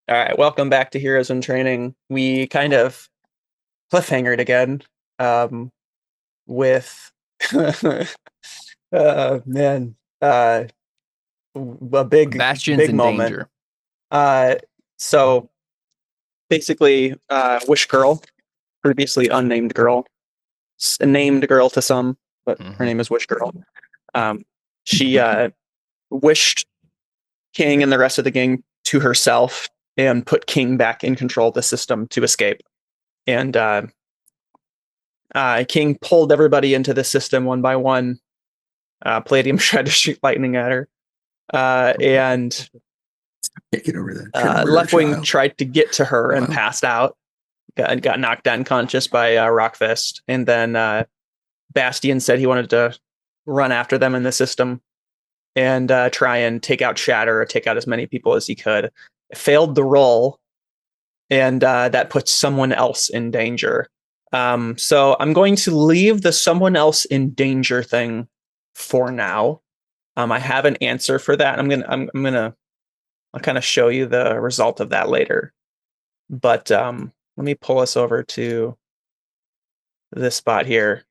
All right, welcome back to Heroes in Training. We kind of cliffhangered again with man a Bastion's big in moment. danger. So basically, Wish Girl, previously unnamed girl, named girl to some, but her name is Wish Girl. She wished King and the rest of the gang to herself and put King back in control of the system to escape. And King pulled everybody into the system one by one. Palladium tried to shoot lightning at her. And Can't get over that. Leftwing tried to get to her and passed out. Got knocked unconscious by Rockfist. And then Bastion said he wanted to run after them in the system and try and take out Shatter or take out as many people as he could. Failed the roll, and that puts someone else in danger. So I'm going to leave the someone else in danger thing for now. I have an answer for that. I'll kind of show you the result of that later. But let me pull us over to this spot here.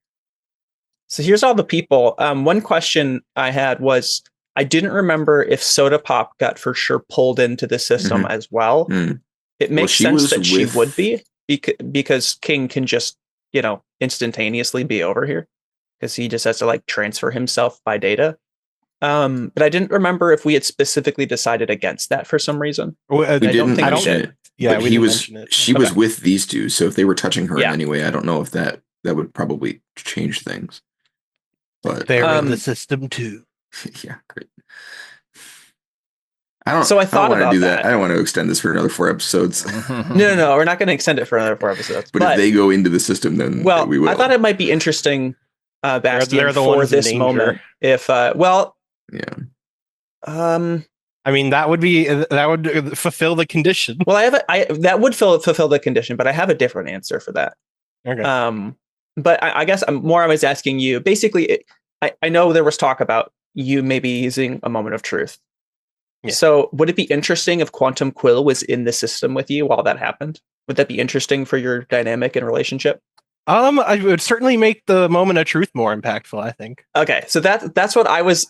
So here's all the people. One question I had was, I didn't remember if Soda Pop got for sure pulled into the system as well. It makes sense that she would be, because King can just, instantaneously be over here because he just has to like transfer himself by data. But I didn't remember if we had specifically decided against that for some reason. We didn't mention it. Yeah, but she was with these two, so if they were touching her in any way, I don't know if that would probably change things. But they're in the system too. Yeah, great. I thought want to about do that. I don't want to extend this for another 4 episodes. No, we're not going to extend it for another 4 episodes. But if they go into the system, then we will. I thought it might be interesting, Bastion, they're the for ones this in moment. If yeah. I mean, that would fulfill the condition. Well, that would fulfill the condition, but I have a different answer for that. Okay. But I guess I was asking you. Basically, I know there was talk about you maybe using a moment of truth. Yeah. So would it be interesting if Quantum Quill was in the system with you while that happened? Would that be interesting for your dynamic and relationship? I would certainly make the moment of truth more impactful, I think. Okay, so that's what I was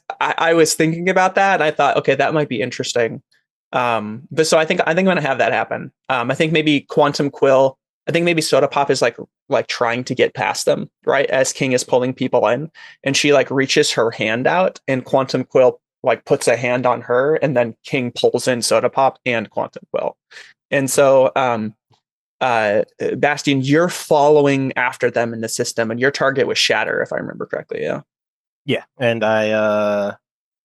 thinking about that, and I thought, okay, that might be interesting. But so I think I'm going to have that happen. I think maybe Quantum Quill. I think maybe Soda Pop is like trying to get past them, right? As King is pulling people in, and she like reaches her hand out, and Quantum Quill like puts a hand on her, and then King pulls in Soda Pop and Quantum Quill, and so Bastion, you're following after them in the system, and your target was Shatter, if I remember correctly. Yeah, and I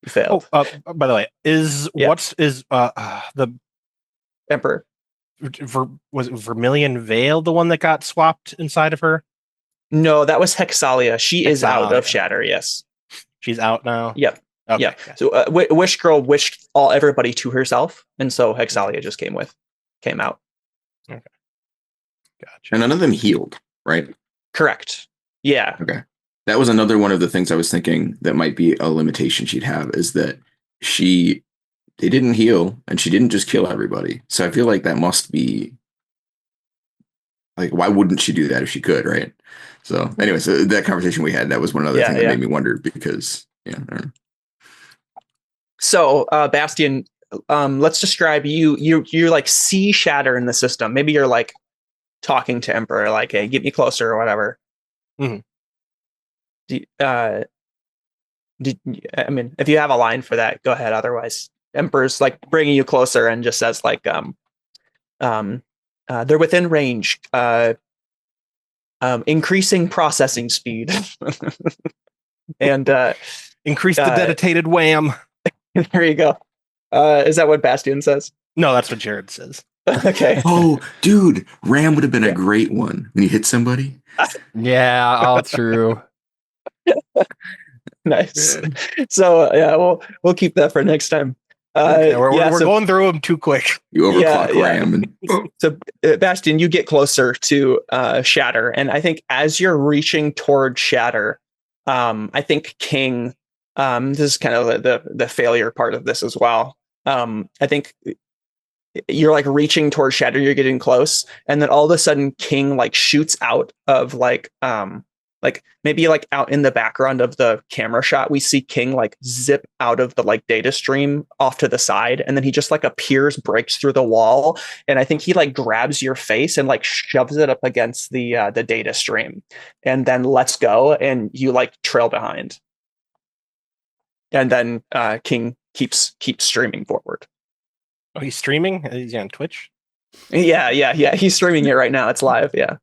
failed. By the way, the Emperor? Was it Vermilion Veil the one that got swapped inside of her? No, that was Hexalia. She is out of Shatter. Yes, she's out now. Yep. Okay. Yeah. So Wish Girl wished everybody to herself, and so Hexalia just came out. Okay. Gotcha. And none of them healed, right? Correct. Yeah. Okay. That was another one of the things I was thinking that might be a limitation she'd have, is that they didn't heal, and she didn't just kill everybody. So I feel like that must be like, why wouldn't she do that if she could, right? So anyway, so that conversation we had, that was one other thing that made me wonder, because I don't know. So Bastion, let's describe you like see Shatter in the system. Maybe you're like talking to Emperor, like, hey, get me closer or whatever. Mm-hmm. I mean, if you have a line for that, go ahead. Otherwise, Emperor's like bringing you closer and just says like, they're within range, increasing processing speed, and increase the dedicated wham. There you go. Is that what Bastion says? No, that's what Jared says. Okay. Oh, dude, Ram would have been a great one when you hit somebody. Yeah, all true. Nice. So yeah, we'll keep that for next time. We're going through them too quick. You overclock Ram. So Bastion, you get closer to Shatter, and I think as you're reaching toward Shatter, I think King. This is kind of the failure part of this as well. I think you're like reaching towards Shatter, you're getting close, and then all of a sudden King like shoots out of like maybe like out in the background of the camera shot, we see King like zip out of the like data stream off to the side, and then he just like appears, breaks through the wall, and I think he like grabs your face and like shoves it up against the data stream, and then lets go, and you like trail behind, and then King keeps streaming forward. Oh, he's streaming? Is he on Twitch? Yeah. He's streaming it right now. It's live. Yeah.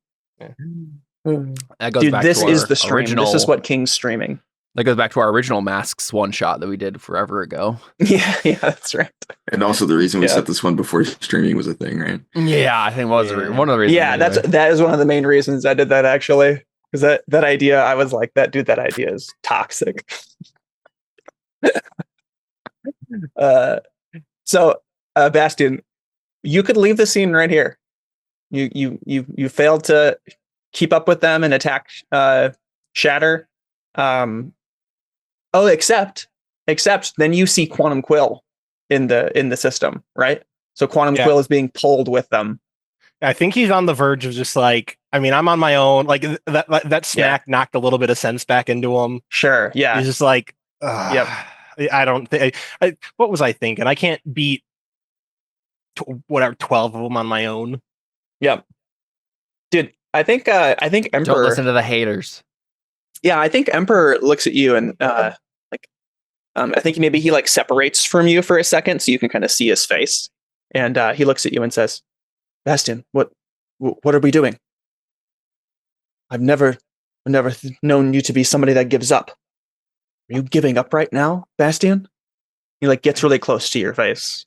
That goes Dude, back this to is our the stream. original. This is what King's streaming. That goes back to our original Masks one shot that we did forever ago. Yeah, that's right. And also the reason we set this one before streaming was a thing, right? Yeah, I think was one of the reasons. Yeah, that is one of the main reasons I did that, actually. Because that idea, I was like, that idea is toxic. So Bastian, you could leave the scene right here. You failed to keep up with them and attack Shatter. Except then you see Quantum Quill in the system, right? So Quantum Quill is being pulled with them. I think he's on the verge of just like, I mean, I'm on my own. Like that smack knocked a little bit of sense back into him. Sure. Yeah. He's just like, I don't think. What was I thinking? I can't beat 12 of them on my own. Yep. Dude, I think Emperor. Don't listen to the haters. Yeah, I think Emperor looks at you and I think maybe he like separates from you for a second so you can kind of see his face, and he looks at you and says, "Bastian, what are we doing? I've never known you to be somebody that gives up. Are you giving up right now, Bastian?" He like gets really close to your face.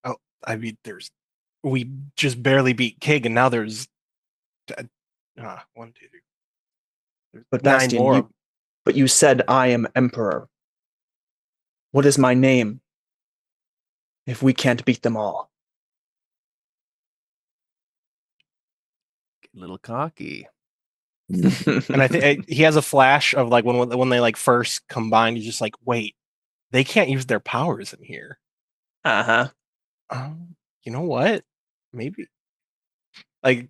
Oh, I mean, we just barely beat King, and now there's 1, 2, 3. But 9 Bastian, more. but you said I am Emperor. What is my name if we can't beat them all? Get a little cocky. And I think he has a flash of like when they like first combined. He's just like, wait, they can't use their powers in here. You know what? Maybe. Like,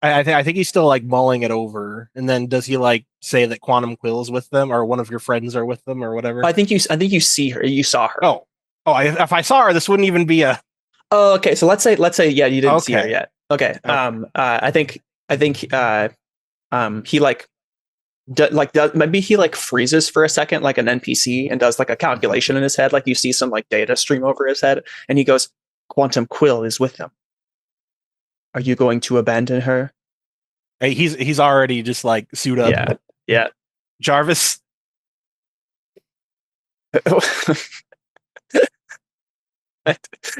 I think he's still like mulling it over. And then does he like say that Quantum Quill is with them, or one of your friends are with them, or whatever? I think you see her. You saw her. If I saw her, this wouldn't even be a. Oh, okay. So let's say yeah, you didn't see her yet. Okay. I think he maybe he like freezes for a second like an NPC and does like a calculation in his head, like you see some like data stream over his head, and he goes, "Quantum Quill is with them. Are you going to abandon her?" Hey, he's already just like suit up. Yeah. Jarvis.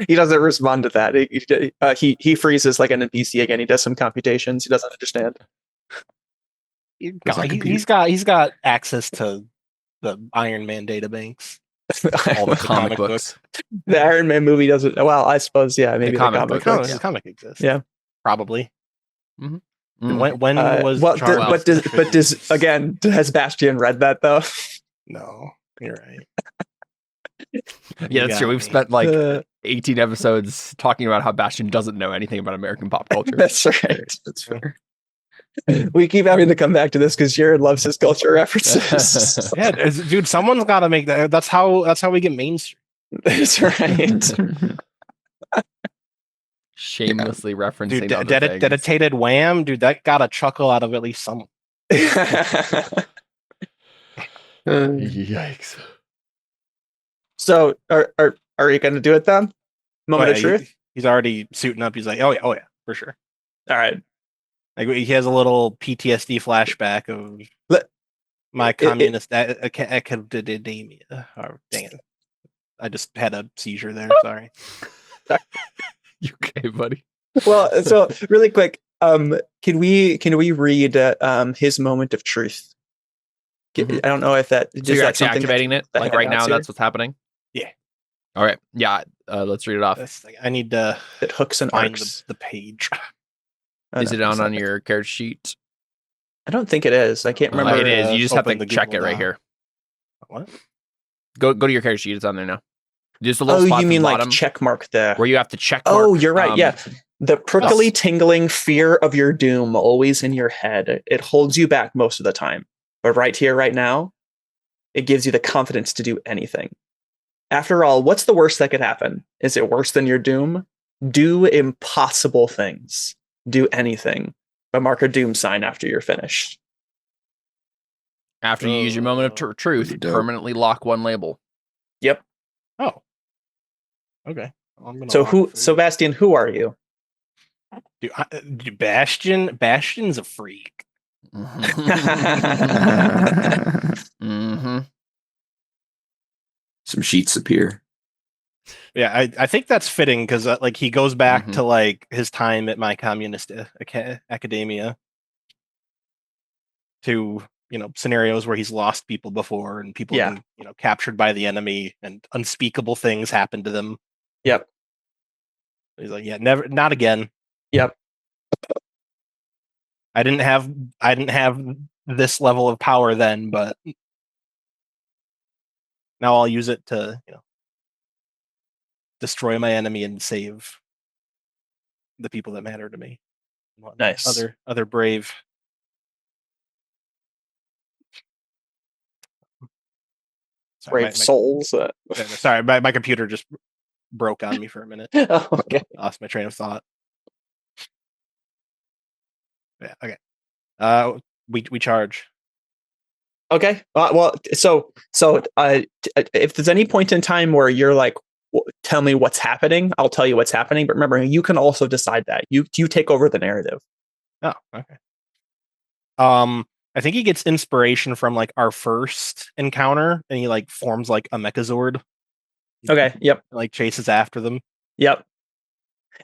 He doesn't respond to that. He freezes like an NPC again. He does some computations. He doesn't understand. He's got access to the Iron Man databanks. All the comic books. The Iron Man movie doesn't. Well, I suppose maybe the comic book. books. The comic exists. Yeah, probably. Mm-hmm. When was? But does again? Has Bastian read that though? No, you're right. Yeah, that's true. We've spent like 18 episodes talking about how Bastian doesn't know anything about American pop culture. That's right. That's fair. We keep having to come back to this because Jared loves his culture references. Yeah, dude, someone's got to make that. That's how we get mainstream. That's right. Shamelessly referencing. Dude, dedicated wham, dude. That got a chuckle out of at least someone. Yikes. So, are you going to do it then? Moment of truth. He's already suiting up. He's like, oh yeah, for sure. All right. Like he has a little PTSD flashback of my communist academia. Oh, dang it! I just had a seizure there. Sorry. You okay, buddy? Well, so really quick, can we read his moment of truth? I don't know if that. So you're actually activating it like right now. Here? That's what's happening. Yeah. All right. Yeah. Let's read it off. I need to. It hooks and find arcs. the page. Is it on your character sheet? I don't think it is. I can't remember. It is. You just have to check Google it right Doc. here. What? Go to your character sheet. It's on there now. Just a little spot you at mean the like bottom check mark the? where you have to check mark. Oh, you're right. Yeah. The prickly, tingling fear of your doom always in your head. It holds you back most of the time. But right here, right now, it gives you the confidence to do anything. After all, what's the worst that could happen? Is it worse than your doom? Do impossible things. Do anything. But mark a doom sign after you're finished. After you use your moment of truth, permanently lock one label. Yep. Oh. Okay. So Bastian, who are you? Bastion? Bastion's a freak. Mm-hmm. Some sheets appear. Yeah, I think that's fitting because like he goes back to like his time at my communist academia to scenarios where he's lost people before and people have been captured by the enemy and unspeakable things happen to them. Yep. He's like, yeah, never, not again. Yep. I didn't have this level of power then, but now I'll use it to destroy my enemy and save the people that matter to me. Nice. Other brave. Sorry, brave souls. Sorry, my computer just broke on me for a minute. Oh, okay. Lost my train of thought. Yeah. Okay. We charge. Okay. Well, so if there's any point in time where you're like, tell me what's happening, I'll tell you what's happening. But remember, you can also decide that. You take over the narrative. Oh, okay. I think he gets inspiration from like our first encounter, and he like forms like a Mechazord. Okay. Yep. Like chases after them. Yep.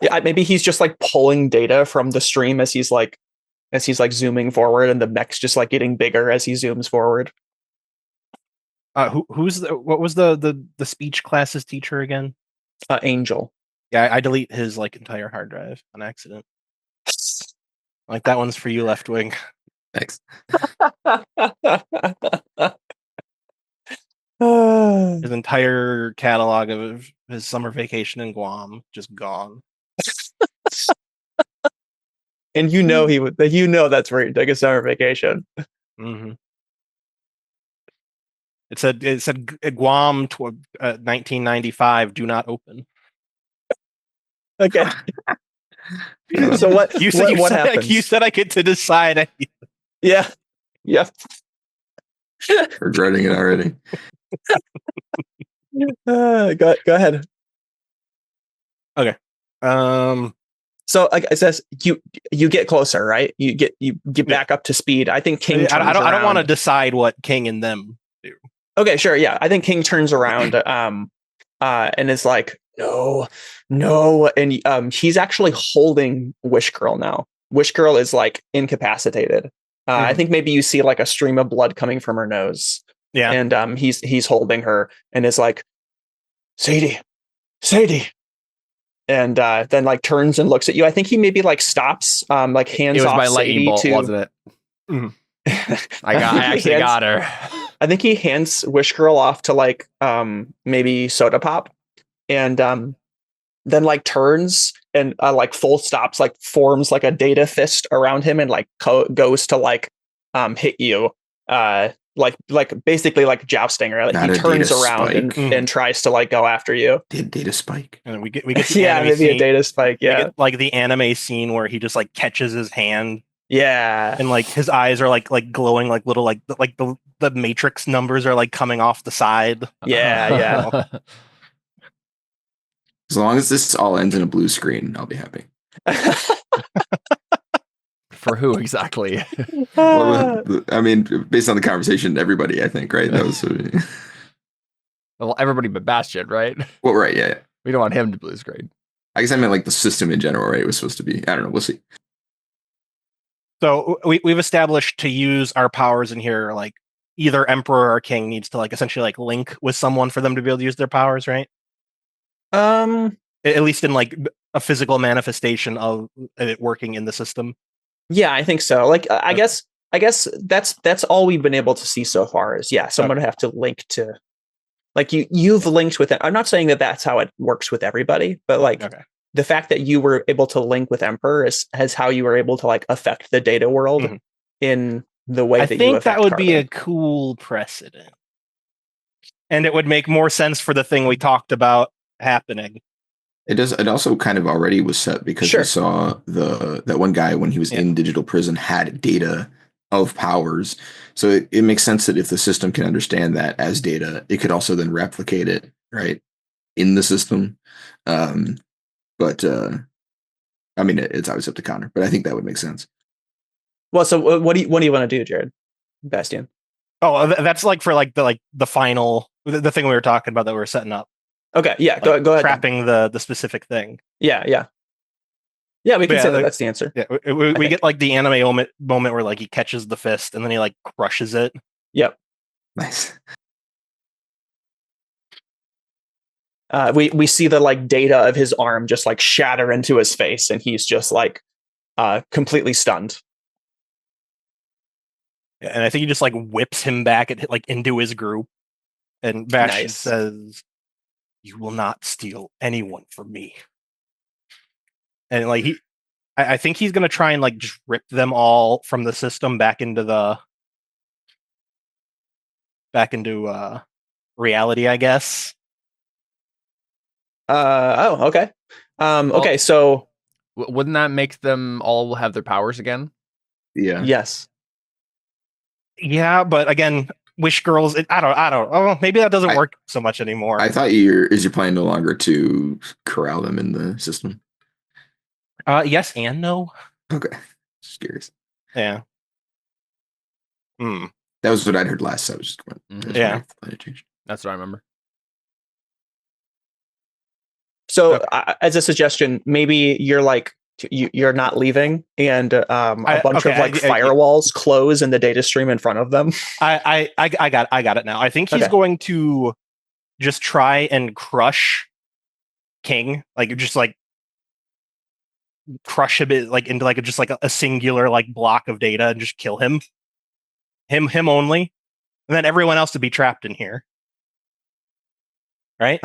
Yeah. Maybe he's just like pulling data from the stream as he's like zooming forward, and the mech's just like getting bigger as he zooms forward. What was the speech classes teacher again? Angel. Yeah, I delete his like entire hard drive on accident. Like that one's for you, Left Wing. Thanks. His entire catalog of his summer vacation in Guam just gone. And that's where he took a summer vacation. Mm-hmm. It said Guam 1995 do not open. Okay. So what what happens? You said I get to decide. Yeah. Yep. Regretting it already. Go ahead. Okay. So like it says, you get closer, right? You get back up to speed. I think King. I don't want to decide what King and them do. Okay, sure. Yeah, I think King turns around and is like, no, and he's actually holding Wish Girl now. Wish Girl is like incapacitated. I think maybe you see like a stream of blood coming from her nose. Yeah, and he's holding her and is like, Sadie, and then like turns and looks at you. I think he maybe like stops, like hands off. It was my lightning bolt, wasn't it? I actually got her. I think he hands Wish Girl off to like maybe Soda Pop, and then like turns and like full stops, like forms like a data fist around him and like goes to like hit you, like basically like jousting, right? Like he turns around and tries to like go after you. Data spike, and we get the maybe scene. A data spike. Yeah, like the anime scene where he just like catches his hand. Yeah, and like his eyes are like glowing, like little like the Matrix numbers are like coming off the side. Yeah. As long as this all ends in a blue screen, I'll be happy. For who exactly? Well, I mean, based on the conversation, everybody, I think, right? That was well, everybody but Bastion, right? Well, right, yeah. We don't want him to blue screen. I guess I meant like the system in general, right? It was supposed to be. I don't know. We'll see. So we've established to use our powers in here, like either Emperor or King needs to like essentially like link with someone for them to be able to use their powers, right? At least in like a physical manifestation of it working in the system. Yeah, I think so. Like I guess that's all we've been able to see so far is someone would have to link to like you've linked with it. I'm not saying that that's how it works with everybody, but like the fact that you were able to link with Emperor has how you were able to like affect the data world in the way that you affect I think that would Carbon. be a cool precedent. And it would make more sense for the thing we talked about happening. It does. It also kind of already was set because we saw that one guy when he was in digital prison had data of powers. So it makes sense that if the system can understand that as data, it could also then replicate it right in the system. But I mean, it's obviously up to Connor, but I think that would make sense. Well, so what do you want to do, Jared? Bastian? Oh, that's like for like the final the thing we were talking about that we were setting up. Okay, yeah, like go ahead. Trapping the specific thing. Yeah. We can say that's the answer. Yeah, we get like the anime moment where like he catches the fist and then he like crushes it. Yep. Nice. We see the like data of his arm just like shatter into his face, and he's just like completely stunned. And I think he just like whips him back like into his group, and Bastion says, "You will not steal anyone from me." And like I think he's gonna try and like just rip them all from the system back into reality, I guess. Okay. Okay, so wouldn't that make them all have their powers again? Yeah. Yes. Yeah, but again, Wish Girls. I don't. Oh, maybe that doesn't work so much anymore. I thought your plan no longer to corral them in the system? Yes and no. Okay, just curious. Yeah. That was what I'd heard last. So I was just That's what I remember. So, as a suggestion, maybe you're like you're not leaving, and a bunch of like firewalls close in the data stream in front of them. I got it now. I think he's going to just try and crush King, like just like crush a bit, like into like just like a singular like block of data, and just kill him only, and then everyone else to be trapped in here, right?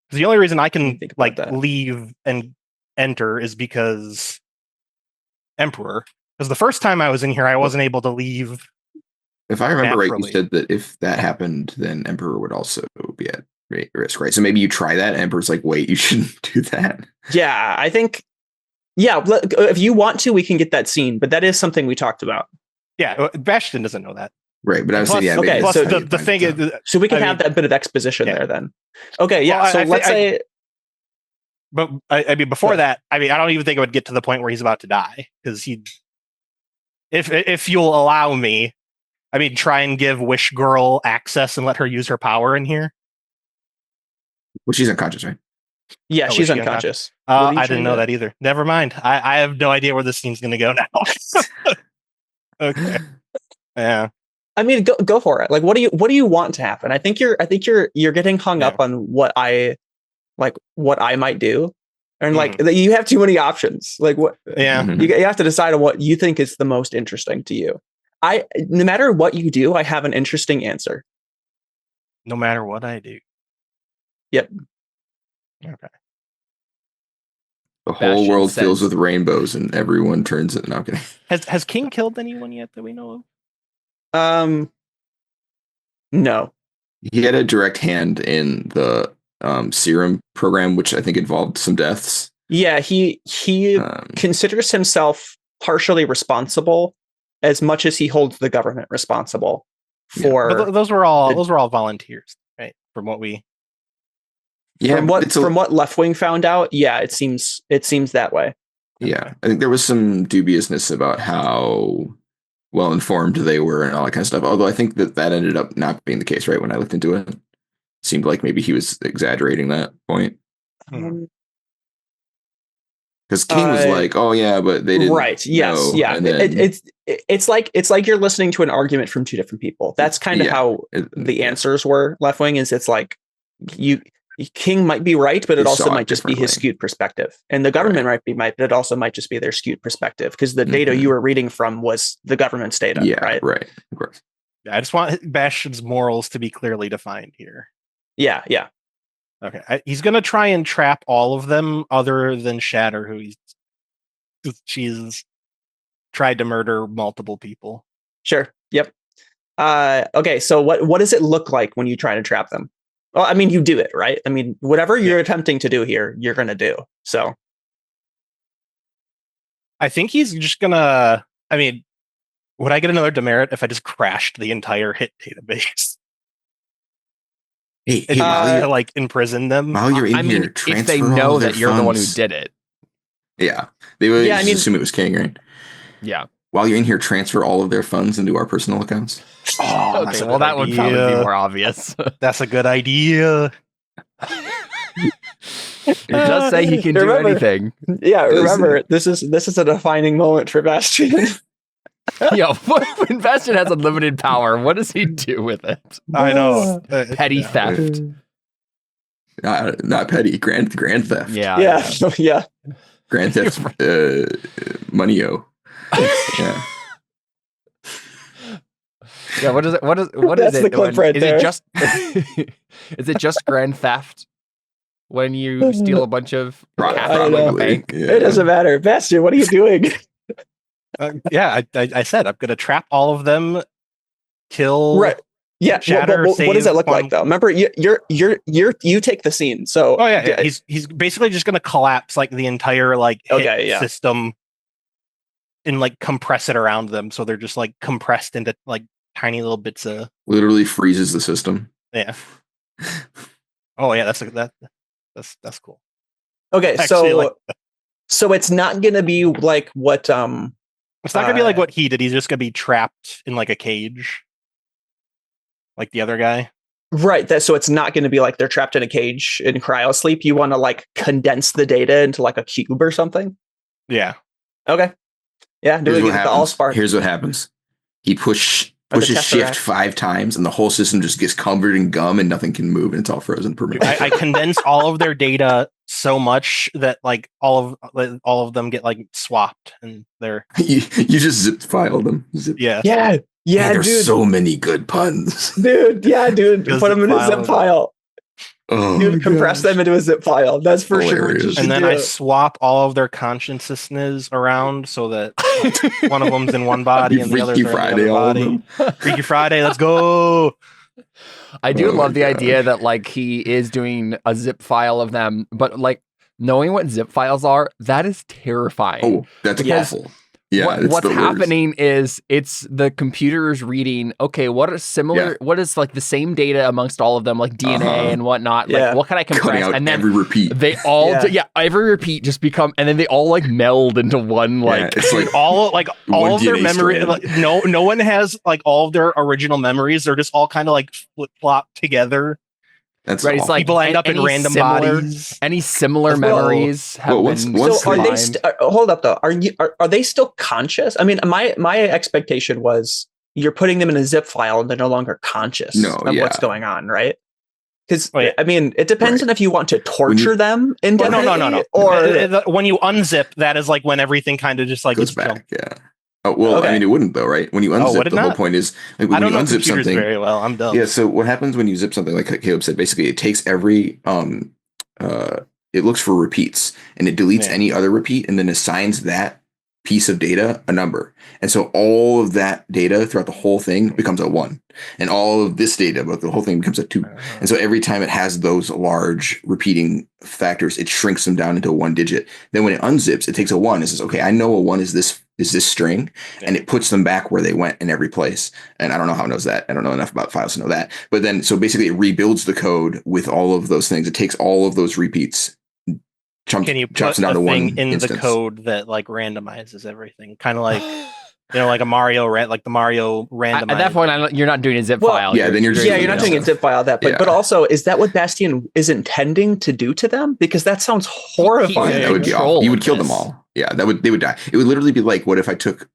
The only reason I can like leave and enter is because Emperor. Because the first time I was in here, I wasn't able to leave. If I remember right, you said that if that happened, then Emperor would also be at risk, right? So maybe you try that. Emperor's like, wait, you shouldn't do that. Yeah, I think. Yeah, if you want to, we can get that scene, but that is something we talked about. Yeah, Bastion doesn't know that. Right, but I was saying, yeah. Okay, plus so the thing is, so we can have that bit of exposition there then. Okay, yeah. Well, so let's say. But I mean, before that, I mean, I don't even think it would get to the point where he's about to die, because if you'll allow me, I mean, try and give Wish Girl access and let her use her power in here. Well, she's unconscious, right? Yeah, she's unconscious. I didn't know that either. Never mind. I have no idea where this scene's going to go now. Okay. Yeah. I mean, go for it. Like, what do you want to happen? I think you're getting hung up on what I might do, and like you have too many options. Like what? Yeah. You have to decide on what you think is the most interesting to you. No matter what you do, I have an interesting answer. No matter what I do. Yep. Okay. The whole world fills with rainbows, and everyone turns it. No, I'm kidding. Has King killed anyone yet that we know of? No. He had a direct hand in the serum program, which I think involved some deaths. Yeah, he considers himself partially responsible, as much as he holds the government responsible for. But those were all volunteers, right? From what we. Yeah, from what Left Wing found out, yeah, it seems that way. Yeah, I think there was some dubiousness about how well informed they were and all that kind of stuff. Although I think that ended up not being the case, right? When I looked into it, seemed like maybe he was exaggerating that point. Because King was like, "Oh yeah, but they didn't." Right? Yes. Yeah. And then, it's like you're listening to an argument from two different people. That's kind of how the answers were. Left Wing is it's like King might be right, but it also might just be his skewed perspective, and the government might be but it also might just be their skewed perspective because the data you were reading from was the government's data. Yeah. Right. Right. Of course. I just want Bastion's morals to be clearly defined here. Yeah. Okay, he's gonna try and trap all of them, other than Shatter, she's tried to murder multiple people. Sure. Yep. Okay, so what does it look like when you try to trap them? Well, I mean, you do it, right? I mean, whatever you're attempting to do here, you're going to do. So I think he's just gonna. I mean, would I get another demerit if I just crashed the entire hit database? Hey, to like imprison them. While you're in here, if they know that you're the one who did it. Yeah, they would just assume it was King, right? Yeah. While you're in here, transfer all of their funds into our personal accounts. Oh, okay, well, that would probably be more obvious. That's a good idea. It does say he can do anything. Yeah, remember, this is a defining moment for Bastion. Yo, when Bastion has unlimited power, what does he do with it? I know. Petty theft. Not petty, grand theft. Yeah. Grand theft, money-o. Yeah. Yeah, what is it? What is That's it? the clip right there. Is it just grand theft when you steal a bunch of cash from a bank? Yeah. It doesn't matter. Bastion, what are you doing? I said I'm gonna trap all of them, kill. Right. Yeah. Shatter, what does that look like though? Remember, you take the scene. So he's basically just gonna collapse like the entire like hit system and like compress it around them, so they're just like compressed into like tiny little bits of. Literally freezes the system. Yeah. Oh yeah, that's cool. Okay, actually, so it's not gonna be like what It's not gonna be like what he did. He's just gonna be trapped in like a cage, like the other guy. Right. So it's not going to be like they're trapped in a cage in cryosleep. You want to like condense the data into like a cube or something. Yeah. Okay. Yeah. Here's what happens. He pushes shift 5 times, and the whole system just gets covered in gum, and nothing can move, and it's all frozen permanently. I condense all of their data so much that like all of them get like swapped, and they're you just zip file them. Yeah. Yeah, there's dude. so many good puns. Dude, dude. Put them in a zip file. Oh, dude, compress them into a zip file. That's for sure. And then I swap all of their consciousness around so that one of them's in one body and the other's in the other body. Freaky Friday, let's go. I do love the idea that like he is doing a zip file of them, but like knowing what zip files are, that is terrifying. Oh, that's awful. Yeah, what's happening is it's the computer's reading, okay, what are similar, what is like the same data amongst all of them, like DNA and whatnot, like what can I compress? Out and then every repeat. They all, every repeat just become, and then they all like meld into one, like, it's like all of their memory, like, no one has like all of their original memories. They're just all kind of like flip-flop together. That's right. It's like people end up in random bodies. Any similar memories have been. So are they? Hold up, though. Are they still conscious? I mean, my expectation was you're putting them in a zip file and they're no longer conscious of what's going on, right? Because I mean, it depends on if you want to torture them. No. Or when you unzip, that is like when everything kind of just like goes back. Yeah. Oh, well, I mean, it wouldn't though, right? When you unzip, the whole point is like when you unzip something. Very well, I'm dumb. Yeah. So what happens when you zip something, like Caleb said, basically it takes every it looks for repeats and it deletes any other repeat and then assigns that piece of data a number. And so all of that data throughout the whole thing becomes a 1, and all of this data about the whole thing becomes a 2. And so every time it has those large repeating factors, it shrinks them down into a 1 digit. Then when it unzips, it takes a 1 and says, okay, I know a 1 is this string, and it puts them back where they went in every place. And I don't know how it knows that. I don't know enough about files to know that. But then, so basically it rebuilds the code with all of those things. It takes all of those repeats, can you put a thing in the code that like randomizes everything? Kind of like, like a Mario, like the Mario randomizer. At that point, you're not doing a zip file. Yeah, then you're not doing a zip file. But also, is that what Bastion is intending to do to them? Because that sounds horrifying. That would be awful. He would kill them all. Yeah, they would die. It would literally be like, what if I took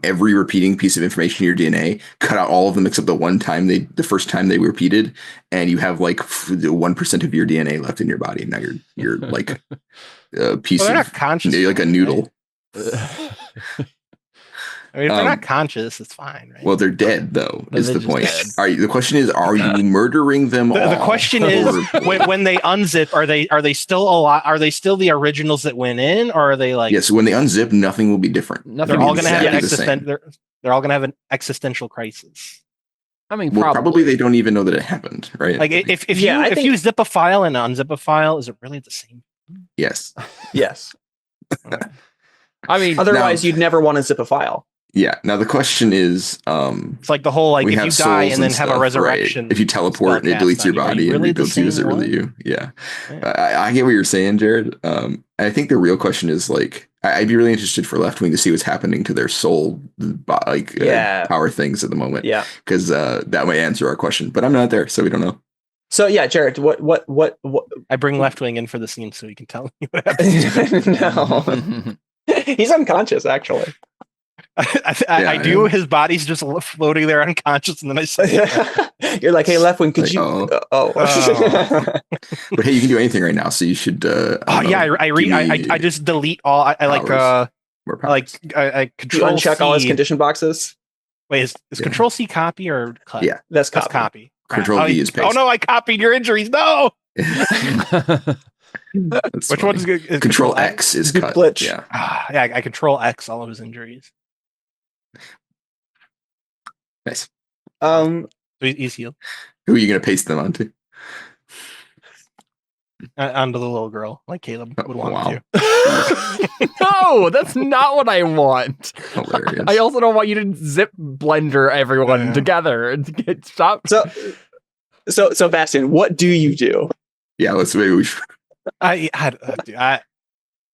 every repeating piece of information in your DNA, cut out all of them except the first time they repeated, and you have like 1% of your DNA left in your body. And now you're like a piece of, not conscious, like a noodle. I mean, if they're not conscious, it's fine, right? Well, they're dead, though, is the point. Dead. The question is, are you murdering them all? The question is, when they unzip, are they still alive? Are they still the originals that went in, or are they like? Yes, when they unzip, nothing will be different. They're all going to have they're all going to have an existential crisis. I mean, probably they don't even know that it happened, right? Like if you zip a file and unzip a file, is it really the same? Yes. Yes. I mean, otherwise you'd never want to zip a file. Yeah. Now the question is, it's like the whole like if you die and then have a resurrection. Right? If you teleport and it deletes your body and rebuilds you, is it really you? Yeah. I get what you're saying, Jared. I think the real question is like, I'd be really interested for Left Wing to see what's happening to their soul, power things at the moment. Yeah. Because that might answer our question, but I'm not there, so we don't know. So yeah, Jared, what? I bring Left Wing in for the scene so he can tell me what happens. No. He's unconscious, actually. I do. His body's just floating there unconscious, and then I say, "You're like, hey, Left Wing, could you?" But hey, you can do anything right now, so you should. I just delete all. I control. You uncheck all his condition boxes. Wait, is Control C copy or cut? Yeah, that's copy. Control V is paste. Oh no, I copied your injuries. No. Which one is good? Control X is cut. Glitch. Yeah. I Control X all of his injuries. Nice. So he's healed. Who are you going to paste them onto? Onto the little girl, like Caleb would want to. No, that's not what I want. Hilarious. I also don't want you to zip blender everyone together and get stopped. So Bastian, what do you do? Yeah,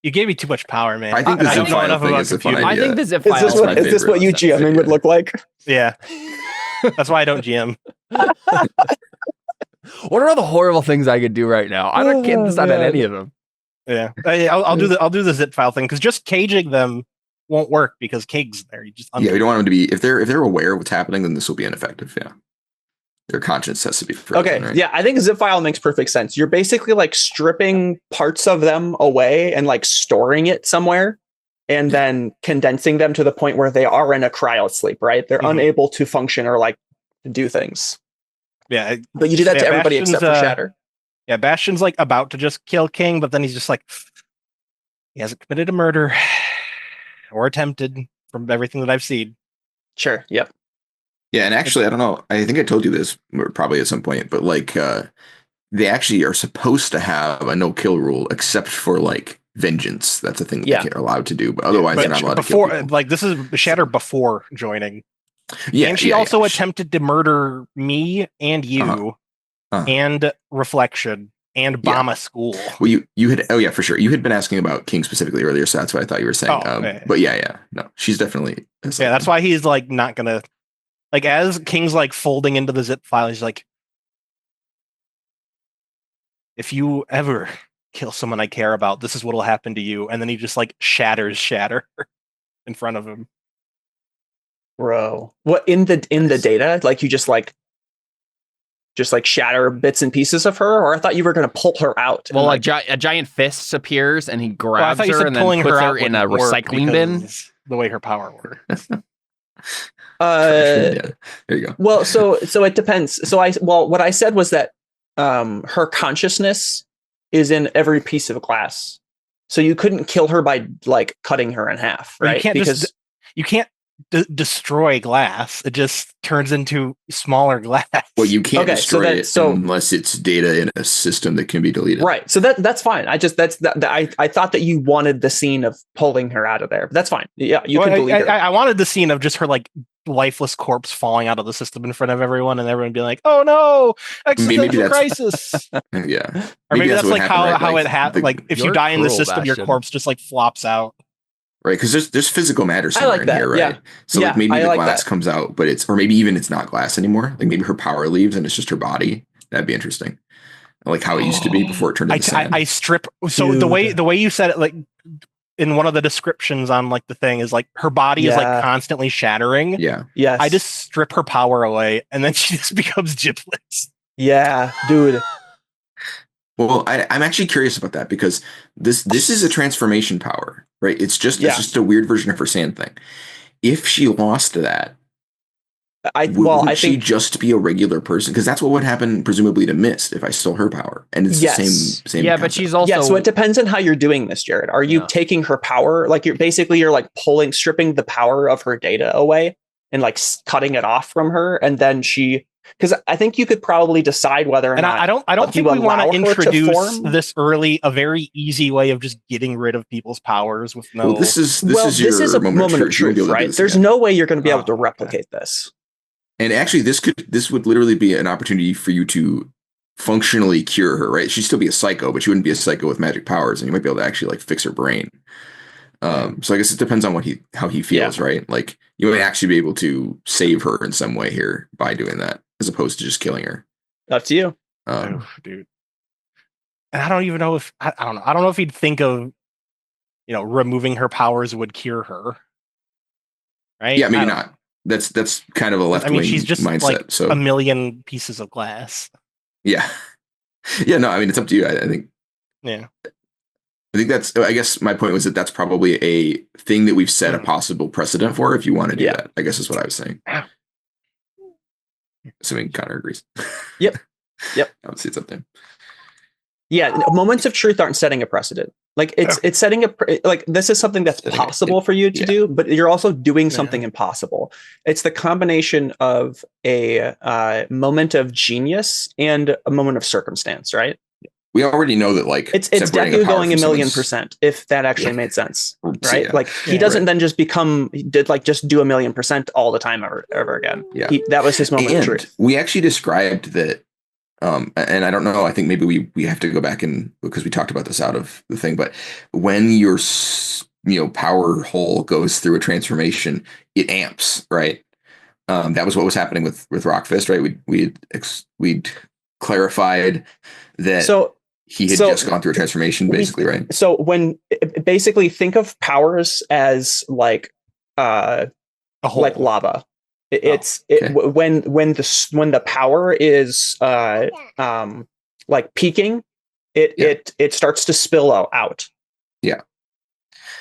you gave me too much power, man. I think the zip file thing is a fun idea. I think the zip file is this what you GMing would look like? Yeah. That's why I don't GM. What are all the horrible things I could do right now? I can't decide on any of them. Yeah. I'll do the zip file thing because just caging them won't work because Keg's there. You just we don't want them to be if they're aware of what's happening, then this will be ineffective. Yeah. Their conscience has to be frozen, okay. Right? Yeah, I think zip file makes perfect sense. You're basically like stripping parts of them away and like storing it somewhere and then condensing them to the point where they are in a cryo sleep, right? They're unable to function or like do things. Yeah. But you do that to everybody Bastion's, except for Shatter. Yeah, Bastion's like about to just kill King, but then he's just like, he hasn't committed a murder or attempted from everything that I've seen. Sure. Yep. Yeah, and actually, I don't know. I think I told you this probably at some point, but like they actually are supposed to have a no-kill rule, except for like vengeance. That's a thing that they're allowed to do, but otherwise they're not allowed to kill people. Like this is Shatter before joining. Yeah, and she also attempted to murder me and you and Reflection and bomb a school. Well, you had for sure. You had been asking about King specifically earlier, so that's what I thought you were saying. But no, she's definitely that's why he's like not gonna. Like, as King's, like, folding into the zip file, he's like, if you ever kill someone I care about, this is what'll happen to you. And then he just, like, shatters Shatter in front of him. Bro. What, in the data? Like, you just shatter bits and pieces of her? Or I thought you were going to pull her out. Well, a giant fist appears, and he grabs her and then puts her in a recycling bin. The way her power works. There you go. Well, so it depends. What I said was that her consciousness is in every piece of glass. So you couldn't kill her by like cutting her in half, right? You can't destroy glass. It just turns into smaller glass. Well, you can't destroy it unless it's data in a system that can be deleted. Right. So that's fine. I thought that you wanted the scene of pulling her out of there. But that's fine. Yeah, you can delete her. I wanted the scene of just her like lifeless corpse falling out of the system in front of everyone and everyone being like, oh no, existential crisis. Yeah. Or maybe that's like how it happened. Like if you die in the system, your corpse just like flops out. Right, because there's physical matter somewhere in here, right? Yeah. So like maybe the glass comes out, but or maybe even it's not glass anymore. Like maybe her power leaves and it's just her body. That'd be interesting. Like how it used to be before it turned into sand. I strip. So the way you said it, like in one of the descriptions on like the thing is like her body is like constantly shattering. Yeah. Yes. I just strip her power away and then she just becomes giblets. Yeah, dude. Well, I'm actually curious about that because this is a transformation power, right? It's just a weird version of her sand thing. if she lost that, I wouldn't she think just be a regular person? Because that's what would happen, presumably, to Mist if I stole her power. And it's Yes. the same Yeah, concept. but she's also so it depends on how you're doing this, Jared. Are you Yeah. taking her power? Like you're like stripping the power of her data away and like cutting it off from her, and then because I think you could probably decide whether or not. I don't think we want to introduce this early a very easy way of just getting rid of people's powers with no. Well, this is a moment of truth, right? There's no way you're going to be able to replicate this. And actually, this would literally be an opportunity for you to functionally cure her, right? She'd still be a psycho, but she wouldn't be a psycho with magic powers, and you might be able to actually like fix her brain. So I guess it depends on how he feels, right? Like you might actually be able to save her in some way here by doing that, as opposed to just killing her. Up to you, dude. And I don't even know if I don't know. I don't know if he'd think of, removing her powers would cure her. Right? Yeah, maybe not. That's kind of a left wing she's just mindset. Like so a million pieces of glass. Yeah. Yeah, no, I mean, it's up to you. I think. Yeah. I think I guess my point was that's probably a thing that we've set a possible precedent for if you want to do that, I guess is what I was saying. Assuming Connor agrees. Yep. I would say it's up there. Yeah, moments of truth aren't setting a precedent. Like it's setting this is something that's possible for you to do, but you're also doing something impossible. It's the combination of a moment of genius and a moment of circumstance, right? We already know that it's Deku going 1,000,000% if that actually made sense, right? Like he doesn't then just just do 1,000,000% all the time ever again. Yeah, that was his moment of truth. We actually described that. And I don't know, I think maybe we have to go back because we talked about this out of the thing, but when your power hole goes through a transformation, it amps, right? That was what was happening with Rockfist, right? We'd clarified that he had just gone through a transformation, basically, right? So basically think of powers as like like lava. When the power is like peaking, it starts to spill out. Yeah.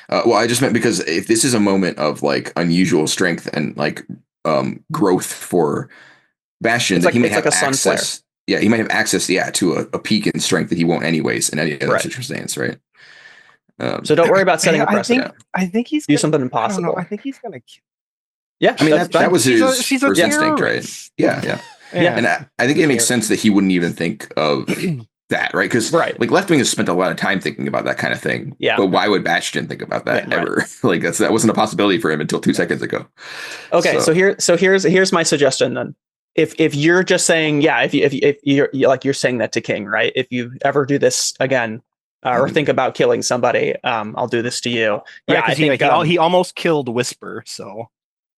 Well, I just meant because if this is a moment of like unusual strength and like growth for Bastion, he might have access. Yeah, he might have access. To a peak in strength that he won't anyways in any other circumstance, right? So don't worry about setting a precedent. I think he's do something impossible. I think he's gonna. Yeah, I mean that was his first instinct, right? Yeah. And I think it makes sense that he wouldn't even think of that, right? Because like Leftwing has spent a lot of time thinking about that kind of thing. Yeah. But why would Bastion think about that ever? Like that wasn't a possibility for him until 2 seconds ago. Okay, so here's my suggestion then. If you're just saying if you're saying that to King, right? If you ever do this again. Or think about killing somebody, I'll do this to you. Right, I think he almost killed Whisper, so.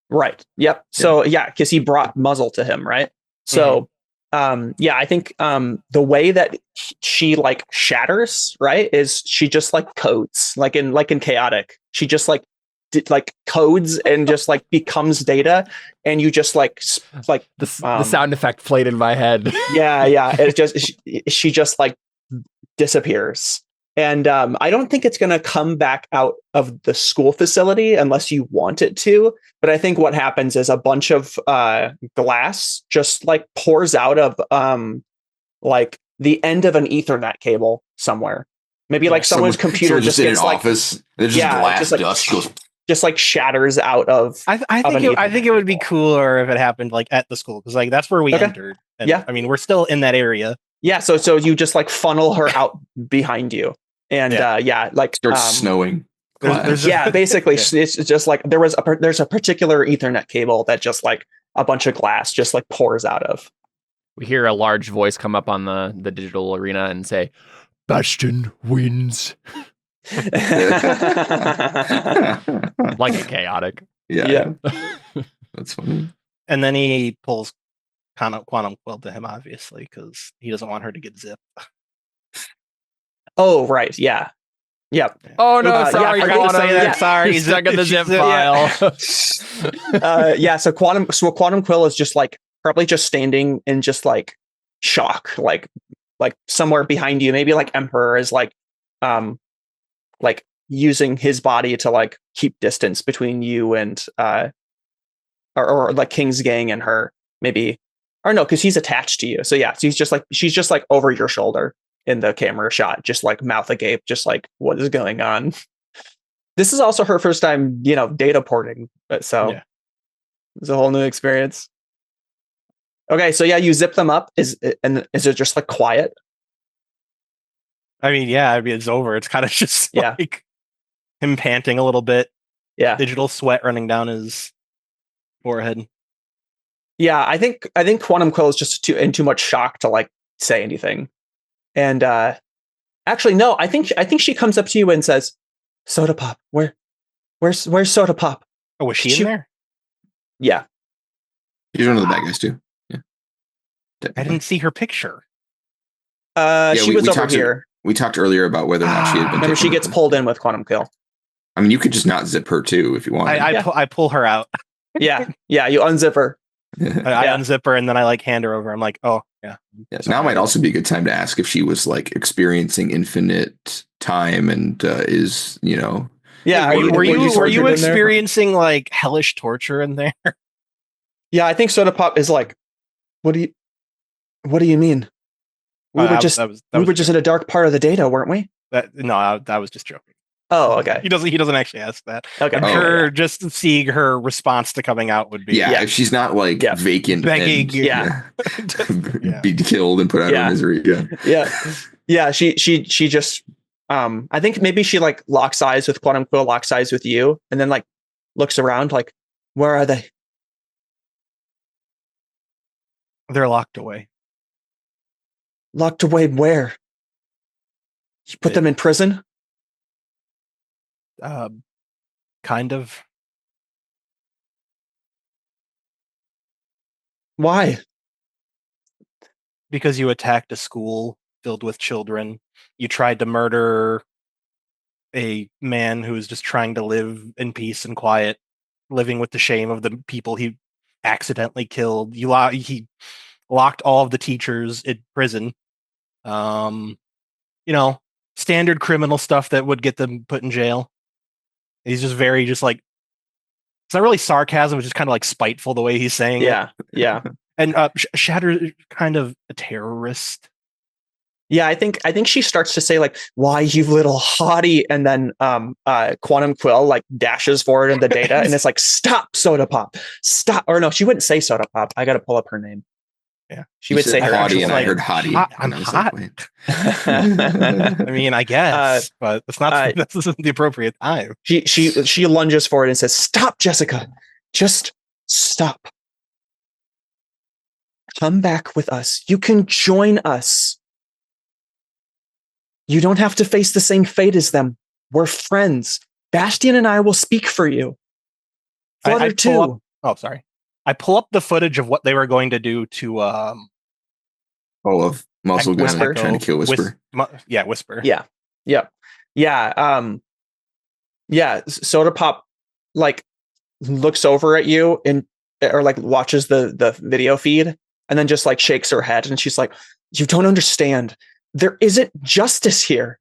Right. Yep. So because he brought Muzzle to him, right? So I think the way that she like shatters, right, is she just like codes, like in Chaotic. She just like codes and just like becomes data, and you just like the sound effect played in my head. Yeah. It's just she just like disappears. And I don't think it's going to come back out of the school facility unless you want it to. But I think what happens is a bunch of glass just like pours out of like the end of an Ethernet cable somewhere. Maybe like someone's computer just in gets an like office. There's just glass dust goes. Just like shatters out of. I think it would be cooler if it happened like at the school because like that's where we entered. And, I mean we're still in that area. Yeah. So you just like funnel her out behind you. And like starts snowing. Basically, it's just like there's a particular Ethernet cable that just like a bunch of glass just like pours out of. We hear a large voice come up on the digital arena and say, "Bastion wins." Like a Chaotic. Yeah. That's funny. And then he pulls Quantum Quill to him, obviously, because he doesn't want her to get zipped. Oh, right. Yeah. Yep. Oh, no. Sorry. I forgot to say that. Sorry. He's stuck in the zip file. So Quantum Quill is just like probably just standing in just like shock, like somewhere behind you. Maybe like Emperor is like using his body to like keep distance between you and or like King's gang and her, maybe. Or no, because he's attached to you. So yeah, so she's just like over your shoulder in the camera shot, just like mouth agape, just like what is going on. This is also her first time, data porting, but so it's a whole new experience. Okay, so yeah, you zip them up. Is it just like quiet? I mean, it's over. It's kind of just like him panting a little bit. Yeah, digital sweat running down his forehead. Yeah, I think Quantum Quill is just in too much shock to like say anything. And actually, no, I think she comes up to you and says, "Soda Pop, where's Soda Pop?" Oh, was she in there? Yeah, she's one of the bad guys too. Yeah, I didn't see her picture. She was over here. We talked earlier about whether or not she had been. Remember, she gets pulled in with Quantum Quill. I mean, you could just not zip her too if you want. I pull her out. Yeah, you unzip her. I unzip her and then I like hand her over. I'm like, oh yeah. Now might also be a good time to ask if she was like experiencing infinite time and is Yeah, were you experiencing like hellish torture in there? Yeah, I think Soda Pop is like, what do you mean? We were just in a dark part of the data, weren't we? I was just joking. Oh, okay. He doesn't actually ask that. Okay. Just seeing her response to coming out would be if she's not like vacant, begging, be killed and put out of misery. Yeah. She just I think maybe she like locks eyes with Quantum Quill, locks eyes with you, and then like looks around like, where are they? They're locked away. Locked away where? You put them in prison? Kind of. Why? Because you attacked a school filled with children. You tried to murder a man who was just trying to live in peace and quiet, living with the shame of the people he accidentally killed. He locked all of the teachers in prison. Standard criminal stuff that would get them put in jail. He's just like, it's not really sarcasm, it's just kind of like spiteful the way he's saying it. Yeah. And Shatter is kind of a terrorist. Yeah, I think she starts to say like, "Why, you little hottie," and then Quantum Quill like dashes forward in the data, and it's like, "Stop, Soda Pop, stop!" Or no, she wouldn't say Soda Pop. I got to pull up her name. Yeah, she would say her hottie, and like, I heard hottie. I'm hot. I mean, I guess, but that's not this isn't the appropriate time. She lunges forward and says, "Stop, Jessica, just stop. Come back with us. You can join us. You don't have to face the same fate as them. We're friends. Bastion and I will speak for you." Flutter too. Sorry. I pull up the footage of what they were going to do to of Muscle Gun trying to kill Whisper. Whisper. Yeah. Soda Pop like looks over at you or like watches the video feed and then just like shakes her head and she's like, "You don't understand. There isn't justice here."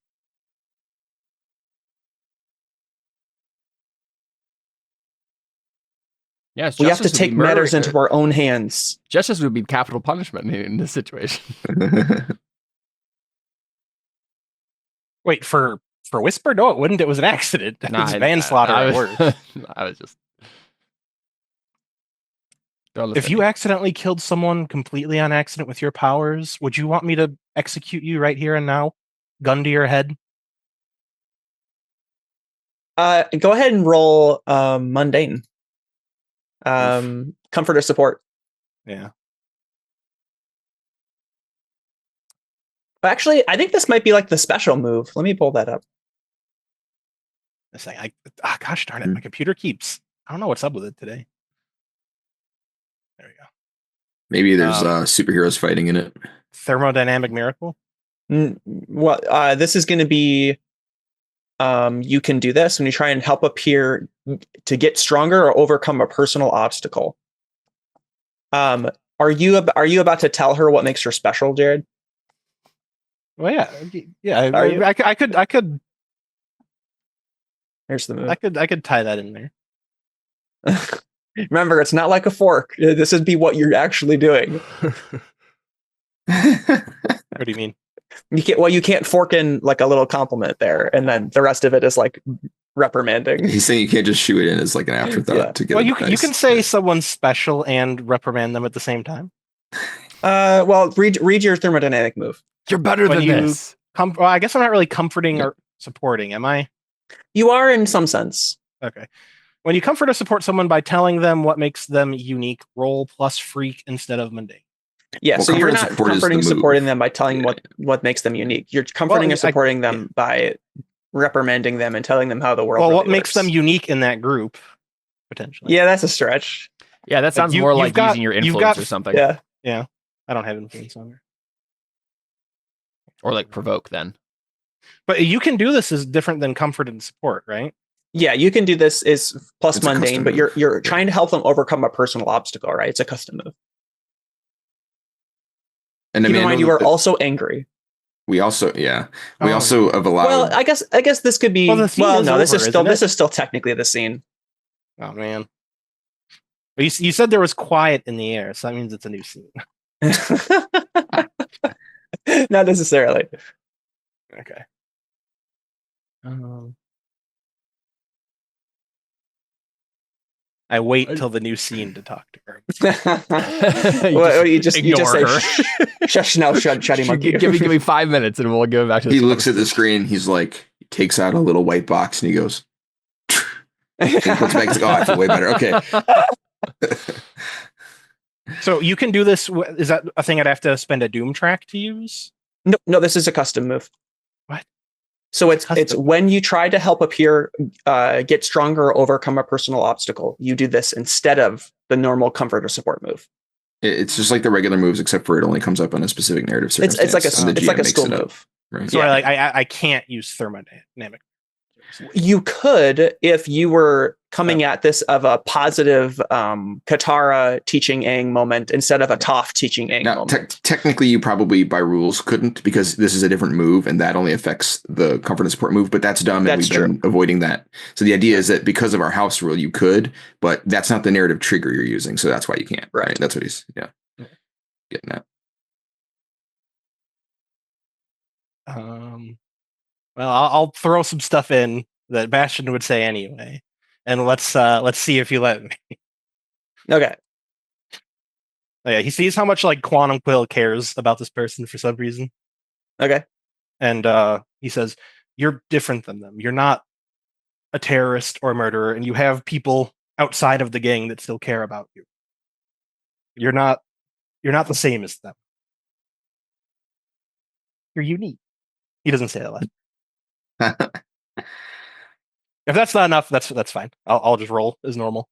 Yes, we have to take matters into our own hands. Justice would be capital punishment in this situation. Wait, for Whisper? No, it wouldn't. It was an accident. It was manslaughter at worst. I was just... If you accidentally killed someone completely on accident with your powers, would you want me to execute you right here and now? Gun to your head? Go ahead and roll mundane. Comfort or support. Yeah. Actually, I think this might be like the special move. Let me pull that up. Gosh darn it, my computer keeps... I don't know what's up with it today. There we go. Maybe there's superheroes fighting in it. Thermodynamic miracle? Well, this is going to be... you can do this when you try and help appear to get stronger or overcome a personal obstacle. Are you about to tell her what makes her special, Jared? Well, yeah. I could Here's the move. I could tie that in there. Remember, it's not like a fork. This would be what you're actually doing. What do you mean? You can't fork in like a little compliment there, and then the rest of it is like reprimanding. He's saying you can't just shoot it in as like an afterthought to get. Well, you can say someone's special and reprimand them at the same time. Well, read your thermodynamic move. You're better than this. Well, I guess I'm not really comforting or supporting, am I? You are in some sense. Okay. When you comfort or support someone by telling them what makes them unique, roll plus freak instead of mundane. Yeah, so you're not comforting, supporting them by telling what makes them unique. You're comforting and supporting them by reprimanding them and telling them how the world. Well, what makes them unique in that group, potentially? Yeah, that's a stretch. Yeah, that sounds more like using your influence or something. Yeah. I don't have influence on her. Or like provoke then. But you can do this as different than comfort and support, right? Yeah, you can do this is plus mundane, but you're trying to help them overcome a personal obstacle, right? It's a custom move. And keep in mind, you are also angry. We also have allowed. Well, I guess this could be. This is still technically the scene. Oh man! But you said there was quiet in the air, so that means it's a new scene. Not necessarily. Okay. I wait till the new scene to talk to her. you just say, shush now, shutty monkey. Give me 5 minutes and we'll go back to He looks at the screen. He's like, takes out a little white box and he goes, and puts back. He's like, oh, I feel way better. Okay. So you can do this. Is that a thing I'd have to spend a Doom track to use? No, this is a custom move. What? So it's when you try to help a peer get stronger or overcome a personal obstacle, you do this instead of the normal comfort or support move. It's just like the regular moves, except for it only comes up on a specific narrative circumstance. It's like a skill move. Right. So I can't use thermodynamic. You could if you were coming at this of a positive Katara teaching Aang moment instead of a Toph teaching Aang moment. Technically, you probably by rules couldn't, because this is a different move and that only affects the comfort and support move. But that's dumb, and we've been avoiding that. So the idea is that because of our house rule, you could, but that's not the narrative trigger you're using, so that's why you can't. Right? That's what he's getting at. Well, I'll throw some stuff in that Bastion would say anyway, and let's see if you let me. Okay. Oh, yeah, he sees how much like Quantum Quill cares about this person for some reason. Okay. And he says, "You're different than them. You're not a terrorist or a murderer, and you have people outside of the gang that still care about you. You're not the same as them. You're unique." He doesn't say that. If that's not enough, that's fine. I'll just roll as normal.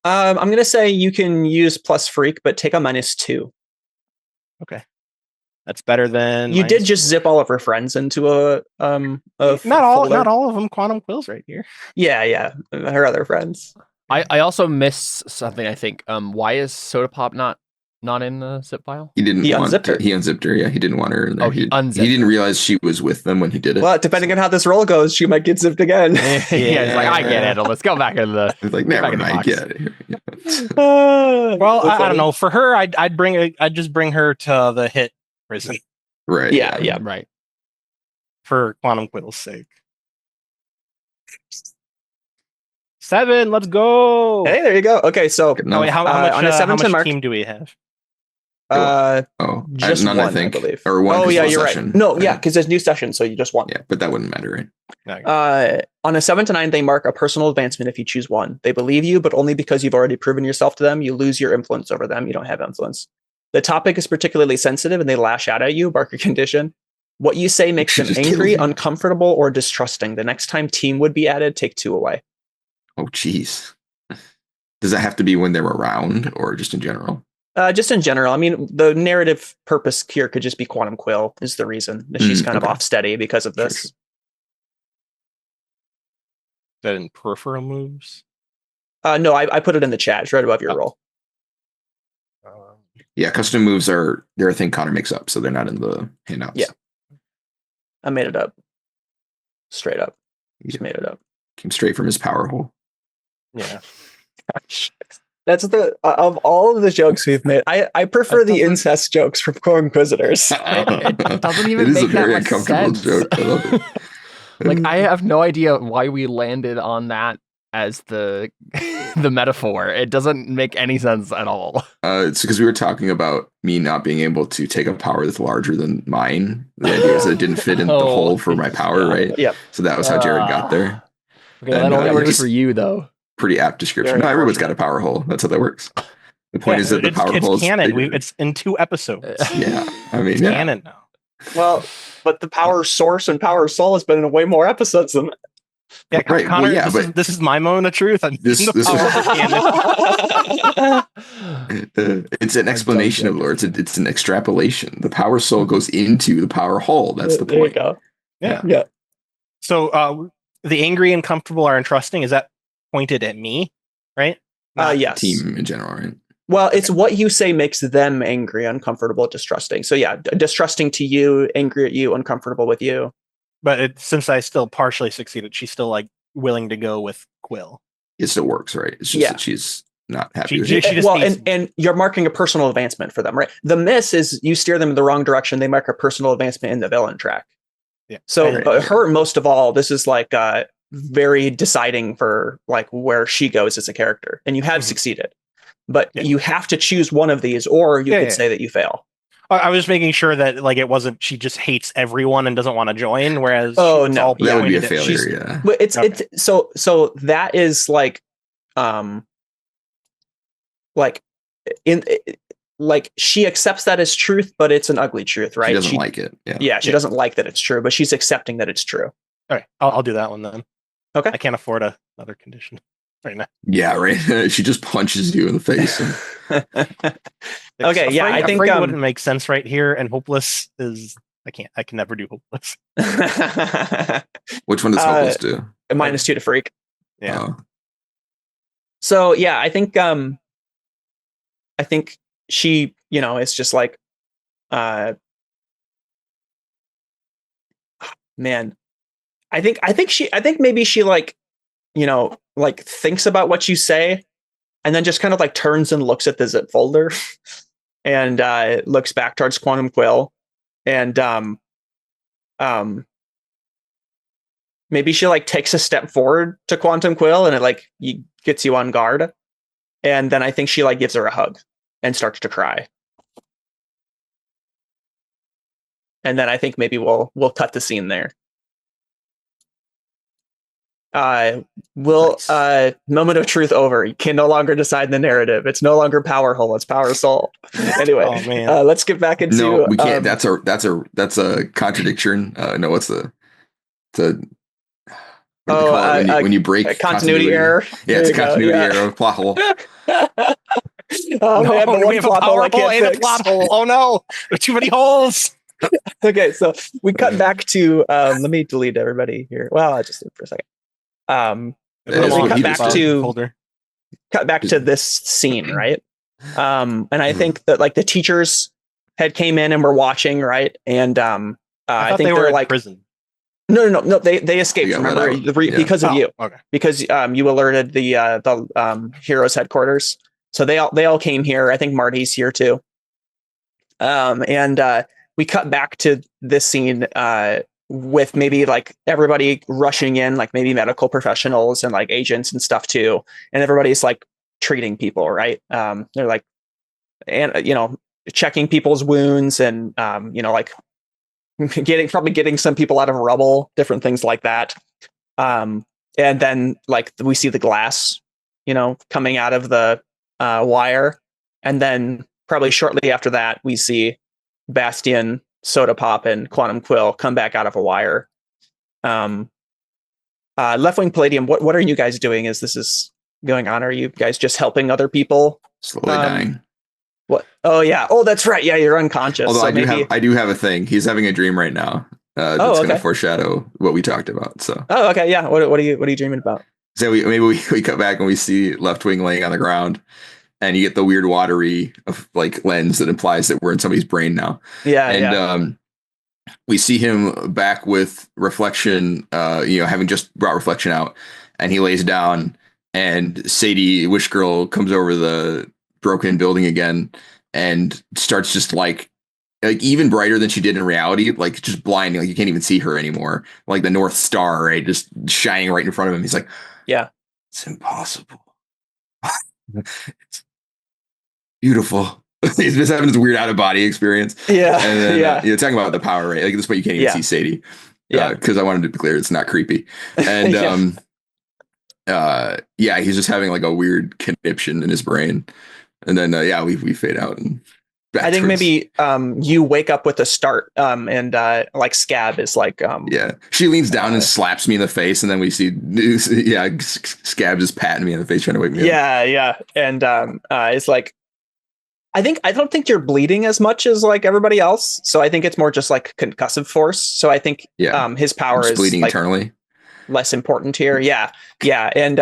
I'm gonna say you can use plus freak, but take a -2. Okay, that's better than you did. Just zip all of her friends into a not all of them Quantum Quills right here. Yeah, her other friends. I also missed something. I think. Why is Soda Pop not in the zip file? He unzipped her. He unzipped her. Yeah, he didn't want her in there. Oh, he didn't realize she was with them when he did it. Well, depending on how this roll goes, she might get zipped again. He's like, I get it. Let's go back into the. It's like, never mind. Get it. Well, I don't know. For her, I'd just bring her to the hit prison. Right. Yeah. Right. For Quantum Quill's sake. 7. Let's go. Hey, there you go. Okay, so how much on a 7-10 mark team do we have? Just none, one, I think. I believe. Or one. Oh yeah, you're right. No, yeah, because there's new sessions, so you just won. Yeah, but that wouldn't matter, right? On a 7-9, they mark a personal advancement if you choose one. They believe you, but only because you've already proven yourself to them. You lose your influence over them. You don't have influence. The topic is particularly sensitive, and they lash out at you. Mark a condition. What you say makes them angry, uncomfortable, or distrusting. The next time team would be added, take 2 away. Oh, geez. Does that have to be when they're around or just in general? Just in general. I mean, the narrative purpose here could just be Quantum Quill is the reason that she's kind of off steady because of this. Sure. Is that in peripheral moves? No, I put it in the chat. It's right above your roll. Yeah, custom moves they're a thing Connor makes up, so they're not in the handouts. Yeah. I made it up. Straight up. Just made it up. Came straight from his power hole. Yeah. That's the of all of the jokes we've made. I prefer the incest jokes from Co-Inquisitors. It doesn't even It is make a that very much comfortable sense. joke. I love it. Like, I have no idea why we landed on that as the the metaphor. It doesn't make any sense at all. It's because we were talking about me not being able to take a power that's larger than mine. The idea is that it didn't fit in the hole for my power, right? Yep. So that was how Jared got there. Okay, that only works for you, though. Pretty apt description. Very No, everyone's got a power hole. That's how that works. The point is that the power hole is canon. bigger. It's in 2 episodes. Yeah, I mean, It's yeah. canon now. Well, but the power source and power soul has been in way more episodes than Yeah, Right, Connor, well, yeah, this is my moment of truth. I'm This- using this the is- power of canon. It's an explanation of lore. It's an extrapolation. The power soul goes into the power hole. That's the There you point. go. Yeah. So the angry and comfortable are entrusting. Is that pointed at me? Right? Yes. Team in general, right? Well, it's what you say makes them angry, uncomfortable, distrusting. So yeah, distrusting to you, angry at you, uncomfortable with you. But since I still partially succeeded, she's still like willing to go with Quill. It still works, right? It's just that she's not happy with She it. just Well, needs- and you're marking a personal advancement for them, right? The miss is you steer them in the wrong direction. They mark a personal advancement in the villain track. Yeah. So Right. her, most of all, this is like very deciding for like where she goes as a character, and you have succeeded. But you have to choose one of these, or you could say that you fail. I was just making sure that like it wasn't she just hates everyone and doesn't want to join. Whereas Oh, it's no. all That would be a pointed at- failure, she's- yeah. But it's Okay. it's so that is like in like she accepts that as truth, but it's an ugly truth, right? She doesn't like it. Yeah. She doesn't like that it's true, but she's accepting that it's true. All right, I'll do that one then. Okay. I can't afford another condition right now. Yeah, right. She just punches you in the face. Okay, yeah, I think Afraid wouldn't make sense right here, and hopeless is I can never do hopeless. Which one does hopeless do? -2 to freak. Yeah. Oh. So yeah, I think she, it's just like man. I think maybe she like, like thinks about what you say and then just kind of like turns and looks at the zip folder and looks back towards Quantum Quill and maybe she like takes a step forward to Quantum Quill and it like gets you on guard. And then I think she like gives her a hug and starts to cry. And then I think maybe we'll cut the scene there. Moment of truth over. You can no longer decide the narrative. It's no longer power hole. It's power soul. Anyway, Oh, man. let's get back into. No, we can't. That's a contradiction. No, what's the when you break continuity error. Yeah, it's a There you go, continuity yeah. error, plot hole. Oh man, but we one have a plot hole I power hole can't and a fix. plot hole. Oh no, there are too many holes. Okay, so we cut back to let me delete everybody here. Well, I just did for a second. That's We what cut he back just did. to this scene, right? And I think that like the teachers had came in and were watching, right? And I thought think they were they're in like prison. no, they escaped. They got let Remember, out. Yeah. because of you, Okay. because you alerted the heroes headquarters. So they all came here. I think Marty's here too. And we cut back to this scene with maybe like everybody rushing in, like maybe medical professionals and like agents and stuff too. And everybody's like treating people, right? They're like, and checking people's wounds and like getting some people out of rubble, different things like that. And then like we see the glass, coming out of the wire, and then probably shortly after that we see Bastion, Soda Pop, and Quantum Quill come back out of a wire. Left Wing Palladium, what are you guys doing as this is going on? Are you guys just helping other people? Slowly dying. What? Oh yeah. Oh, that's right. Yeah, you're unconscious. Although So I do have a thing. He's having a dream right now. That's going to foreshadow what we talked about. So. Oh, okay. Yeah. What are you dreaming about? So we cut back and we see Left Wing laying on the ground, and you get the weird watery of like lens that implies that we're in somebody's brain now. Yeah. And we see him back with reflection, having just brought reflection out, and he lays down, and Sadie Wish Girl comes over the broken building again and starts just like even brighter than she did in reality, like just blinding, like you can't even see her anymore, like the North Star, right, just shining right in front of him. He's like, yeah, it's impossible. It's beautiful. He's just having this weird out of body experience. Yeah, and then talking about the power, right? Like this point, you can't even see Sadie. Yeah, because I wanted to be clear, it's not creepy. And he's just having like a weird conniption in his brain, and then we fade out and. I think maybe you wake up with a start and like Scab is like she leans down and slaps me in the face, and then we see Scab just patting me in the face trying to wake me up. And it's like I don't think you're bleeding as much as like everybody else, so I think it's more just like concussive force. So I think his power is bleeding like, internally, less important here. And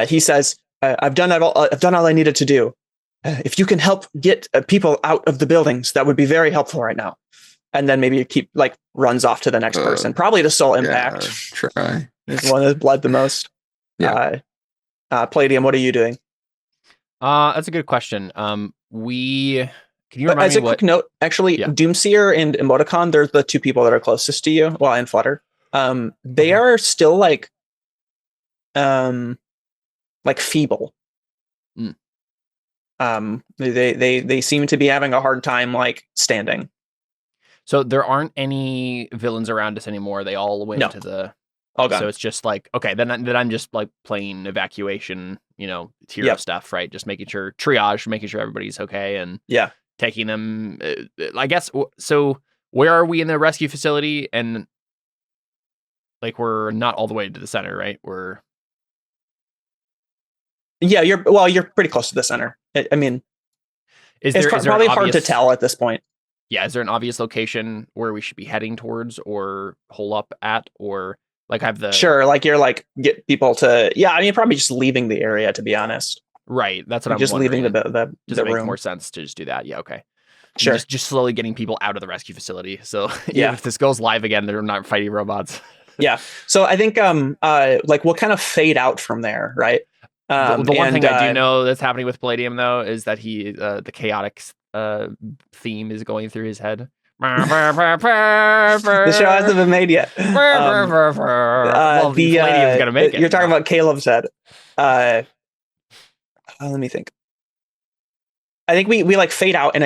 he says I've done all I needed to do. If you can help get people out of the buildings, that would be very helpful right now. And then maybe you runs off to the next person, probably to Soul Impact. Try. He's the one that bled the most. Palladium, what are you doing? That's a good question. Can you remind me? As a quick note, actually, Doomseer and Emoticon, they're the two people that are closest to you. Well, and Flutter. They are still like feeble. They seem to be having a hard time like standing. So there aren't any villains around us anymore. They all went to the all gone. So it's just like, okay, then I'm just like playing evacuation, hero stuff, right? Just making sure making sure everybody's okay, and taking them. I guess so. Where are we in the rescue facility? And like we're not all the way to the center, right? You're pretty close to the center. I mean, it's probably hard to tell at this point. Yeah, is there an obvious location where we should be heading towards, or hole up at, or like have the you're like get people to probably just leaving the area, to be honest. Right, that's what I'm just wondering. Leaving the Does it make room more sense to just do that? Yeah, okay. Sure. Just slowly getting people out of the rescue facility. So if this goes live again, they're not fighting robots. So I think we'll kind of fade out from there, right? The one thing I do know that's happening with Palladium, though, is that the chaotic theme is going through his head. The show hasn't been made yet. Palladium's gonna make it. You're talking about Caleb's head. Let me think. I think we like fade out, and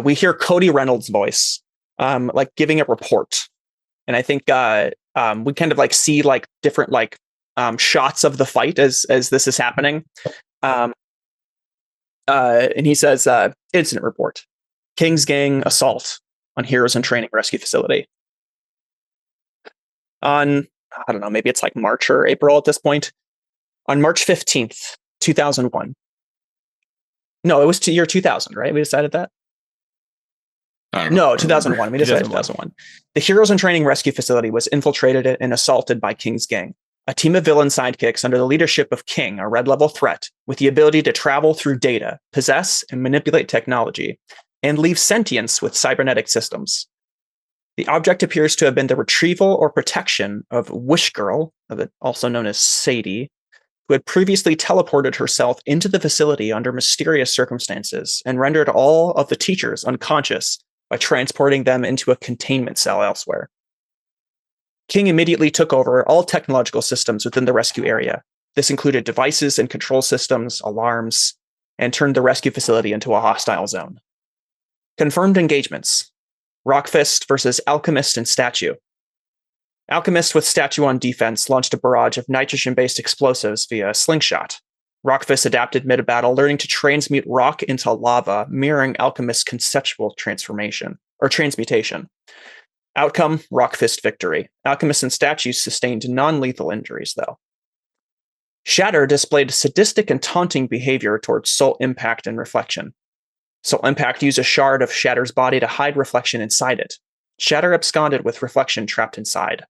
we hear Cody Reynolds' voice, like giving a report, and I think we kind of like see like different like shots of the fight as this is happening. And he says, incident report, King's Gang assault on Heroes in Training Rescue Facility. On, I don't know, maybe it's like March or April at this point. On March 15th, 2001. No, it was year 2000, right? We decided that? No, 2001. We decided 2001. The Heroes in Training Rescue Facility was infiltrated and assaulted by King's Gang. A team of villain sidekicks under the leadership of King, a red-level threat, with the ability to travel through data, possess and manipulate technology, and leave sentience with cybernetic systems. The object appears to have been the retrieval or protection of Wish Girl, also known as Sadie, who had previously teleported herself into the facility under mysterious circumstances and rendered all of the teachers unconscious by transporting them into a containment cell elsewhere. King immediately took over all technological systems within the rescue area. This included devices and control systems, alarms, and turned the rescue facility into a hostile zone. Confirmed engagements. Rockfist versus Alchemist and Statue. Alchemist with Statue on defense launched a barrage of nitrogen-based explosives via a slingshot. Rockfist adapted mid-battle, learning to transmute rock into lava, mirroring Alchemist's conceptual transmutation. Outcome, Rockfist victory. Alchemist and Statue sustained non-lethal injuries, though. Shatter displayed sadistic and taunting behavior towards Soul Impact and Reflection. Soul Impact used a shard of Shatter's body to hide Reflection inside it. Shatter absconded with Reflection trapped inside.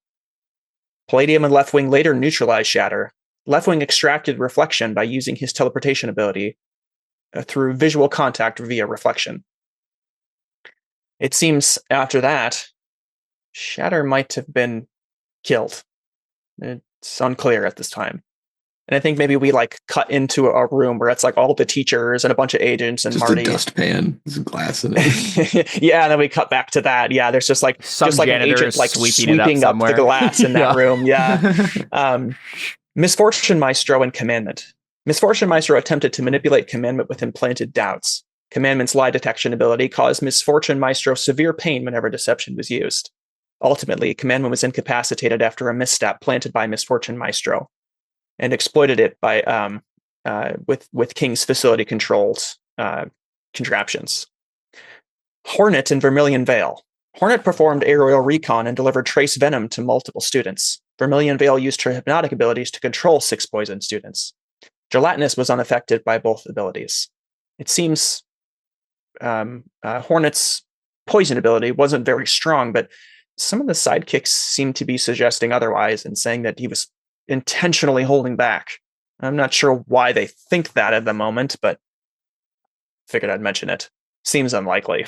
Palladium and Leftwing later neutralized Shatter. Leftwing extracted Reflection by using his teleportation ability through visual contact via Reflection. It seems after that, Shatter might have been killed. It's unclear at this time. And I think maybe we like cut into a room where it's like all the teachers and a bunch of agents and just Marty. A dustpan, some glass in it. Yeah, and then we cut back to that. Yeah, there's just like an agent like sweeping up the glass in that room. Yeah. Misfortune Maestro and Commandment. Misfortune Maestro attempted to manipulate Commandment with implanted doubts. Commandment's lie detection ability caused Misfortune Maestro severe pain whenever deception was used. Ultimately, Commandment was incapacitated after a misstep planted by Misfortune Maestro, and exploited it by with King's facility controls contraptions. Hornet and Vermilion Veil. Hornet performed aerial recon and delivered trace venom to multiple students. Vermilion Veil used her hypnotic abilities to control 6 poisoned students. Gelatinous was unaffected by both abilities. It seems Hornet's poison ability wasn't very strong, but some of the sidekicks seem to be suggesting otherwise and saying that he was intentionally holding back. I'm not sure why they think that at the moment, but figured I'd mention it. Seems unlikely.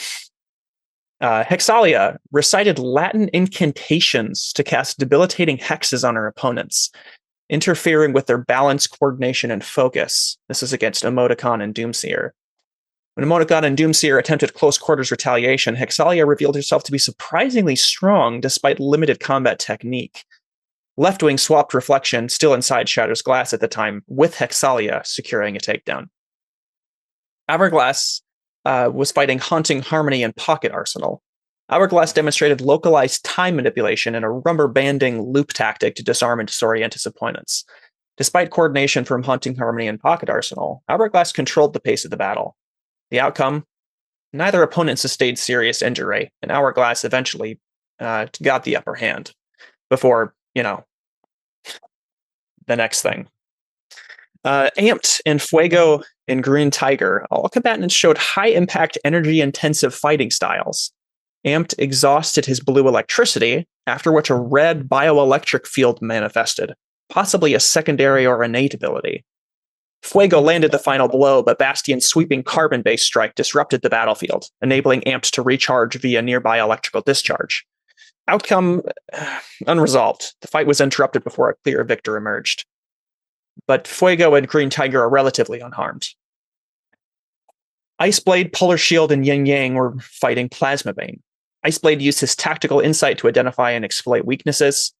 Hexalia recited Latin incantations to cast debilitating hexes on her opponents, interfering with their balance, coordination, and focus. This is against Emoticon and Doomseer. When Emoticon and Doomseer attempted close quarters retaliation, Hexalia revealed herself to be surprisingly strong despite limited combat technique. Leftwing swapped Reflection, still inside Shatter's glass at the time, with Hexalia securing a takedown. Hourglass was fighting Haunting Harmony and Pocket Arsenal. Hourglass demonstrated localized time manipulation and a rubber banding loop tactic to disarm and disorient his opponents. Despite coordination from Haunting Harmony and Pocket Arsenal, Hourglass controlled the pace of the battle. The outcome? Neither opponent sustained serious injury, and Hourglass eventually got the upper hand before, the next thing. Amped and Fuego and Green Tiger, all combatants showed high-impact, energy-intensive fighting styles. Amped exhausted his blue electricity, after which a red bioelectric field manifested, possibly a secondary or innate ability. Fuego landed the final blow, but Bastion's sweeping carbon-based strike disrupted the battlefield, enabling Amped to recharge via nearby electrical discharge. Outcome unresolved. The fight was interrupted before a clear victor emerged. But Fuego and Green Tiger are relatively unharmed. Iceblade, Polar Shield, and Yin Yang were fighting Plasma Bane. Iceblade used his tactical insight to identify and exploit weaknesses.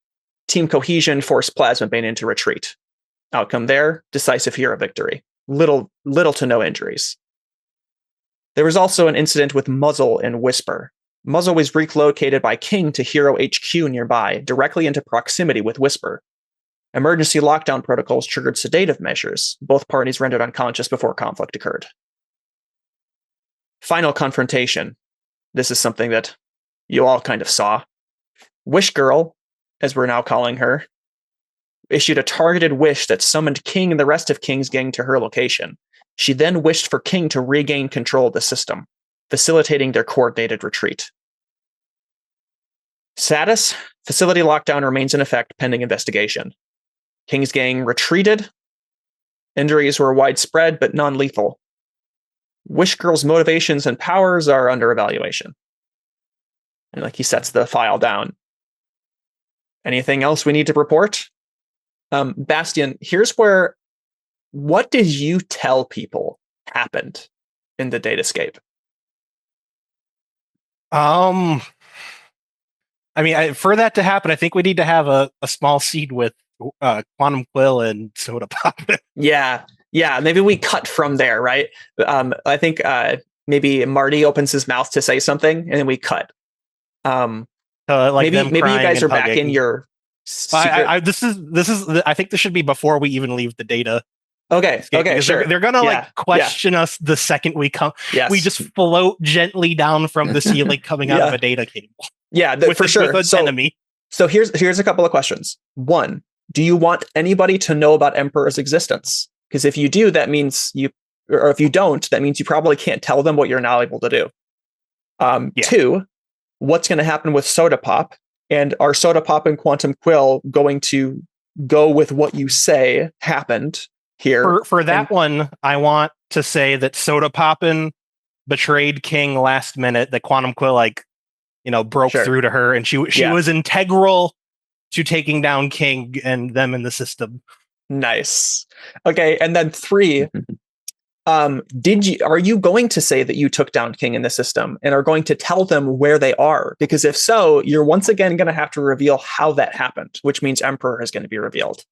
Team cohesion forced Plasma Bane into retreat. Outcome there, decisive hero victory. Little to no injuries. There was also an incident with Muzzle and Whisper. Muzzle was relocated by King to Hero HQ nearby, directly into proximity with Whisper. Emergency lockdown protocols triggered sedative measures. Both parties rendered unconscious before conflict occurred. Final confrontation. This is something that you all kind of saw. Wish Girl, as we're now calling her, issued a targeted wish that summoned King and the rest of King's gang to her location. She then wished for King to regain control of the system, facilitating their coordinated retreat. Status: facility lockdown remains in effect pending investigation. King's gang retreated. Injuries were widespread but non-lethal. Wish Girl's motivations and powers are under evaluation. And he sets the file down. Anything else we need to report? Bastion, here's where, what did you tell people happened in the datascape? For that to happen, I think we need to have a small seed with Quantum Quill and Soda Pop. Yeah, maybe we cut from there, right? I think maybe Marty opens his mouth to say something, and then we cut. Maybe you guys are back in your secret. This is. I think this should be before we even leave the data. Okay, sure. They're gonna question us the second we come. Yes. We just float gently down from the ceiling, coming out of a data cable. Yeah, for sure. With an enemy. So here's a couple of questions. One, do you want anybody to know about Emperor's existence? Because if you do, that means or if you don't, that means you probably can't tell them what you're now able to do. Two, what's going to happen with Soda Pop? And are Soda Pop and Quantum Quill going to go with what you say happened here? For that one, I want to say that Soda Poppin betrayed King last minute, that Quantum Quill broke through to her, and she was integral to taking down King and them in the system. Nice. Okay, and then 3. Are you going to say that you took down King in the system and are going to tell them where they are? Because if so, you're once again going to have to reveal how that happened, which means Emperor is going to be revealed.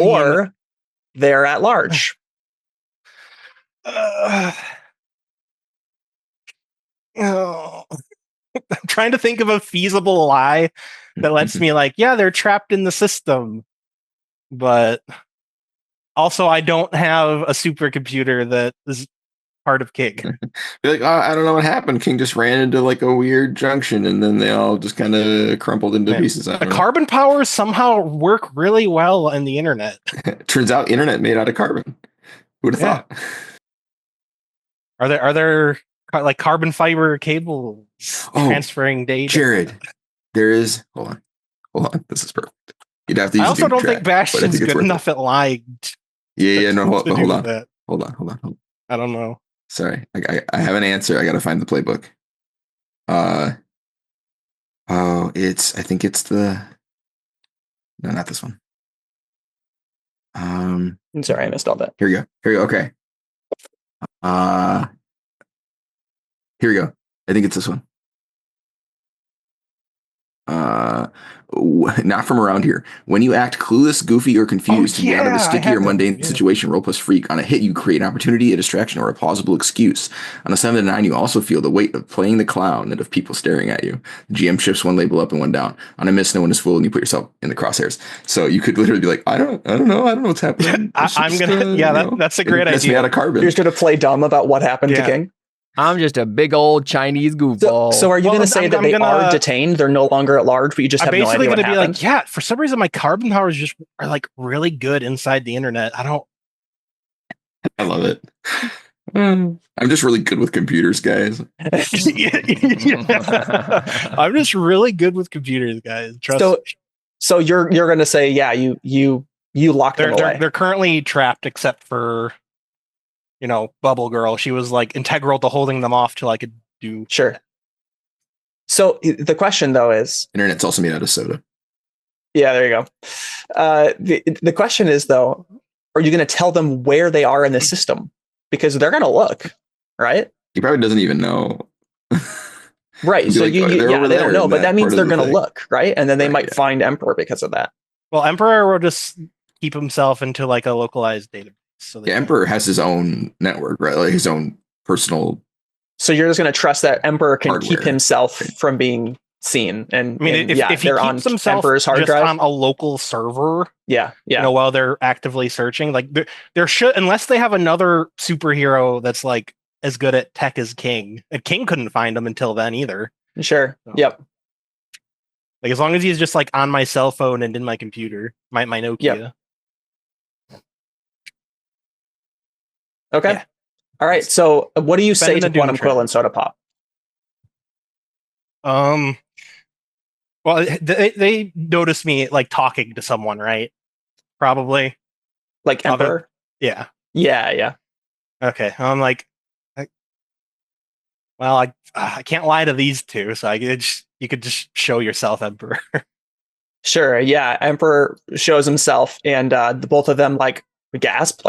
Or they're at large. I'm trying to think of a feasible lie that lets me they're trapped in the system. But also I don't have a supercomputer that is part of King. Be like, I don't know what happened. King just ran into a weird junction and then they all just kind of crumpled into pieces. The carbon powers somehow work really well in the internet. Turns out internet made out of carbon. Who would have thought? Are there carbon fiber cables transferring data? Jared, there is. Hold on. This is perfect. You'd have to use I also don't think Bastion's good enough at lying. No, hold on. I don't know. Sorry, I have an answer. I got to find the playbook. I think it's no, not this one. I'm sorry, I missed all that. Here we go. Okay. Here we go. I think it's this one. Not from around here. When you act clueless, goofy, or confused to get out of a sticky or mundane situation, roll plus freak. On a hit, you create an opportunity, a distraction, or a plausible excuse. On a 7 to 9, you also feel the weight of playing the clown and of people staring at you. The GM shifts one label up and one down. On a miss, no one is fooled, and you put yourself in the crosshairs. So you could literally be like, I don't know what's happening. That's a great idea. Me out of carbon. You're just gonna play dumb about what happened to King. I'm just a big old Chinese goofball. So are you going to say that they are detained? They're no longer at large, but you just have no idea what happened? I'm basically going to be like, for some reason, my carbon powers just are really good inside the internet. I love it. I'm just really good with computers, guys. I'm just really good with computers, guys. Trust me. So you're going to say, you locked them away. They're currently trapped, except for Bubble Girl. She was integral to holding them off till I could do. Sure. So the question though is, internet's also made out of soda. Yeah, there you go. The question is though, are you going to tell them where they are in the system? Because they're going to look, right? He probably doesn't even know. Right. So they don't know, but that means they're going to look, right? And then they might find Emperor because of that. Well, Emperor will just keep himself into a localized database. So Emperor has his own network, right? His own personal. So you're just going to trust that Emperor can keep himself from being seen. And if he keeps himself Emperor's hard just drive on a local server, while they're actively searching, there should, unless they have another superhero that's as good at tech as King, and King couldn't find him until then either. Sure. So, yep. As long as he's just on my cell phone and in my computer, my Nokia. Yep. Okay. Yeah. All right. So what do you say to Quantum Quill and Soda Pop? Well, they noticed me talking to someone, right? Probably. Emperor? Yeah. Yeah. Okay. I'm I can't lie to these two, so you could just show yourself, Emperor. Sure. Yeah. Emperor shows himself, and the both of them gasp,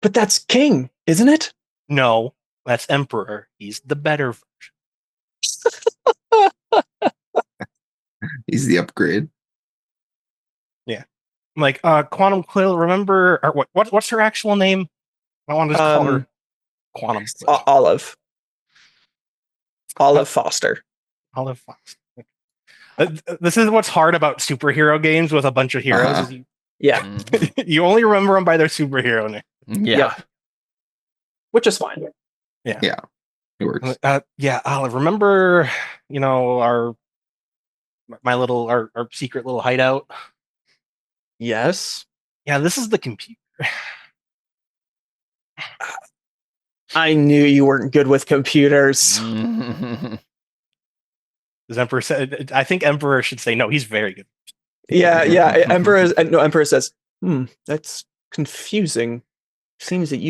but that's King, isn't it? No, that's Emperor. He's the better version. He's the upgrade. Yeah. I'm Quantum Quill, remember, or what's her actual name? I want to just call her Quantum Quill. Olive Foster. Olive Foster. This is what's hard about superhero games with a bunch of heroes. You only remember them by their superhero name. Yeah. Which is fine. Yeah. It works. Olive, remember, our secret little hideout? Yes. Yeah, this is the computer. I knew you weren't good with computers. As Emperor said, I think Emperor should say no. He's very good. Yeah. Emperor says, that's confusing. Seems that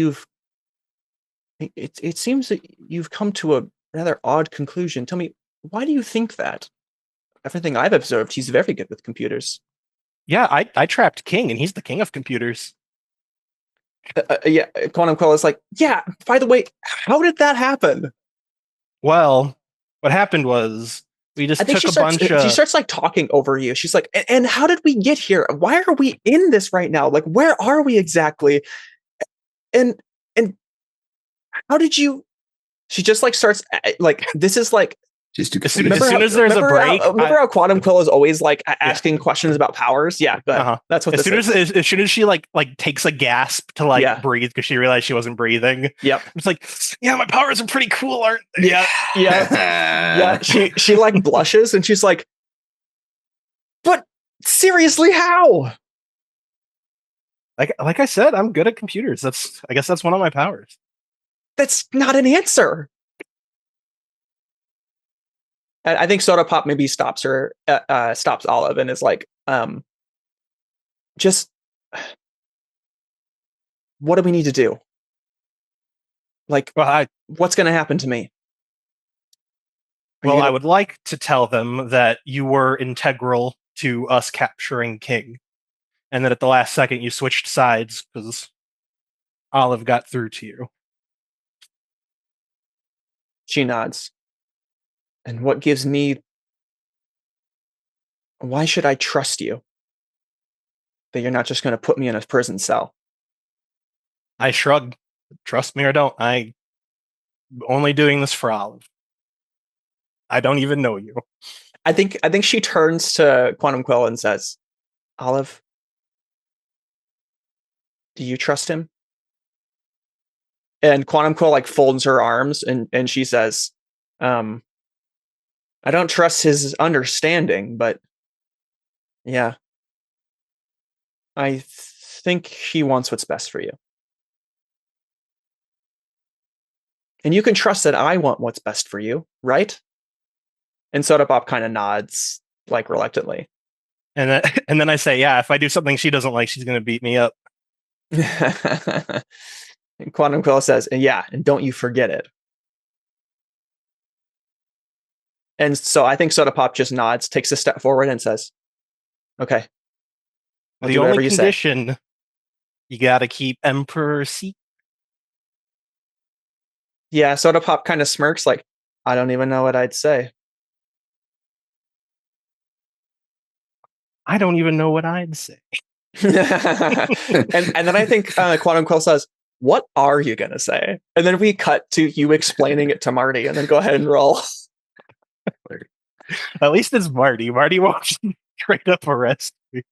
it seems that you've come to a rather odd conclusion. Tell me, why do you think that? everything I've observed, he's very good with computers. Yeah, I trapped King, and he's the king of computers. Yeah, Quantum Quill is like, yeah, by the way, how did that happen? Well, what happened was we just took a bunch of... She starts like talking over you. She's like, and how did we get here? Why are we in this right now? Like, where are we exactly? And how did you... She just like starts like, this is like... Just as soon as there's a break... Remember how Quantum Quill is always like asking questions about powers? Yeah, good. Uh-huh. That's what as soon as she like takes a gasp to like breathe because she realized she wasn't breathing. Yep. It's like, yeah, my powers are pretty cool, aren't they? Yeah. Yeah. She like blushes and she's like, but seriously, how? Like I said, I'm good at computers. I guess that's one of my powers. That's not an answer. I think Soda Pop maybe stops Olive and is like, just what do we need to do? Like, what's going to happen to me? I would like to tell them that you were integral to us capturing King, and that at the last second you switched sides because Olive got through to you. She nods. And what gives me... Why should I trust you? That you're not just going to put me in a prison cell. I shrug. Trust me or don't. I'm only doing this for Olive. I don't even know you. I think she turns to Quantum Quill and says, Olive, do you trust him? And Quantum Quill like folds her arms and she says, I don't trust his understanding, but yeah, I think he wants what's best for you. And you can trust that I want what's best for you, right? And Soda Pop kind of nods, like reluctantly. And then I say, yeah, if I do something she doesn't like, she's going to beat me up. And Quantum Quill says, yeah, and don't you forget it. And so I think Soda Pop just nods, takes a step forward and says, okay. The only condition, you got to keep Emperor secret. Yeah, Soda Pop kind of smirks like, I don't even know what I'd say. I don't even know what I'd say. and then I think Quantum Quill says, what are you going to say? And then we cut to you explaining it to Marty and then go ahead and roll. At least it's Marty. Marty won't straight up arrest me.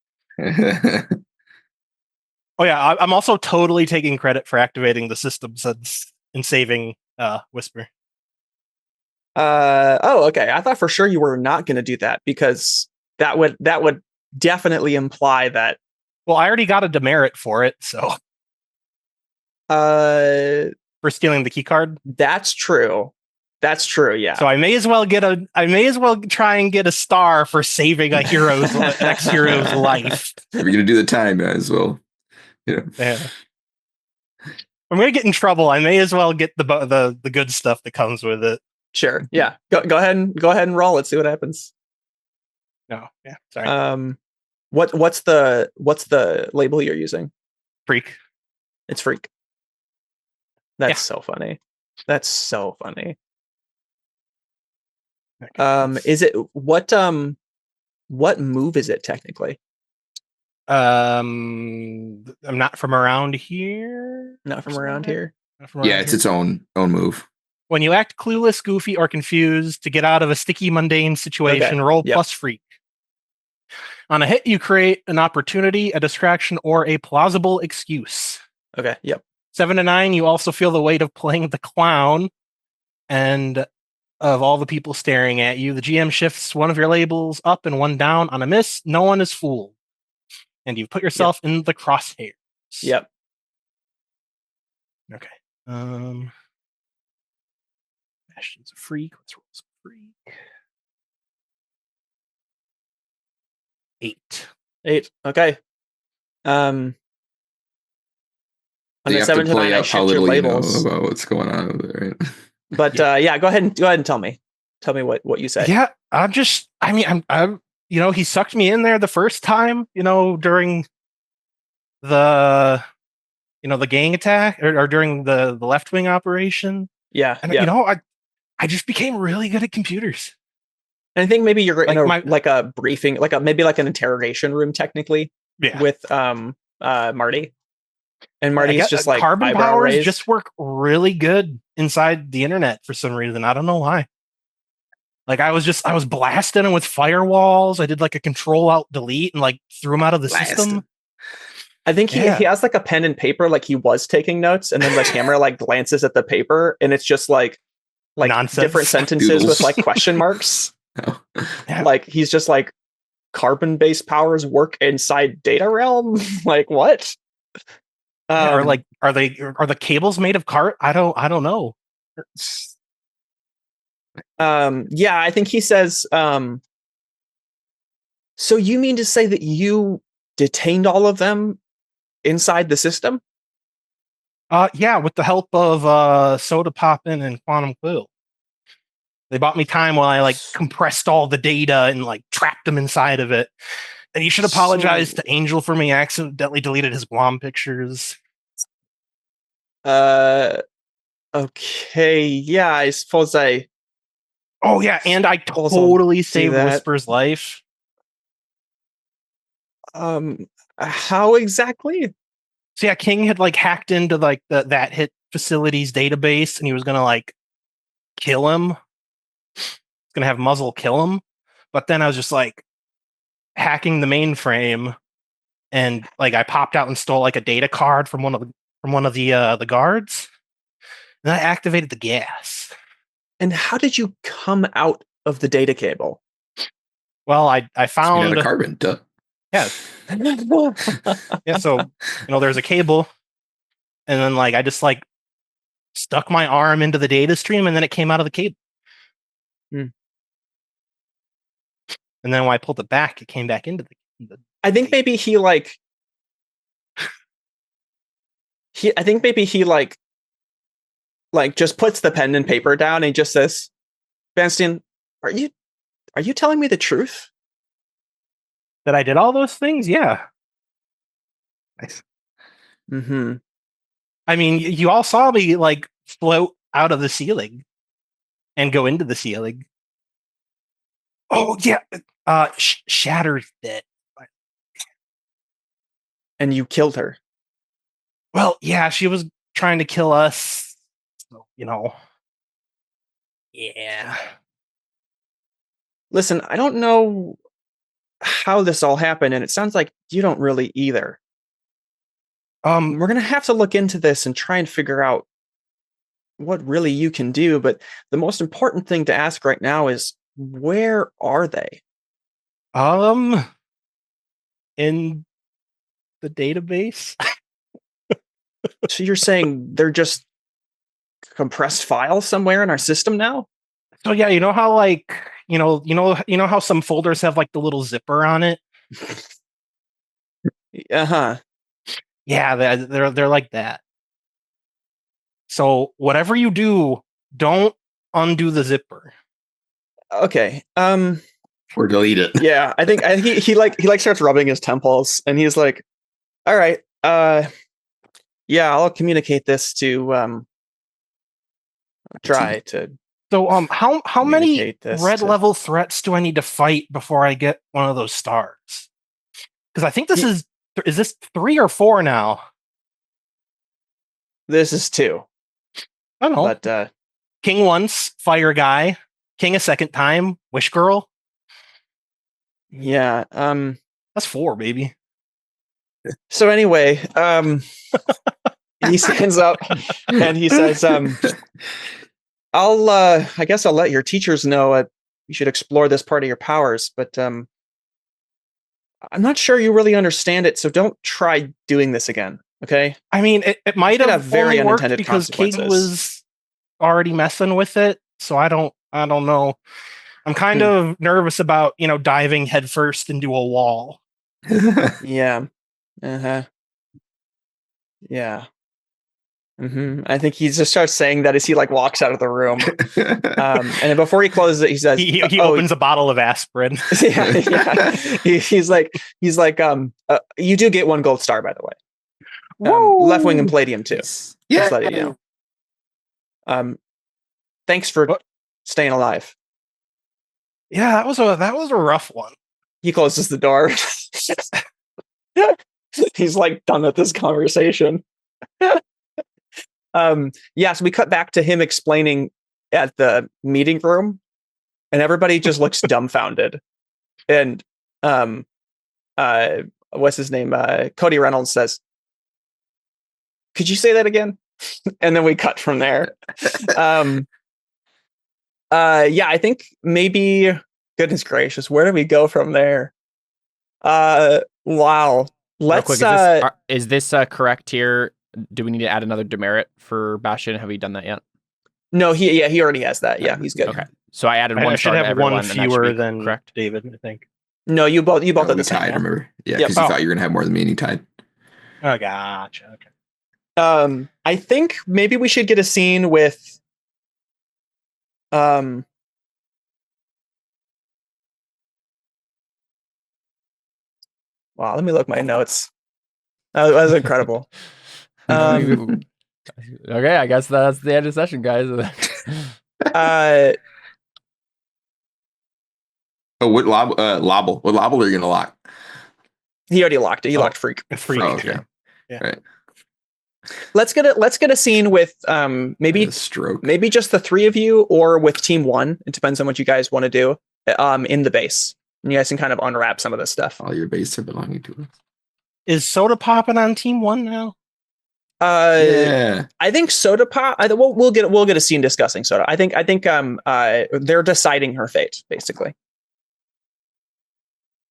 Oh yeah, I'm also totally taking credit for activating the system and saving Whisper. Oh, okay. I thought for sure you were not going to do that because that would definitely imply that. Well, I already got a demerit for it, so. For stealing the key card. That's true. That's true. Yeah. So I may as well try and get a star for saving a ex-hero's life. If you're gonna do the time, as well. Yeah. I'm gonna get in trouble. I may as well get the good stuff that comes with it. Sure. Yeah. Go ahead and roll. Let's see what happens. No. Yeah. Sorry. What's the label you're using? Freak. It's freak. That's so funny. That's so funny. Is it what move is it technically? I'm not from around here. Not from around here. Yeah, it's its own move. When you act clueless, goofy, or confused to get out of a sticky, mundane situation, roll plus freak. On a hit, you create an opportunity, a distraction, or a plausible excuse. Okay. Yep. 7 to 9, you also feel the weight of playing the clown and of all the people staring at you. The GM shifts one of your labels up and one down. On a miss, no one is fooled. And you put yourself in the crosshairs. Yep. Okay. Bastion's a freak. Let's roll some freak. 8. Okay. On So the 7 to 9, I shift your labels. You know about what's going on over there, right? But yeah, go ahead and tell me. tell me what you say. Yeah, I'm he sucked me in there the first time, during the the gang attack or during the left wing operation. Yeah. And I just became really good at computers. And I think maybe you're in a briefing, maybe like an interrogation room technically with Marty. And Marty's just like carbon powers raised. Just work really good inside the internet for some reason. I don't know why. Like I was blasting him with firewalls. I did like a control alt delete and like threw him out of the system. I think he has like a pen and paper, like he was taking notes, and then the camera like glances at the paper and it's just like nonsense. Different sentences Doodles. with like question marks. Oh. Like he's just like carbon-based powers work inside data realm. Like what? Or like are the cables made of I don't know. Yeah, I think he says, so you mean to say that you detained all of them inside the system? Yeah, with the help of Soda Poppin' and Quantum Quill. They bought me time while I like compressed all the data and like trapped them inside of it. And you should apologize to Angel for me accidentally deleted his Guam pictures. Okay, yeah, I suppose I... Oh, yeah, and I totally saved Whisper's life. How exactly? So yeah, King had like hacked into like that hit facilities database, and he was gonna like kill him. He's gonna have Muzzle kill him. But then I was just like hacking the mainframe, and like I popped out and stole like a data card from one of the guards. And I activated the gas. And how did you come out of the data cable? Well, I found a carbon. Duh. Yeah. Yeah. So there's a cable, and then like I just like stuck my arm into the data stream, and then it came out of the cable. And then when I pulled it back, it came back into the I think maybe he like. I think maybe he like just puts the pen and paper down and he just says, Bastian, are you telling me the truth? That I did all those things? Yeah. Nice. Mm-hmm. I mean, you all saw me like float out of the ceiling and go into the ceiling. Oh yeah. Shatter's dead. And you killed her. Well, yeah, she was trying to kill us. So, yeah. Listen, I don't know how this all happened, and it sounds like you don't really either. We're gonna have to look into this and try and figure out what really you can do. But the most important thing to ask right now is, where are they? In the database. So you're saying they're just compressed files somewhere in our system now? So yeah, you know how like you know how some folders have like the little zipper on it? Uh-huh. Yeah, they're like that. So whatever you do, don't undo the zipper. Okay. Or delete it. Yeah, I think he starts rubbing his temples and he's like, all right, yeah, I'll communicate this to try to. So how many red level threats do I need to fight before I get one of those stars? Because I think this is this 3 or 4 now? This is 2. I don't know. But King once, Fire Guy, King a second time, Wish Girl. Yeah, that's 4, baby. So anyway, he stands up and he says, I guess I'll let your teachers know you should explore this part of your powers, but I'm not sure you really understand it, so don't try doing this again, okay? I mean, it might have very only worked unintended because King was already messing with it, so I don't know. I'm kind of nervous about, diving headfirst into a wall. Yeah. Uh-huh. Yeah. I think he just starts saying that as he like walks out of the room. And then before he closes it, he says, he opens a bottle of aspirin. yeah. He's like, you do get 1 gold star, by the way. Left wing and palladium too. Yeah. Just letting you know. Thanks for staying alive. Yeah, that was a rough one. He closes the door. He's like done with this conversation. So we cut back to him explaining at the meeting room, and everybody just looks dumbfounded. And what's his name? Cody Reynolds says, "Could you say that again?" And then we cut from there. I think maybe, goodness gracious, where do we go from there? Wow. Let's quick, is this correct here? Do we need to add another demerit for Bastion? Have we done that yet? No, he already has that. Yeah, he's good. Okay. So I added one. I should star to have everyone, one fewer than correct, David, I think. No, you both had the same. Tied, remember? Yeah, because you thought you were gonna have more than me and you tied. Oh, gotcha. Okay. I think maybe we should get a scene with wow, let me look my notes. That was incredible. Okay, I guess that's the end of the session, guys. What lobble? What lobble are you gonna lock? He already locked it. He locked freak. Freak. Oh, okay. Yeah. Right. Let's get a scene with maybe stroke. Maybe just the 3 of you, or with team 1. It depends on what you guys want to do. In the base, and you guys can kind of unwrap some of this stuff. All your base are belonging to us. Is Soda popping on team 1 now? Yeah. I think Soda Pop. We'll get a scene discussing Soda. I think they're deciding her fate, basically.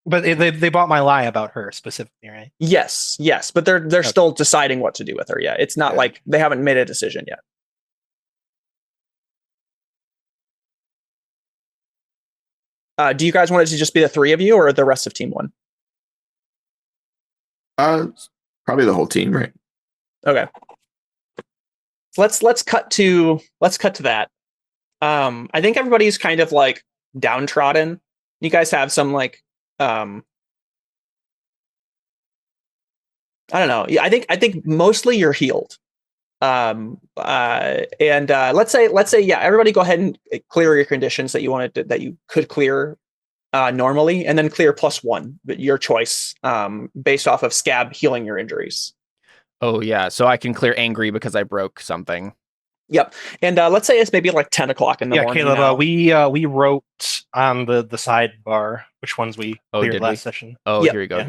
But they bought my lie about her specifically, right? Yes, but they're still deciding what to do with her. Yeah, it's not like they haven't made a decision yet. Do you guys want it to just be the 3 of you, or the rest of team 1? Probably the whole team, right? Okay. Let's cut to that. I think everybody's kind of like downtrodden. You guys have some like I don't know. I think mostly you're healed. And let's say everybody go ahead and clear your conditions that you wanted that you could clear normally, and then clear +1, your choice, based off of Scab healing your injuries. Oh yeah, so I can clear angry because I broke something. Yep. And let's say it's maybe like 10 o'clock in the morning. Caleb, now. we wrote on the sidebar which ones we cleared last session. Oh, yep. Here we go.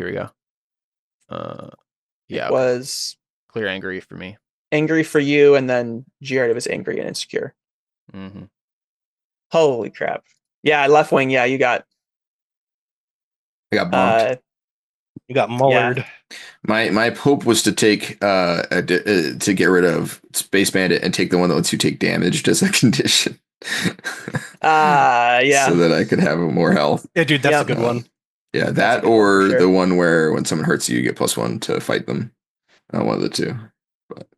Yeah. It was clear angry for me. Angry for you, and then Jared was angry and insecure. Mm-hmm. Holy crap. Yeah, left wing, yeah, I got bonked. You got mullered. Yeah. My hope was to take to get rid of Space Bandit and take the one that lets you take damage as a condition. Yeah. So that I could have more health. Yeah, dude, that's a good one. Yeah, that or the one where when someone hurts you, you get +1 to fight them. One of the two. But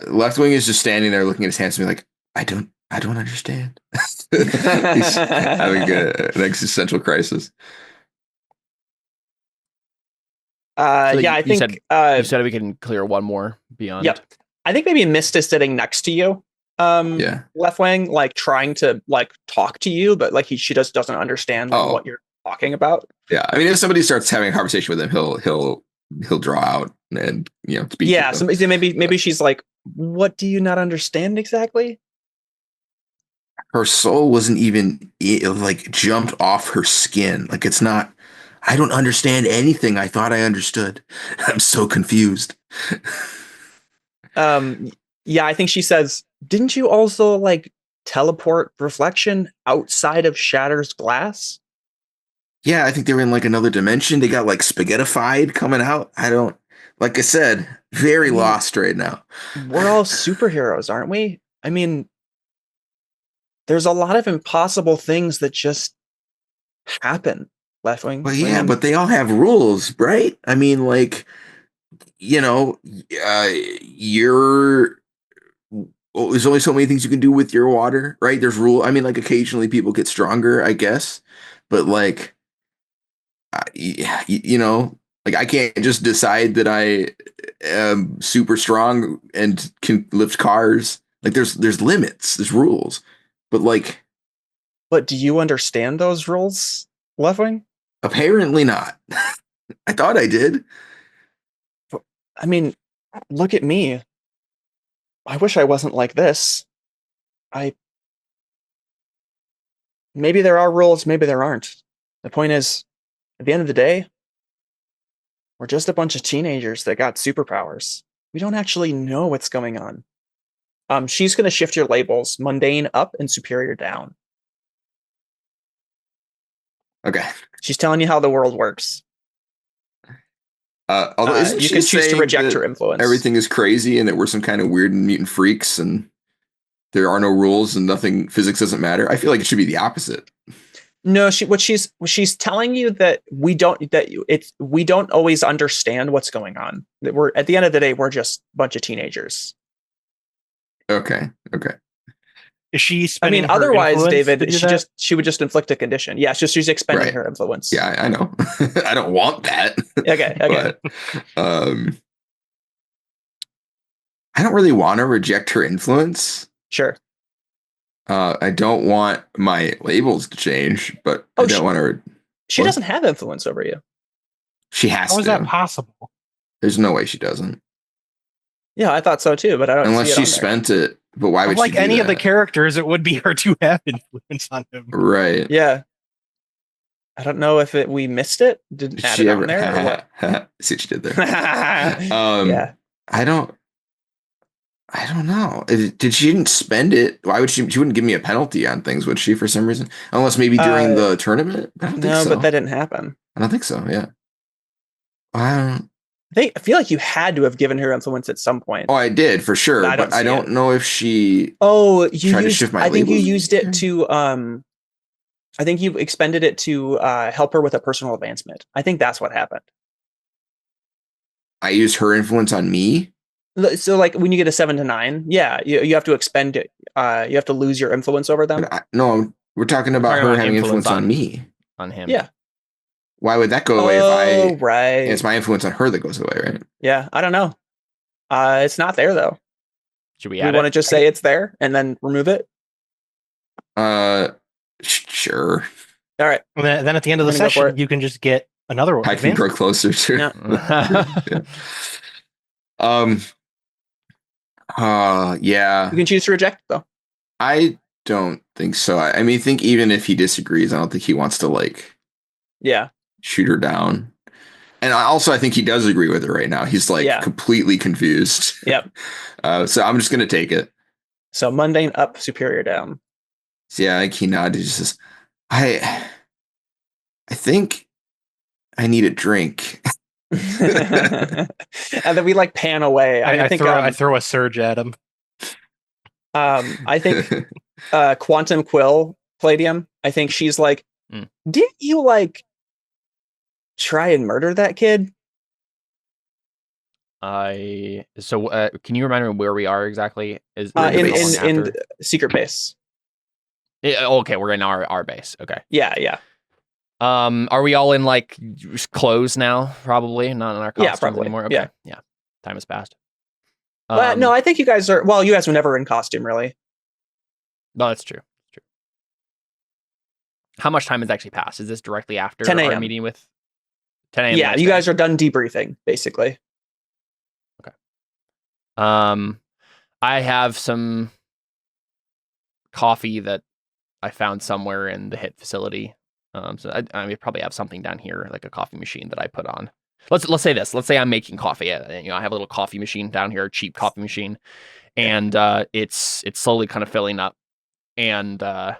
left wing is just standing there looking at his hands and be like, I don't understand. He's having an existential crisis. I think you said we can clear one more beyond. Yep. I think maybe Mist is sitting next to you. Left wing, like trying to like talk to you, but like she just doesn't understand what you're talking about. Yeah, I mean, if somebody starts having a conversation with him, he'll draw out and speak. Yeah, so maybe she's like, what do you not understand exactly? Her soul wasn't even like jumped off her skin. Like it's not. I don't understand anything. I thought I understood. I'm so confused. Yeah, I think she says, didn't you also like teleport reflection outside of Shatter's glass? Yeah, I think they were in like another dimension. They got like spaghettified coming out. Like I said, very lost right now. We're all superheroes, aren't we? I mean, there's a lot of impossible things that just happen. Left wing. Well, yeah, but they all have rules, right? I mean, like you're there's only so many things you can do with your water, right? There's rule. I mean, like occasionally people get stronger, I guess, but like, like I can't just decide that I am super strong and can lift cars. Like there's limits, there's rules, but like, but do you understand those rules, Leftwing? Apparently not. I thought I did. I mean, look at me. I wish I wasn't like this. Maybe there are rules, maybe there aren't. The point is, at the end of the day, we're just a bunch of teenagers that got superpowers. We don't actually know what's going on. She's going to shift your labels, mundane up and superior down. Okay. She's telling you how the world works. Although you can choose to reject her influence. Everything is crazy and that we're some kind of weird and mutant freaks and there are no rules and nothing, physics doesn't matter. I feel like it should be the opposite. No, she's telling you that we don't always understand what's going on. That we're at the end of the day, we're just a bunch of teenagers. Okay. Is she? I mean, otherwise, David, she would just inflict a condition. Yeah, she's expending her influence. Yeah, I know. I don't want that. Okay. But, I don't really want to reject her influence. Sure. I don't want my labels to change, but I don't want her. She doesn't have influence over you. She has to. How is that possible? There's no way she doesn't. Yeah, I thought so too, but I don't. Unless she spent it. But why would she? Like any of the characters, it would be her to have influence on him. Right. Yeah. I don't know if we missed it. Didn't add it on there. Or what? See what you did there. Yeah. I don't know. Did she didn't spend it? Why would she? She wouldn't give me a penalty on things, would she? For some reason, unless maybe during the tournament. I don't think so. But that didn't happen. I don't think so. Yeah. I feel like you had to have given her influence at some point. Oh, I did for sure, but I don't know if she. Oh, you tried used, to shift my I think you labels. used it to. I think you expended it to help her with a personal advancement. I think that's what happened. I used her influence on me. So, like when you get a 7 to 9, yeah, you have to expend it. You have to lose your influence over them. No, we're talking about her having influence on me. On him. Yeah. Why would that go away if right. It's my influence on her that goes away, right? Yeah, I don't know. It's not there though. Should we want to just say it's there and then remove it? Sure. All right. And then at the end of the session, you can just get another one. I can grow closer to. Yeah. You can choose to reject though. I don't think so. I mean, think even if he disagrees, I don't think he wants to shoot her down. And I think he does agree with her right now. He's completely confused. Yep. So I'm just gonna take it. So mundane up, superior down. So yeah, he nodded. He just says, I think I need a drink. And then we pan away. I throw a surge at him. I think Quantum Quill Palladium. I think she's like, didn't you try and murder that kid? Can you remind me where we are exactly? Is in secret base? Okay, we're in our base. Okay. Yeah. Are we all in clothes now? Probably not in our costumes anymore. Okay. Yeah. Time has passed. No, I think you guys are. Well, you guys were never in costume, really. No, that's true. How much time has actually passed? Is this directly after 10 our meeting with 10 a.m.? Yeah, you guys are done debriefing, basically. Okay. I have some coffee that I found somewhere in the HIT facility. So I probably have something down here, like a coffee machine that I put on. Let's say this. Let's say I'm making coffee. I have a little coffee machine down here, a cheap coffee machine, and it's slowly kind of filling up. And I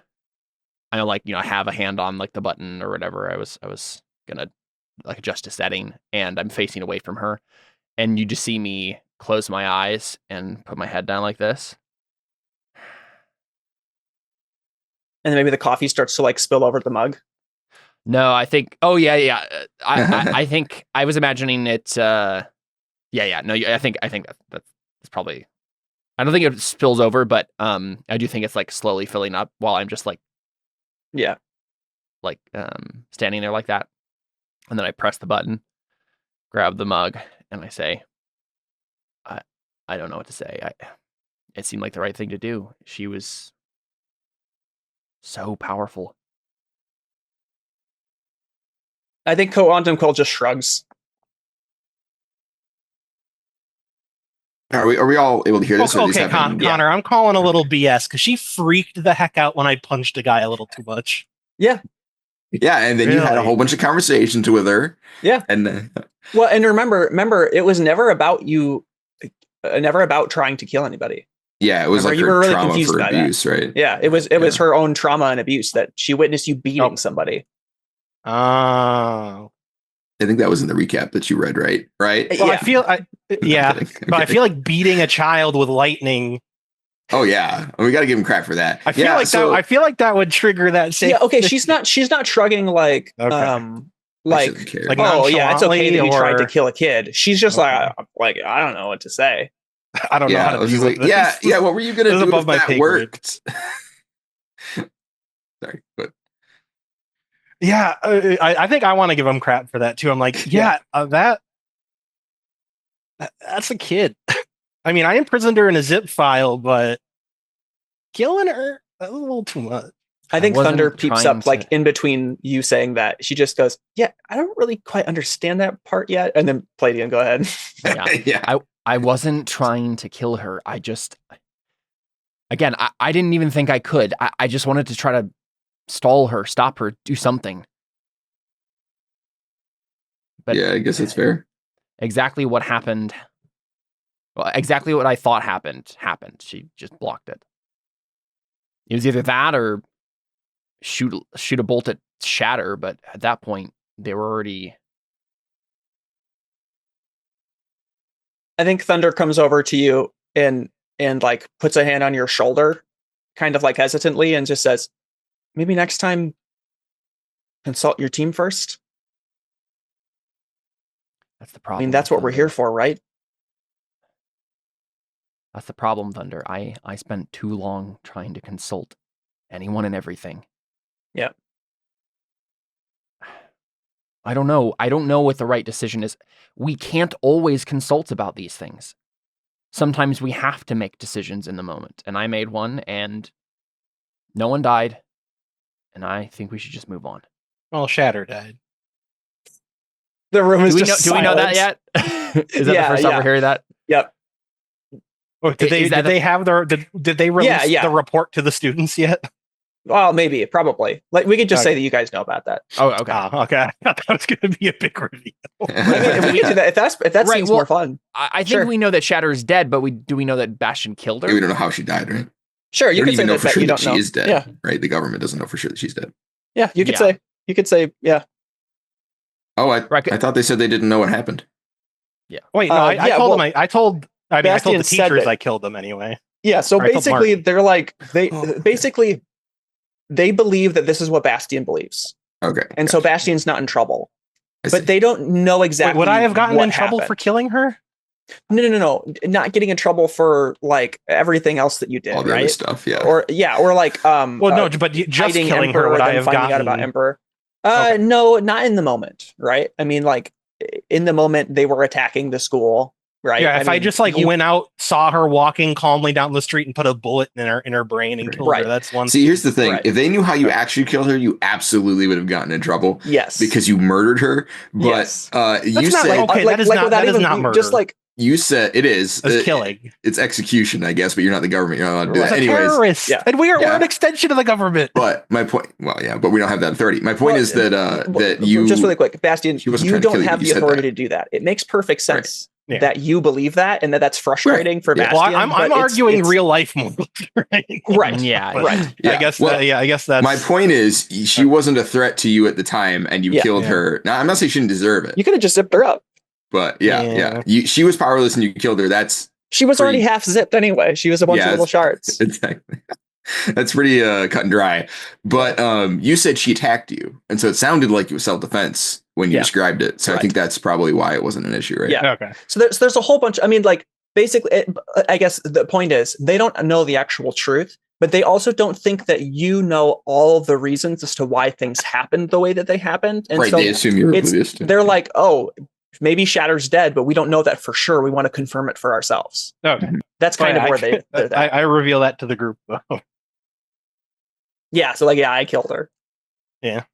have a hand on the button or whatever. I was gonna adjust a setting, and I'm facing away from her, and you just see me close my eyes and put my head down like this. And then maybe the coffee starts to spill over the mug. No, I think. Oh yeah. I think I was imagining it Yeah. No, I think that's probably. I don't think it spills over, but I do think it's like slowly filling up while I'm just like standing there like that, and then I press the button, grab the mug, and I say, I don't know what to say. It seemed like the right thing to do. She was so powerful. I think Quantum Quill just shrugs. Are we all able to hear this? Okay, Connor, I'm calling a little BS because she freaked the heck out when I punched a guy a little too much. Yeah. Yeah, and then you had a whole bunch of conversations with her. Yeah. And well, and remember, it was never about you, never about trying to kill anybody. Yeah, it was like her really trauma for abuse, right? Yeah, it was her own trauma and abuse that she witnessed you beating somebody. Oh. I think that was in the recap that you read, right? Right? Well, yeah. But I feel like beating a child with lightning. Oh yeah, we got to give him crap for that. I feel like that would trigger that same. Yeah, okay. She's not shrugging like oh yeah, it's okay that you tried to kill a kid. She's just like I don't know what to say. I don't know how to deal with this. Yeah. What were you gonna do if that worked? Sorry, but yeah, I think I want to give him crap for that too. I'm like, that's a kid. I mean, I imprisoned her in a zip file, but killing her, that was a little too much. I think Thunder peeps up like in between you saying that. She just goes, yeah, I don't really quite understand that part yet. And then Palladium, go ahead. Yeah. I wasn't trying to kill her. I just, again, I didn't even think I could. I just wanted to try to stall her, stop her, do something. But yeah, I guess that's fair. Exactly what happened. Well, exactly what I thought happened. She just blocked it. It was either that or shoot a bolt at Shatter, but at that point they were already. I think Thunder comes over to you and like puts a hand on your shoulder, kind of like hesitantly, and just says, maybe next time consult your team first. That's the problem. I mean, that's what we're here for, right? That's the problem, Thunder. I spent too long trying to consult anyone and everything. Yeah. I don't know. I don't know what the right decision is. We can't always consult about these things. Sometimes we have to make decisions in the moment. And I made one, and no one died. And I think we should just move on. Well, Shatter died. The room is just Do we know that yet? Is that the first time we're hearing that? Yep. Oh, did they have did they release the report to the students yet? Well, maybe, probably. Like we could just say that you guys know about that. Oh, okay. Okay. I thought that was going to be a big reveal. I mean, if that seems more fun. I think we know that Shatter is dead, but do we know that Bastion killed her? Yeah, we don't know how she died, right? Sure, you can say know for sure that she know. is dead. Yeah. Right? The government doesn't know for sure that she's dead. Yeah, you could say, yeah. Oh, I thought they said they didn't know what happened. Yeah. Wait, no, I told them. I told the teachers I killed them anyway. Yeah. So basically, they're like they believe that this is what Bastion believes. Okay. And so Bastion's not in trouble, but they don't know exactly. Would I have gotten in trouble for killing her? No. Not getting in trouble for like everything else that you did. All the other stuff. Yeah. Or like well, no, but just killing her. Would I have gotten out about Emperor? No, not in the moment, right? I mean, like in the moment they were attacking the school, right? Yeah, I just like went out, saw her walking calmly down the street, and put a bullet in her brain and killed her. That's one. See, here's the thing: if they knew how you actually killed her, you absolutely would have gotten in trouble. Yes, because you murdered her. But you said that is not murder. Just like. You said it is. It's killing. It's execution, I guess, but you're not the government. You're not allowed to do that. Anyways, terrorist. And we're an extension of the government. But my point, but we don't have that authority. My point is that you just really quick, Bastion, you don't have the authority to do that. It makes perfect sense that you believe that, and that's frustrating for Bastion. Well, I'm arguing real life morals. Right. Yeah. Right. Yeah. I guess that's my point. Is she wasn't a threat to you at the time, and you killed her. Now, I'm not saying she didn't deserve it. You could have just zipped her up. But she was powerless and you killed her. She was already half zipped anyway. She was a bunch of little shards. Exactly. That's pretty cut and dry. But you said she attacked you, and so it sounded like it was self-defense when you described it. So I think that's probably why it wasn't an issue, right? Yeah. Okay. So there's a whole bunch. I mean, like basically, I guess the point is they don't know the actual truth, but they also don't think that you know all the reasons as to why things happened the way that they happened. And right. so They assume you're oblivious to. They're like, oh, maybe Shatter's dead, but we don't know that for sure. We want to confirm it for ourselves. Okay. That's kind of where I reveal that to the group though. Yeah. So like, yeah, I killed her. Yeah.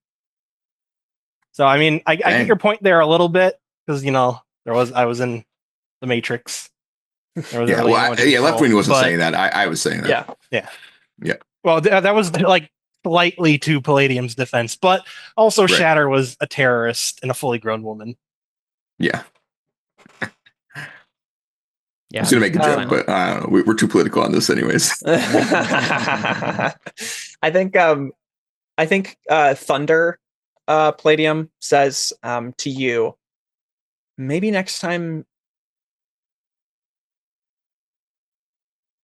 So I mean, I get your point there a little bit because I was in the Matrix. Left Wing wasn't saying that. I was saying that. Yeah. Well, that was like slightly to Palladium's defense, but also Shatter was a terrorist and a fully grown woman. Yeah. Yeah. I was gonna make a joke, but I don't know. We're too political on this, anyways. I think Thunder Palladium says to you, maybe next time.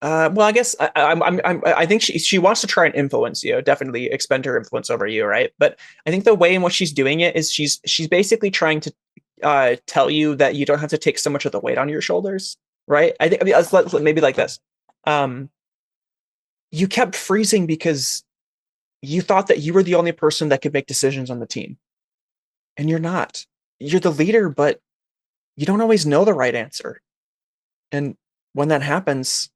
Well, I guess I think she wants to try and influence you, definitely expend her influence over you, right? But I think the way in which she's doing it is she's basically trying to tell you that you don't have to take so much of the weight on your shoulders, right? I mean, maybe like this. You kept freezing because you thought that you were the only person that could make decisions on the team. And you're not. You're the leader, but you don't always know the right answer. And when that happens,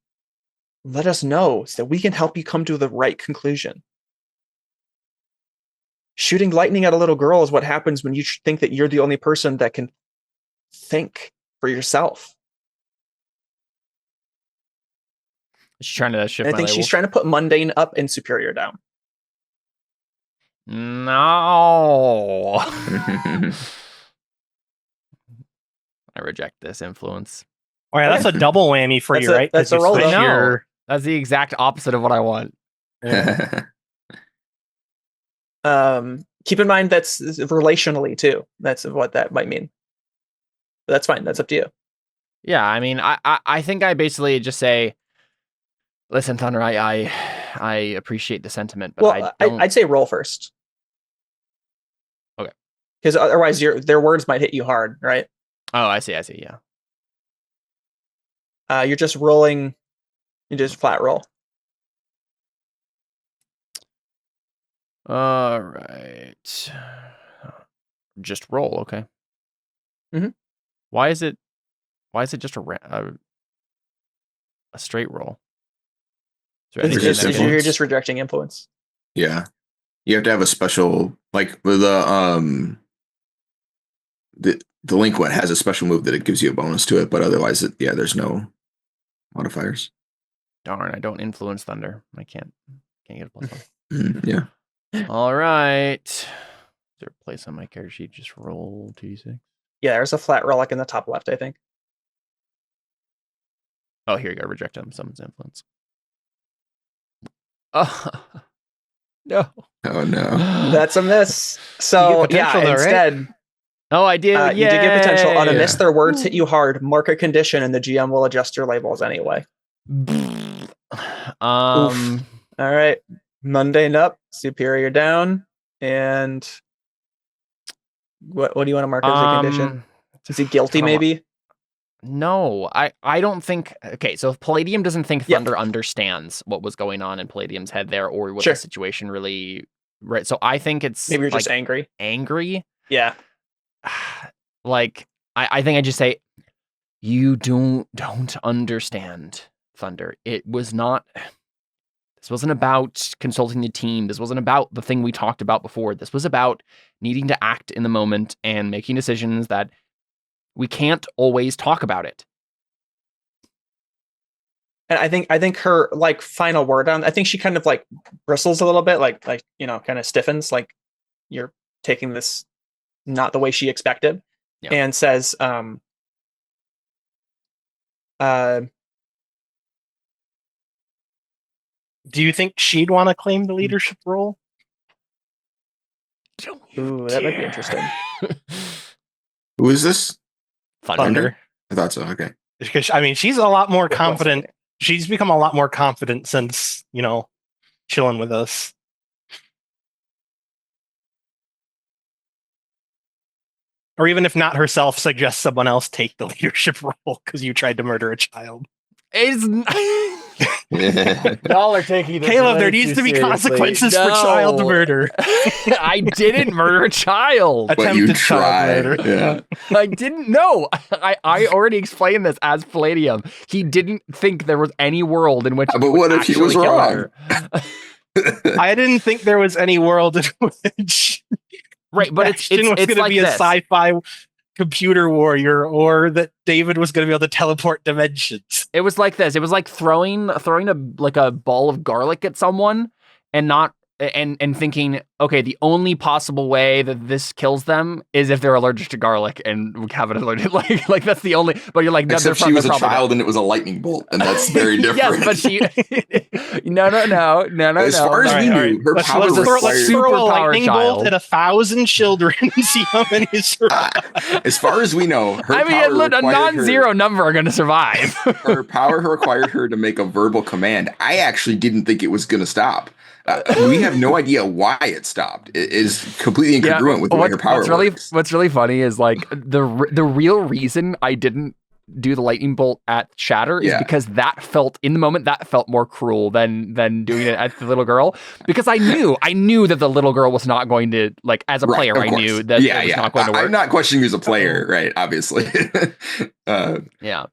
let us know so that we can help you come to the right conclusion. Shooting lightning at a little girl is what happens when you think that you're the only person that can think for yourself. She's trying to shift. I think she's trying to put mundane up and superior down. No. I reject this influence. Oh yeah, that's a double whammy for you, right? That's a roll. No, that's the exact opposite of what I want. Yeah. Keep in mind that's relationally too. That's what that might mean. But that's fine. That's up to you. Yeah, I mean, I think I basically just say, listen, Thunder, I appreciate the sentiment, but I'd say roll first. Okay. Because otherwise their words might hit you hard, right? Oh, I see, yeah. You're just rolling, you just flat roll. All right. Just roll, okay. Mm-hmm. Why is it just a straight roll? You're just rejecting influence. Yeah. You have to have a special, like the delinquent has a special move that it gives you a bonus to it, but otherwise there's no modifiers. Darn, I don't influence Thunder. I can't get a +1. Yeah. All right. Is there a place on my character sheet? Just roll 2d6. Yeah, there's a flat roll like in the top left, I think. Oh, here you go. Reject someone's influence. Oh no. Oh no. That's a miss. So instead. Right? Oh, I did. You did get potential. On a miss, their words hit you hard. Mark a condition, and the GM will adjust your labels anyway. All right. Mundane up, superior down, and what do you want to mark as a condition? Is he guilty? Maybe. No, I don't think. Okay, so if Palladium doesn't think Thunder understands what was going on in Palladium's head there, or what the situation really. Right. So I think it's maybe you're just angry. Angry. Yeah. Like I think I just say, you don't understand, Thunder. It was not. This wasn't about consulting the team. This wasn't about the thing we talked about before. This was about needing to act in the moment and making decisions that we can't always talk about it. And I think her like final word on, I think she kind of like bristles a little bit, like kind of stiffens, like you're taking this not the way she expected, and says, do you think she'd want to claim the leadership role? Ooh, that might be interesting. Who is this? Thunder. I thought so. Okay. Because I mean, she's a lot more confident. She's become a lot more confident since chilling with us. Or even if not herself, suggest someone else take the leadership role because you tried to murder a child. Y'all are taking this Caleb, way there needs too to be seriously. consequences for child murder. I didn't murder a child. But you Attempted child tried. murder. Yeah. I didn't know. I already explained this as Palladium. He didn't think there was any world in which. But what if he was wrong? I didn't think there was any world in which Right, but it's was going to like be a this. sci-fi computer warrior, or that David was going to be able to teleport dimensions. It was like this. It was like throwing a ball of garlic at someone and not and thinking, okay, the only possible way that this kills them is if they're allergic to garlic and have an allergic. Like that's the only. But you're like, no, except she was a child and it was a lightning bolt, and that's very different. Yes, but she. No. As far as we knew, her power let's required. throw a lightning child. bolt at 1,000 children and see how many survive. As far as we know, her I mean, power a non-zero number are going to survive. Her power required her to make a verbal command. I actually didn't think it was going to stop. We have no idea why it stopped. It is completely incongruent with the way her power works. What's really funny is like the real reason I didn't do the lightning bolt at Shatter is because that felt in the moment more cruel than doing it at the little girl, because I knew that the little girl was not going to, like, as a player, I knew that it was not going to work. I'm not questioning you as a player, right? Obviously. Yeah.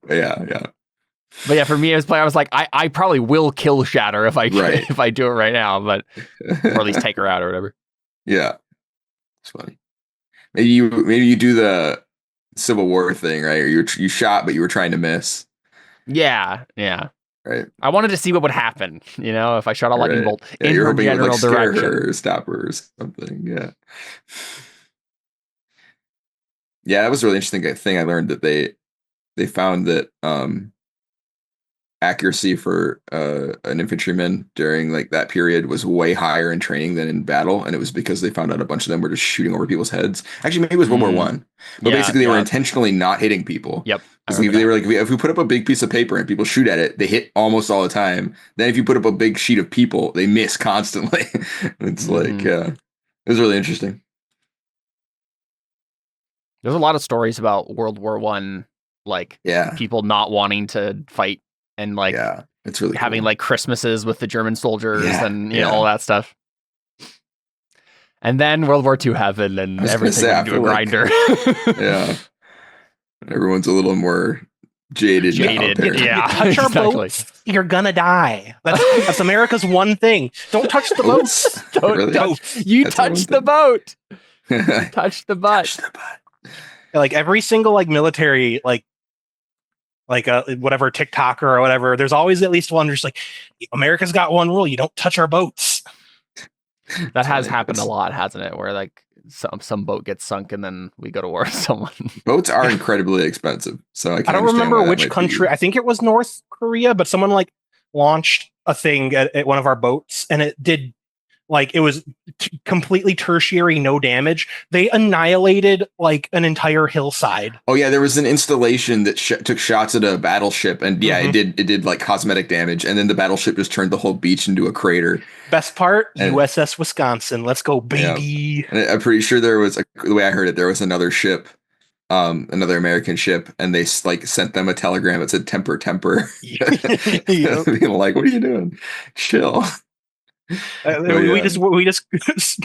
But yeah, for me as a player, I was like, I probably will kill Shatter if I do it right now, but or at least take her out or whatever. Yeah, it's funny. Maybe you do the Civil War thing, right? Or you shot, but you were trying to miss. Yeah. Right. I wanted to see what would happen, if I shot a lightning bolt in you're her hoping general it would, scare direction. her or stop her or something. Yeah. Yeah, that was a really interesting thing. I learned that they found that accuracy for an infantryman during like that period was way higher in training than in battle, and it was because they found out a bunch of them were just shooting over people's heads. Actually, maybe it was World War One, but basically they were intentionally not hitting people. Yep. They were like, if we put up a big piece of paper and people shoot at it, they hit almost all the time. Then if you put up a big sheet of people, they miss constantly. It's like, it was really interesting. There's a lot of stories about World War One, like people not wanting to fight and like it's really having cool. like Christmases with the German soldiers and all that stuff. And then World War II happened and everything went into a grinder. Everyone's a little more jaded. Yeah. Touch our boats, you're gonna die. That's America's one thing. Don't touch the boats. You touch the boat. Touch the butt. Like every single like military like whatever TikToker or whatever, there's always at least one just like, America's got one rule: you don't touch our boats. That has happened a lot, hasn't it? Where like some boat gets sunk and then we go to war with someone. Boats are incredibly expensive, so I don't remember which country. I think it was North Korea, but someone like launched a thing at one of our boats, and it did. Like, it was completely tertiary, no damage. They annihilated like an entire hillside. Oh yeah, there was an installation that took shots at a battleship, and it did like cosmetic damage, and then the battleship just turned the whole beach into a crater. Best part, USS Wisconsin. Let's go, baby. Yeah. And I'm pretty sure there was the way I heard it, there was another ship, another American ship, and they like sent them a telegram that said "temper." Being like, what are you doing? Chill. We just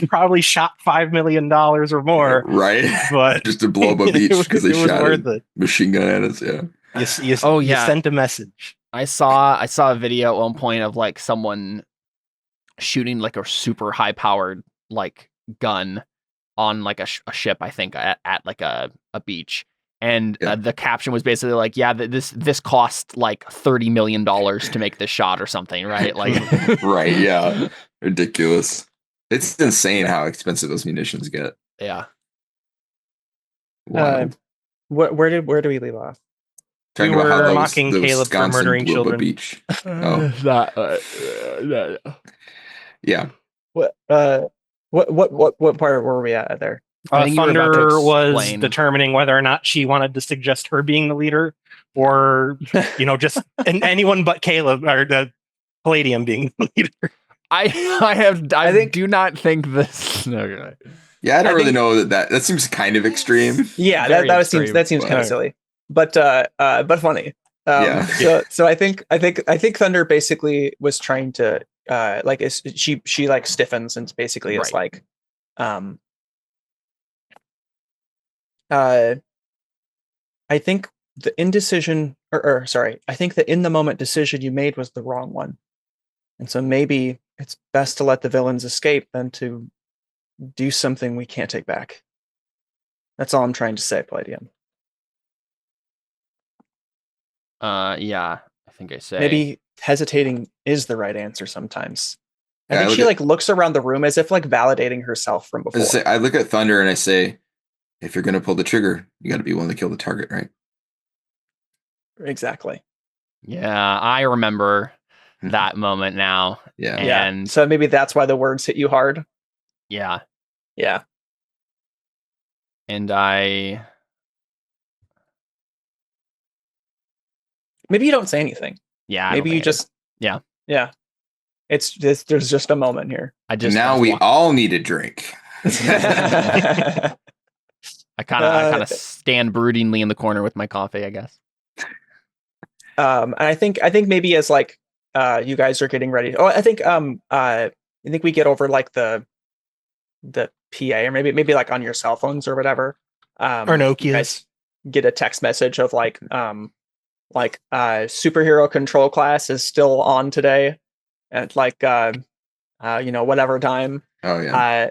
probably shot $5 million or more, right? But just to blow up a beach because they shot a machine gun at us. You sent a message. I saw a video at one point of like someone shooting like a super high powered like gun on like a ship, I think at like a beach. And the caption was basically like, this cost like $30 million to make this shot or something, right? Like, right. Yeah. Ridiculous. It's insane how expensive those munitions get. Yeah. Where do we leave off? We were mocking Caleb for murdering children. Beach. Yeah. What part were we at there? Thunder was determining whether or not she wanted to suggest her being the leader, or just anyone but Caleb or the Palladium being the leader. I do not think this. Okay. Yeah, I don't really know that seems kind of extreme. Yeah, that seems kind of silly, but funny. Yeah. So I think Thunder basically was trying to like she like stiffens and basically is like I think the indecision or sorry, I think the in the moment decision you made was the wrong one. And so maybe it's best to let the villains escape than to do something we can't take back. That's all I'm trying to say, Palladium. Yeah, I think I say. Maybe hesitating is the right answer sometimes. I think she like looks around the room as if like validating herself from before. I look at Thunder and I say, if you're going to pull the trigger, you got to be willing to kill the target, right? Exactly. Yeah, I remember that moment now. Yeah. And so maybe that's why the words hit you hard. Yeah. Yeah. And maybe you don't say anything. Yeah. Maybe you just. Yeah. Yeah. It's just there's just a moment here. We all need a drink. I kind of stand broodingly in the corner with my coffee, I guess. And I think maybe as like you guys are getting ready. Oh, I think we get over like the PA or maybe like on your cell phones or whatever. Or Nokia's. Get a text message of like superhero control class is still on today at like whatever time. Oh yeah.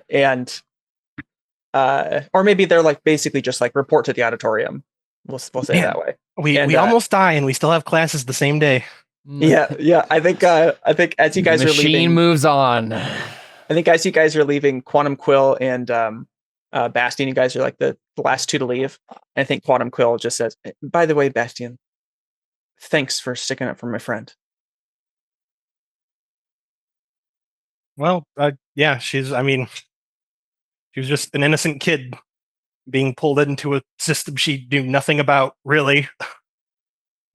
Or maybe they're like basically just like report to the auditorium. We'll say it that way. We almost die and we still have classes the same day. Yeah. I think as you guys are leaving, machine moves on. I think as you guys are leaving, Quantum Quill and Bastion, you guys are like the last two to leave. And I think Quantum Quill just says, "By the way, Bastion, thanks for sticking up for my friend." Well, yeah, she was just an innocent kid being pulled into a system she knew nothing about, really.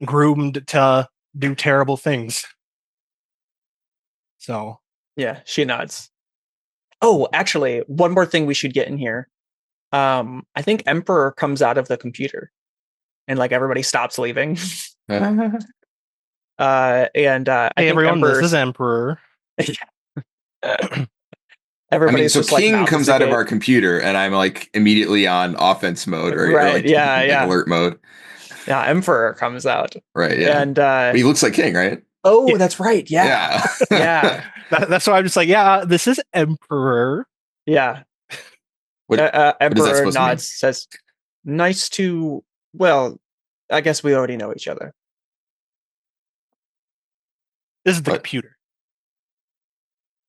Groomed to do terrible things. So. Yeah, she nods. Oh, actually, one more thing we should get in here. I think Emperor comes out of the computer and like everybody stops leaving. Hey, everyone, this is Emperor. Everybody's so just King like comes out of our computer and I'm like immediately on offense mode, right? Right. Or like, alert mode. Yeah, Emperor comes out. Right. Yeah. And he looks like King, right? Oh, yeah. That's right. Yeah. Yeah. That's why I'm just like, yeah, this is Emperor. Yeah. Emperor nods, says, "Nice to. Well, I guess we already know each other." This is the computer.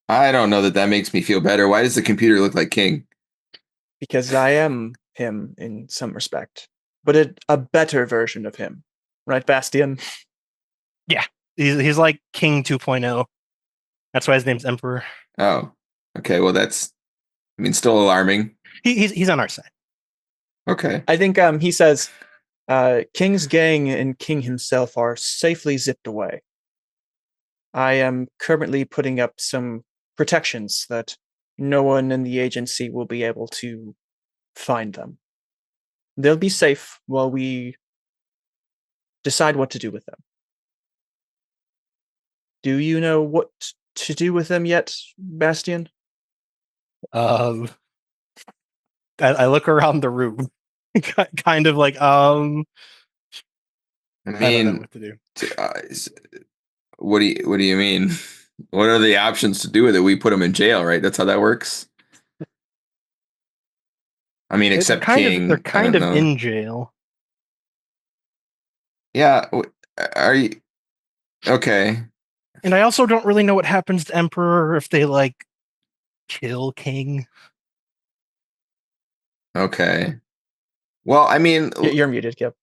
I don't know that makes me feel better. Why does the computer look like King? Because I am him in some respect, but a better version of him, right, Bastion? Yeah, he's like King 2.0. That's why his name's Emperor. Oh, okay. Well, still alarming. He's on our side. Okay. I think he says, King's gang and King himself are safely zipped away. I am currently putting up some protections that no one in the agency will be able to find them. They'll be safe while we decide what to do with them. Do you know what to do with them yet, Bastion? I look around the room, kind of like, I don't know what to do. What do you mean? What are the options to do with it? We put them in jail, right? That's how that works. I mean, except King. They're kind of in jail. Yeah. Are you okay? And I also don't really know what happens to Emperor if they like kill King. Okay. Well, I mean, you're muted, Kip.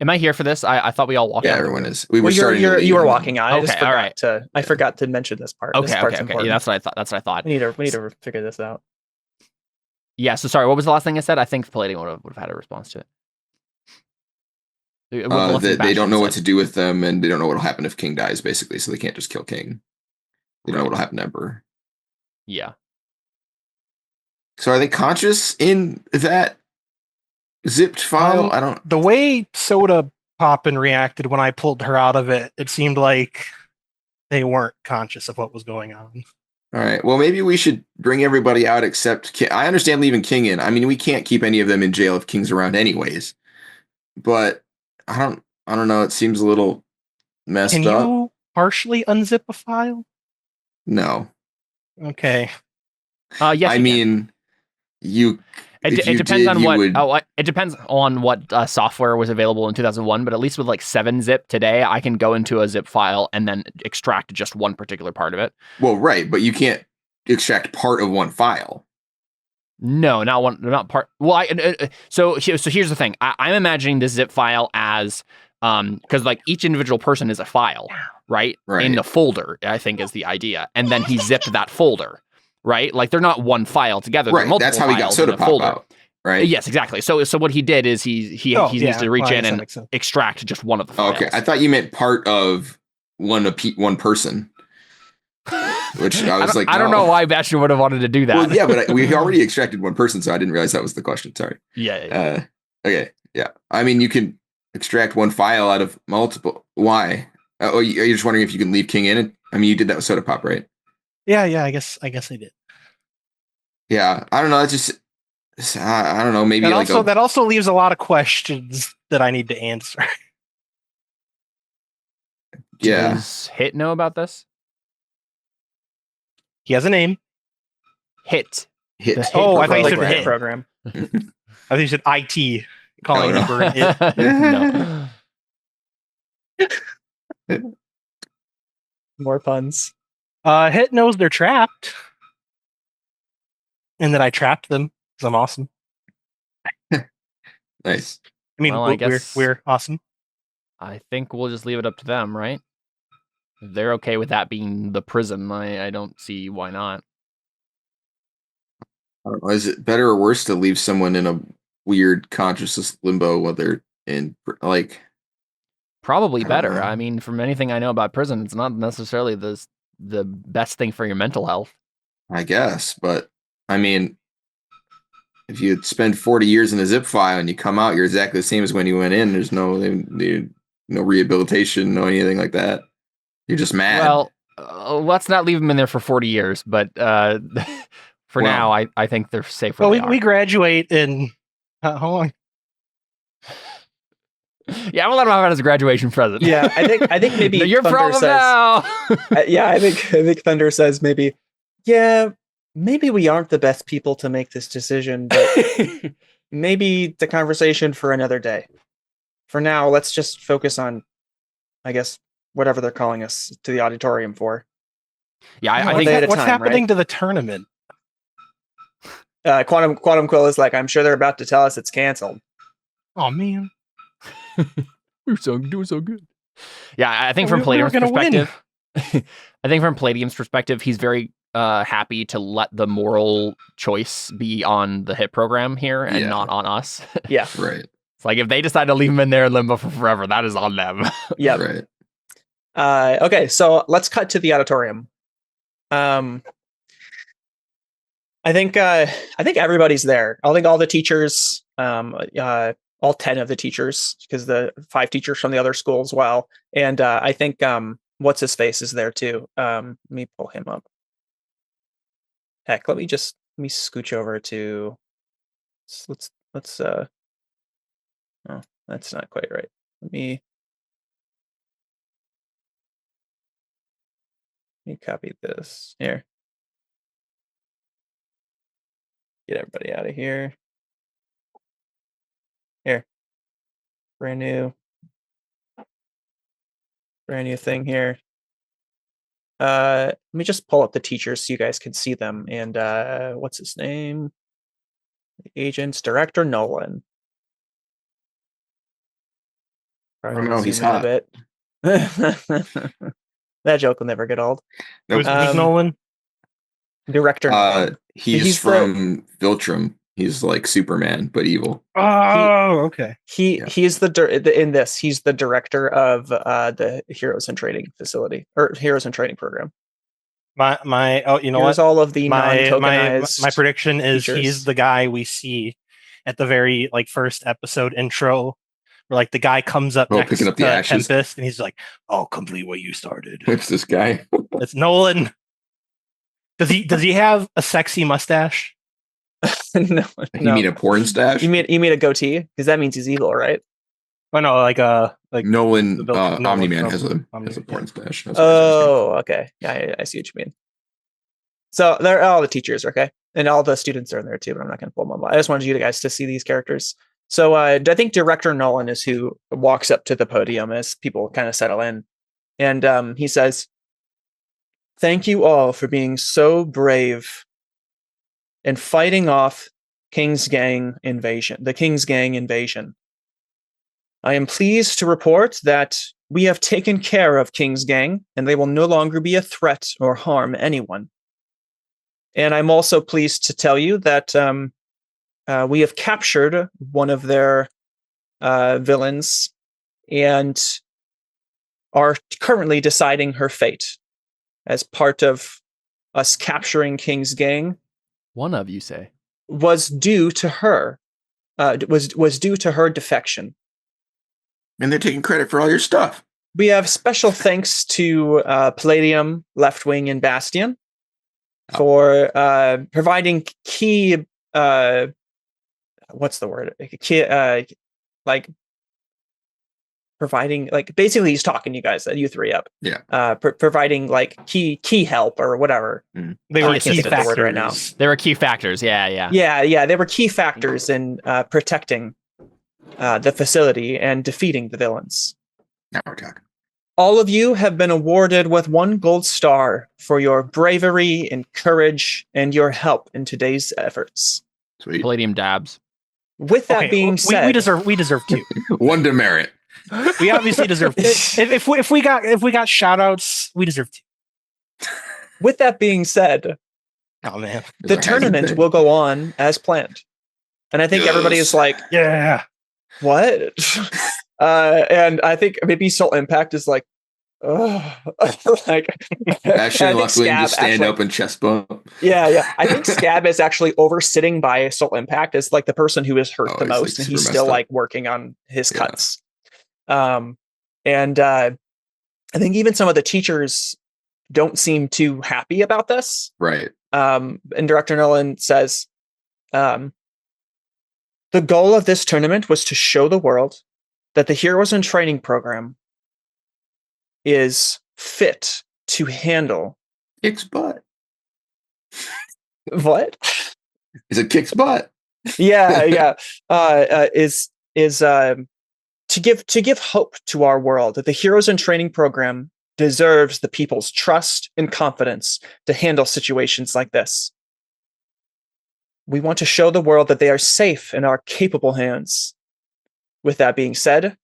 Am I here for this? I thought we all walked out. Yeah, everyone is. We were starting. You were walking out. Okay, I forgot to mention this part. Okay, this part's okay. important. Yeah, that's what I thought. We need to figure this out. Yeah. So sorry. What was the last thing I said? I think Palladium would have had a response to it. They don't know what to do with them, and they don't know what will happen if King dies. Basically, so they can't just kill King. They don't know what will happen to Emperor. Yeah. So are they conscious in that zipped file? I don't. The way Soda Poppin reacted when I pulled her out of it, it seemed like they weren't conscious of what was going on. All right. Well, maybe we should bring everybody out except King. I understand leaving King in. I mean, we can't keep any of them in jail if King's around anyways. But I don't know. It seems a little messed up. Can you partially unzip a file? No. Okay. Yes. I mean, you. It depends on what. It depends on what software was available in 2001. But at least with like 7-zip today, I can go into a zip file and then extract just one particular part of it. Well, right, but you can't extract part of one file. No, not part. Well, so here's the thing. I'm imagining this zip file as because like each individual person is a file, right? In the folder, I think is the idea, and then he zipped that folder. Right, like they're not one file together. Right, that's how he got Soda Pop out. Right. Yes, exactly. So what he did is he needs to reach in and extract just one of the files. Okay, I thought you meant part of one person. Which I was I don't know why Bastion would have wanted to do that. Well, yeah, but we already extracted one person, so I didn't realize that was the question. Sorry. Yeah. Okay. Yeah. I mean, you can extract one file out of multiple. Why? Are you just wondering if you can leave King in it? I mean, you did that with Soda Pop, right? Yeah. I guess I did. Yeah, I don't know. It's just I don't know. Maybe that also leaves a lot of questions that I need to answer. Yeah. Does Hit know about this? He has a name. Hit. Hit. I thought you said Hit program. I thought you said IT. Calling Uber Hit. No. More puns. Hit knows they're trapped. And that I trapped them because I'm awesome. Nice. I mean, I guess we're awesome. I think we'll just leave it up to them, right? If they're okay with that being the prison, I don't see why not. I don't know, is it better or worse to leave someone in a weird consciousness limbo while they're in like? Probably better. I mean, from anything I know about prison, it's not necessarily the best thing for your mental health. I guess, but I mean, if you spend 40 years in a zip file and you come out, you're exactly the same as when you went in. There's no rehabilitation, no anything like that. You're just mad. Well, let's not leave them in there for 40 years, but for now, I think they're safe. Well, we graduate in how long? Yeah, we'll let him have it as a graduation present. Yeah, I think maybe your Thunder problem says, now. I think Thunder says maybe, yeah, maybe we aren't the best people to make this decision, but maybe the conversation for another day. For now, let's just focus on, I guess, whatever they're calling us to the auditorium for. Yeah, I think what's happening to the tournament? Quantum Quill is like, I'm sure they're about to tell us it's canceled. Oh man. We're doing so good. Yeah, I think from Palladium's perspective, he's very happy to let the moral choice be on the Hit program here and not on us. Yeah, right. It's like if they decide to leave him in there in limbo for forever, that is on them. Yeah, right. Okay, so let's cut to the auditorium. I think everybody's there. I think all the teachers, all 10 of the teachers, because the 5 teachers from the other school as well. And I think what's his face is there too. Let me pull him up. Heck, let me scooch over to let's oh, that's not quite right. Let me copy this here. Get everybody out of here. Here. Brand new thing here. Let me just pull up the teachers so you guys can see them. And what's his name? The agent's Director Nolan. I don't know, he's hot. A bit. That joke will never get old. Nope. Who's Nolan? Director Nolan. He's from Viltrum. He's like Superman, but evil. Oh, okay. He's in this. He's the director of the Heroes in Training facility or Heroes in Training program. You know Here's what? all of the My non-tokenized prediction is features. he's the guy we see at the very first episode intro, where the guy comes up next picking up to the ashes. Tempest, and he's like, "I'll complete what you started." It's this guy. It's Nolan. Does he have a sexy mustache? No. You mean a porn stash? You mean a goatee? Because that means he's evil, right? Oh no, Nolan, Nolan Omni-Man from has a porn stash. Oh, okay. Yeah, I see what you mean. So they're all the teachers, okay, and all the students are in there too. But I'm not going to pull them up. I just wanted you guys to see these characters. So I think Director Nolan is who walks up to the podium as people kind of settle in, and he says, "Thank you all for being so brave and fighting off the King's Gang invasion. I am pleased to report that we have taken care of King's Gang, and they will no longer be a threat or harm anyone. And I'm also pleased to tell you that we have captured one of their villains and are currently deciding her fate as part of us capturing King's Gang. One of you say was due to her. Was due to her defection. And they're taking credit for all your stuff. We have special thanks to Palladium, Leftwing, and Bastion for providing key. What's the word? Providing basically he's talking you guys, you three up. Yeah. Providing key help or whatever. They were key factors. factors Right now. They were key factors. Yeah. They were key factors in protecting the facility and defeating the villains. Now we're talking. All of you have been awarded with 1 gold star for your bravery and courage and your help in today's efforts. Sweet. Palladium dabs. With that being said, we deserve 2. 1 demerit. We obviously deserve 2. If we got shout outs, we deserve 2. With that being said, oh man, the tournament will go on as planned. And I think everybody is like, yeah. What? And I think maybe Soul Impact is like, oh, Ashley and Luckling just stand up and chest bump. Yeah. I think Scab is actually oversitting by Soul Impact as the person who is hurt the most, and he's still working on his cuts. And I think even some of the teachers don't seem too happy about this. Right. And Director Nolan says, the goal of this tournament was to show the world that the Heroes in Training program is fit to handle Kick's butt. What? Is it Kick's butt? Yeah. Is to give hope to our world that the Heroes in Training program deserves the people's trust and confidence to handle situations like this. We want to show the world that they are safe in our capable hands. With that being said,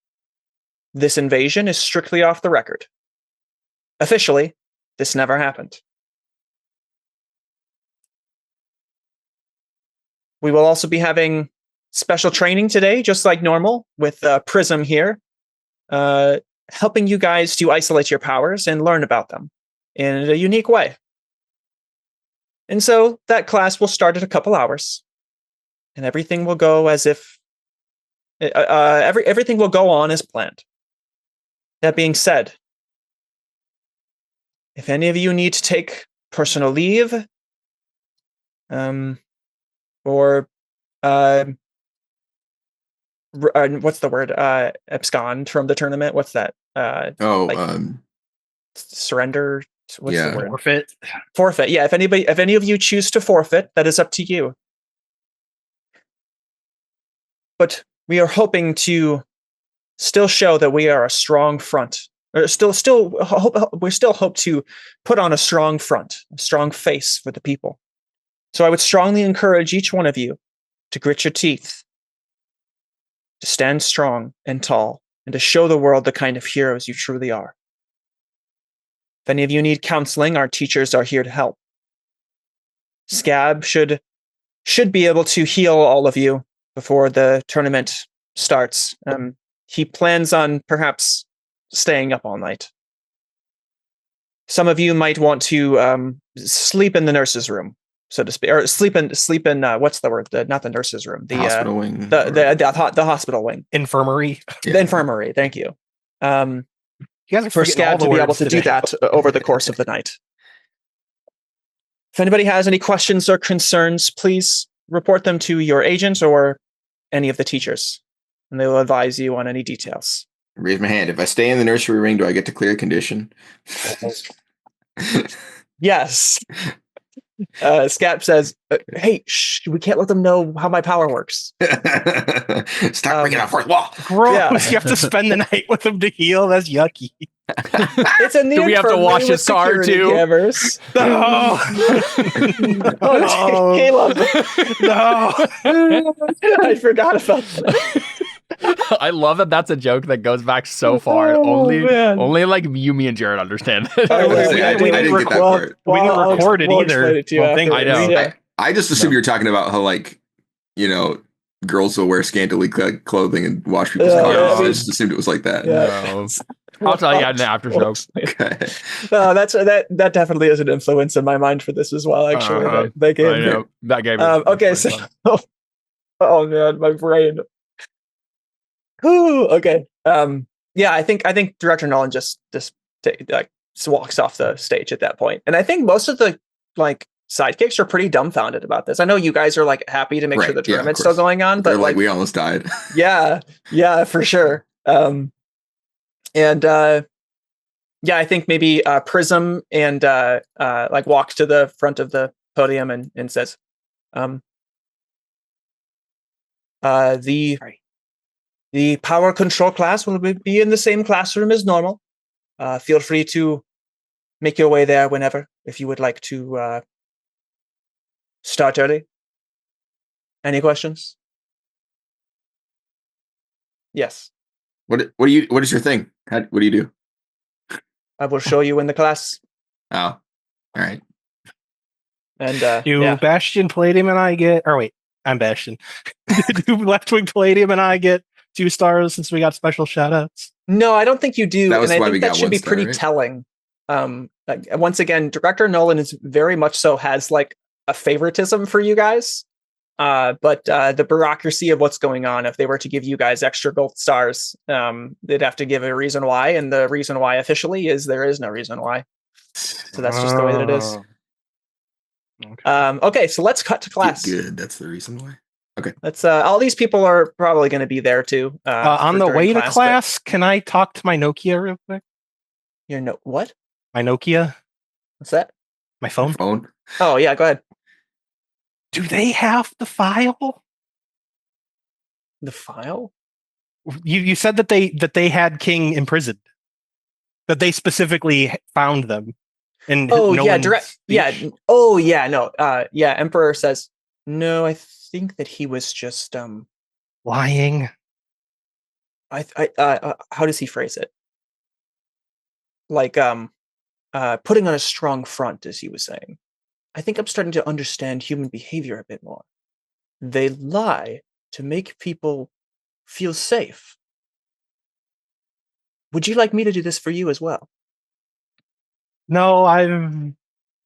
this invasion is strictly off the record. Officially, this never happened. We will also be having special training today, just like normal, with Prism here, helping you guys to isolate your powers and learn about them in a unique way. And so that class will start at a couple hours, and everything will go as if everything will go on as planned. That being said, if any of you need to take personal leave, or what's the word? Abscond from the tournament. What's that? Surrender. What's the word? Forfeit. Yeah. If any of you choose to forfeit, that is up to you. But we are hoping to still show that we are a strong front. Or we still hope to put on a strong front, a strong face for the people. So I would strongly encourage each one of you to grit your teeth, to stand strong and tall, and to show the world the kind of heroes you truly are. If any of you need counseling, our teachers are here to help. Scab should be able to heal all of you before the tournament starts. He plans on perhaps staying up all night. some of you might want to sleep in the nurse's room, so to speak, or sleep in what's the word? Not the nurse's room, the hospital wing, the hospital wing, infirmary. The infirmary. Thank you. You guys are for Scab to be able to do that over the course of the night. If anybody has any questions or concerns, please report them to your agent or any of the teachers, and they will advise you on any details. Raise my hand. If I stay in the nursery ring, do I get to clear a condition? Yes. Scap says, hey, we can't let them know how my power works. Stop breaking out fourth wall. Gross. Yeah. You have to spend the night with him to heal. That's yucky. It's in the Do we have to wash his car too? Cameras. No. Oh, Caleb. No. I forgot about that. I love that that's a joke that goes back so far. Only like you, me, and Jared understand it. I didn't get that part. We didn't record it either. I know. I just assumed you were talking about how, like, you know, girls will wear scantily clothing and wash people's cars. I just assumed it was like that. No. I'll tell you in the after jokes. Okay. That definitely is an influence in my mind for this as well. Actually, that game. That game. Okay, so oh man, my brain. Ooh, okay. Yeah, I think Director Nolan just walks off the stage at that point, and I think most of the sidekicks are pretty dumbfounded about this. I know you guys are like happy to make sure the tournament's still going on, but like we almost died. yeah, for sure. I think maybe Prism and walks to the front of the podium and says, the power control class will be in the same classroom as normal. Feel free to make your way there whenever, if you would like to start early. Any questions? Yes. What is your thing? What do you do? I will show you in the class. Oh, all right. And do Bastion, Palladium, and I get? Or wait, I'm Bastion. Do Leftwing, Palladium, and I get 2 stars since we got special shoutouts? No, I don't think you do. That was and I why think that should be pretty telling. Once again, Director Nolan is very much so has like a favoritism for you guys. But the bureaucracy of what's going on, if they were to give you guys extra gold stars, they'd have to give a reason why. And the reason why officially is there is no reason why. So that's just the way that it is. Okay, so let's cut to class. Good. That's the reason why. Okay. Let's all these people are probably going to be there too. On the way to class, can I talk to my Nokia real quick? Your what? My Nokia. What's that? My phone. Oh yeah, go ahead. Do they have the file? The file? You said that they had King imprisoned. That they specifically found them. And Emperor says, no, I think that he was just lying. How does he phrase it? Like putting on a strong front, as he was saying. I think I'm starting to understand human behavior a bit more. They lie to make people feel safe. Would you like me to do this for you as well? No, I've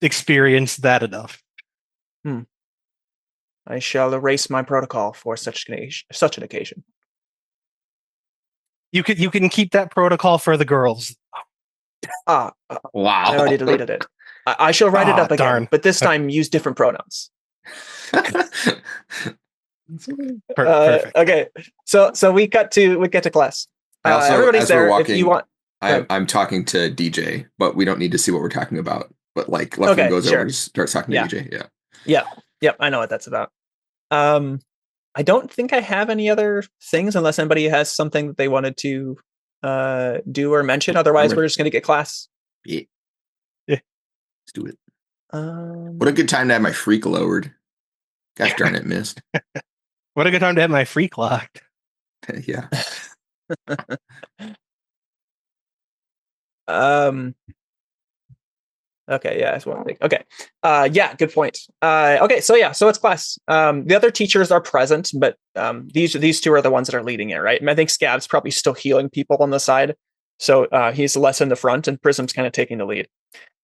experienced that enough. I shall erase my protocol for such an occasion. You can keep that protocol for the girls. Wow! I already deleted it. I shall write it up again, darn. But this time use different pronouns. Perfect. Okay, so we get to class. Everybody's there. Walking, if you want, I'm talking to DJ, but we don't need to see what we're talking about. But like, Leftwing goes over and starts talking to DJ. Yeah. I know what that's about. I don't think I have any other things unless anybody has something that they wanted to do or mention. Otherwise, we're just going to get class. Yeah. Let's do it. What a good time to have my freak lowered. Gosh darn it, missed. What a good time to have my freak locked. Yeah. Okay, yeah, that's one thing. Okay. Yeah, good point. Okay, so it's class. The other teachers are present, but these two are the ones that are leading it, right? And I think Scab's probably still healing people on the side. So he's less in the front, and Prism's kind of taking the lead.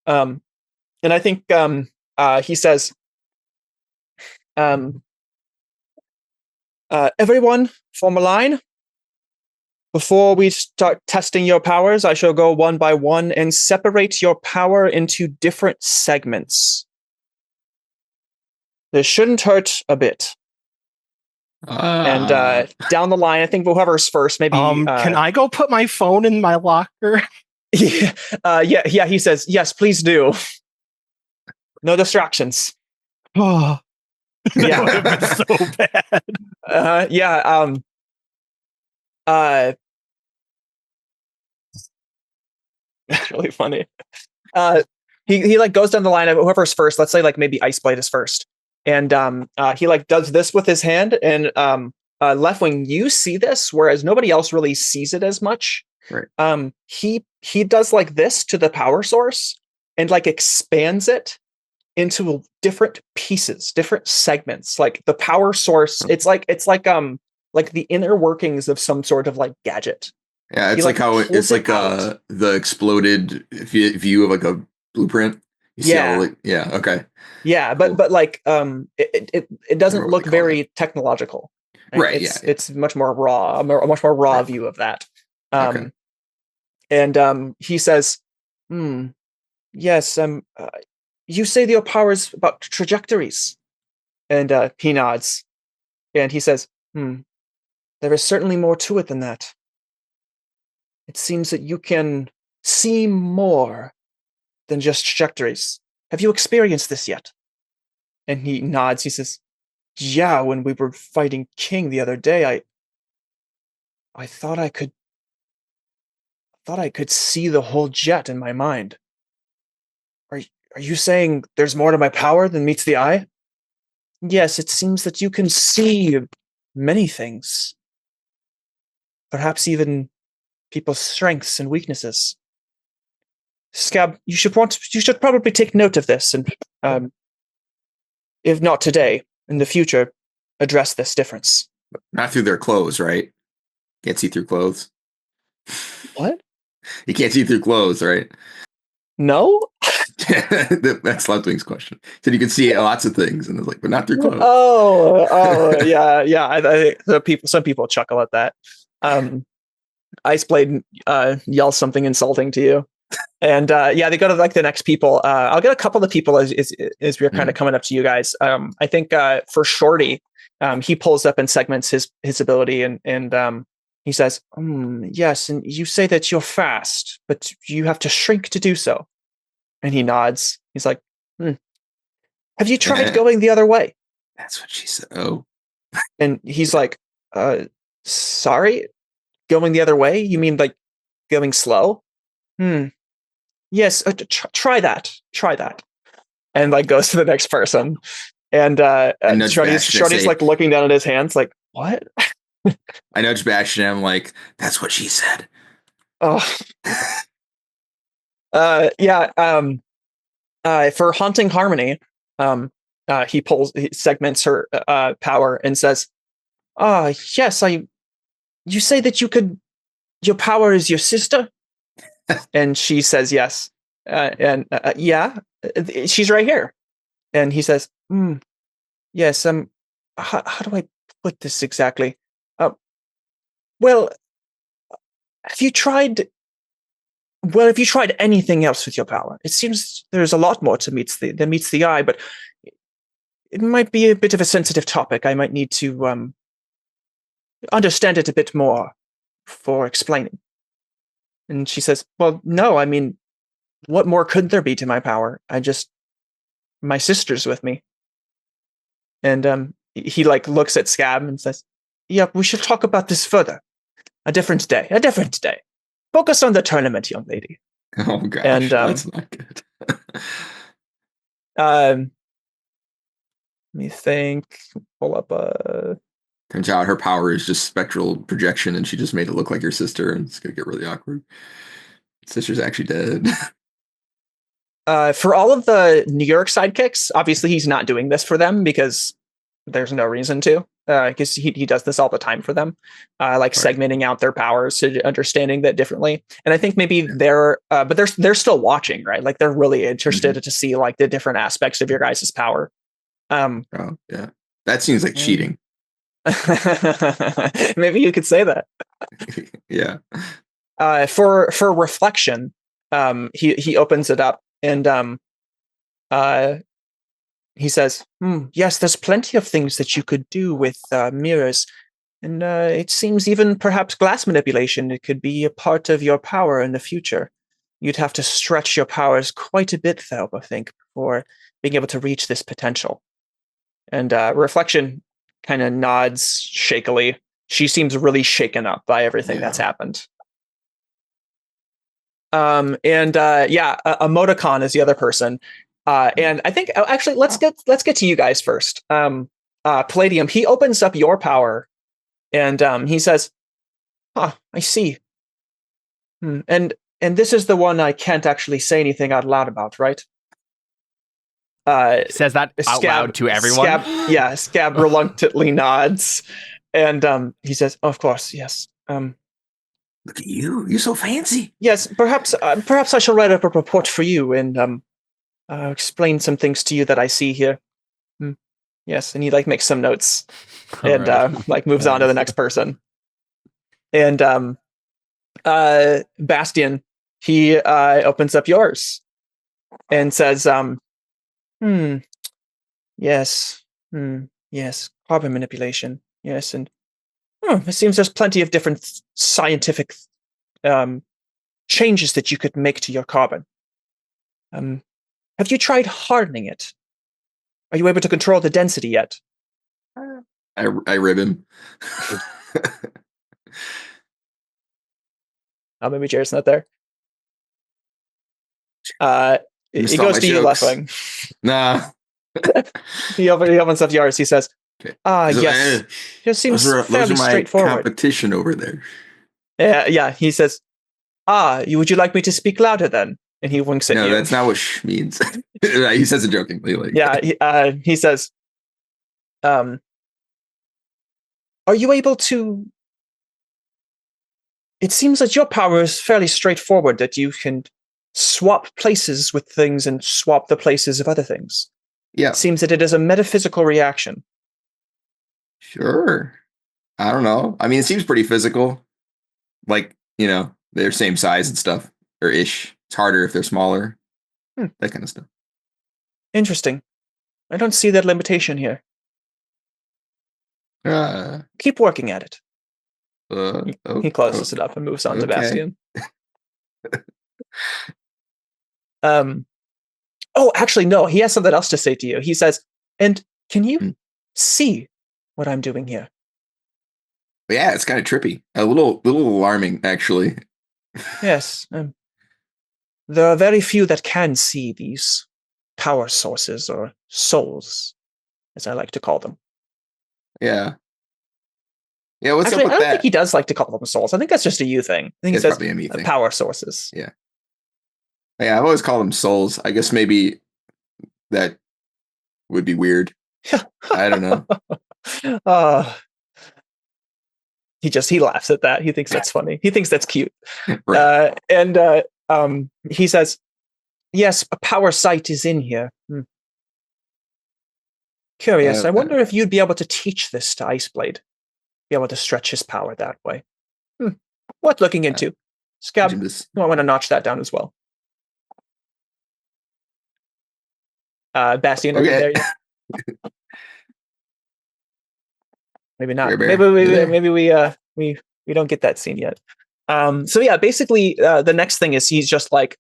And I think he says, everyone, form a line. Before we start testing your powers, I shall go one by one and separate your power into different segments. This shouldn't hurt a bit. And down the line, I think whoever's first, maybe. Can I go put my phone in my locker? Yeah. He says, yes, please do. No distractions. Oh, yeah, that would have been so bad. It's really funny. He like goes down the line of whoever's first. Let's say like maybe Iceblade is first, and he like does this with his hand. And Leftwing, you see this, whereas nobody else really sees it as much. Right. He does like this to the power source and like expands it into different pieces, different segments. Like the power source, it's like the inner workings of some sort of like gadget. Yeah, it's like how it's like the exploded view of like a blueprint. You see how, like, yeah, okay. Yeah, but like it doesn't look very technological. Right. It's much more raw, a much more raw view of that. Okay. And he says, yes, you say that your power is about trajectories. And he nods. And he says, there is certainly more to it than that. It seems that you can see more than just trajectories. Have you experienced this yet? And he nods. He says, yeah, when we were fighting King the other day, I thought I could see the whole jet in my mind. Are you saying there's more to my power than meets the eye? Yes, it seems that you can see many things. Perhaps even people's strengths and weaknesses. Scab, you should probably take note of this, and if not today, in the future, address this difference. Not through their clothes, right? Can't see through clothes. What? You can't see through clothes, right? No? That's Ludwig's question. So you can see lots of things, and it's like, but not through clothes. Yeah. I think some people chuckle at that. Iceblade yells something insulting to you, and they go to like the next people. I'll get a couple of people as we're kind of coming up to you guys. I think for Shorty, he pulls up and segments his ability, and he says, yes, and you say that you're fast, but you have to shrink to do so. And he nods. He's like, have you tried going the other way? That's what she said. Oh. And he's like, sorry? Going the other way? You mean like going slow? Yes, try that. Try that. And like goes to the next person. And Shorty's like looking down at his hands like, what? I nudge Bash and I'm like, that's what she said. Oh. For Haunting Harmony, he segments her power and says, yes, you say that your power is your sister? And she says yes. Yeah, she's right here. And he says, yes, how do I put this exactly? Well, have you tried anything else with your power? It seems there's a lot more than meets the eye, but it might be a bit of a sensitive topic. I might need to understand it a bit more for explaining. And she says, well, no, I mean, what more could there be to my power? My sister's with me. And he like looks at Scab and says, yeah, we should talk about this further. A different day. Focus on the tournament, young lady. Oh gosh, and, that's not good. Let me think. Pull up a. Turns out her power is just spectral projection, and she just made it look like your sister, and it's gonna get really awkward. Sister's actually dead. For all of the New York sidekicks, obviously he's not doing this for them because there's no reason to. because he does this all the time for them, segmenting out their powers, to understanding that differently. And I think maybe but they're still watching, right? Like they're really interested to see like the different aspects of your guys' power. Oh yeah, that seems like cheating. Maybe you could say that. Yeah. For reflection, he opens it up and he says, yes, there's plenty of things that you could do with mirrors. And it seems even perhaps glass manipulation, it could be a part of your power in the future. You'd have to stretch your powers quite a bit, though, I think, before being able to reach this potential. And reflection kind of nods shakily. She seems really shaken up by everything that's happened. Emoticon is the other person. And I think actually let's get to you guys first. Palladium, he opens up your power and he says, I see. And this is the one I can't actually say anything out loud about, right? Says that out loud to everyone. Scab reluctantly nods. And he says, of course, yes. Look at you. You're so fancy. Yes, perhaps I shall write up a report for you and explain some things to you that I see here. Yes, and he makes some notes and moves on to the next person. And Bastian, he opens up yours and says, yes, carbon manipulation, yes, and it seems there's plenty of different scientific changes that you could make to your carbon. Have you tried hardening it? Are you able to control the density yet? I rib him. Maybe Jared's not there. He goes to you, Leffing. Nah. he opens up yours. He says, yes. Just seems fairly straightforward. Competition over there. Yeah. He says, would you like me to speak louder then? And he winks at you. No, that's not what sh means. He says it jokingly. He says, are you able to... It seems that your power is fairly straightforward, that you can swap places with things and swap the places of other things. Yeah. It seems that it is a metaphysical reaction. Sure. I don't know. I mean, it seems pretty physical. They're same size and stuff, or ish. It's harder if they're smaller. That kind of stuff. Interesting. I don't see that limitation here. Keep working at it. He closes it up and moves on to Bastian. Actually, no. He has something else to say to you. He says, and can you see what I'm doing here? Yeah, it's kind of trippy. A little alarming, actually. Yes. There are very few that can see these power sources, or souls, as I like to call them. Yeah. Yeah, what's Actually, up with I don't that? think he does like to call them souls. I think that's just a you thing. I think he says probably a me thing. Power sources. Yeah. Yeah, I've always called them souls. I guess maybe that would be weird. I don't know. He laughs at that. He thinks that's funny. He thinks that's cute. Right. He says, yes, a power site is in here. Curious. I wonder if you'd be able to teach this to Iceblade. Be able to stretch his power that way. Worth looking into. Scab, I want to notch that down as well. Bastian, are you there yet? Maybe not. Maybe we don't get that scene yet. So yeah, basically the next thing is he's just like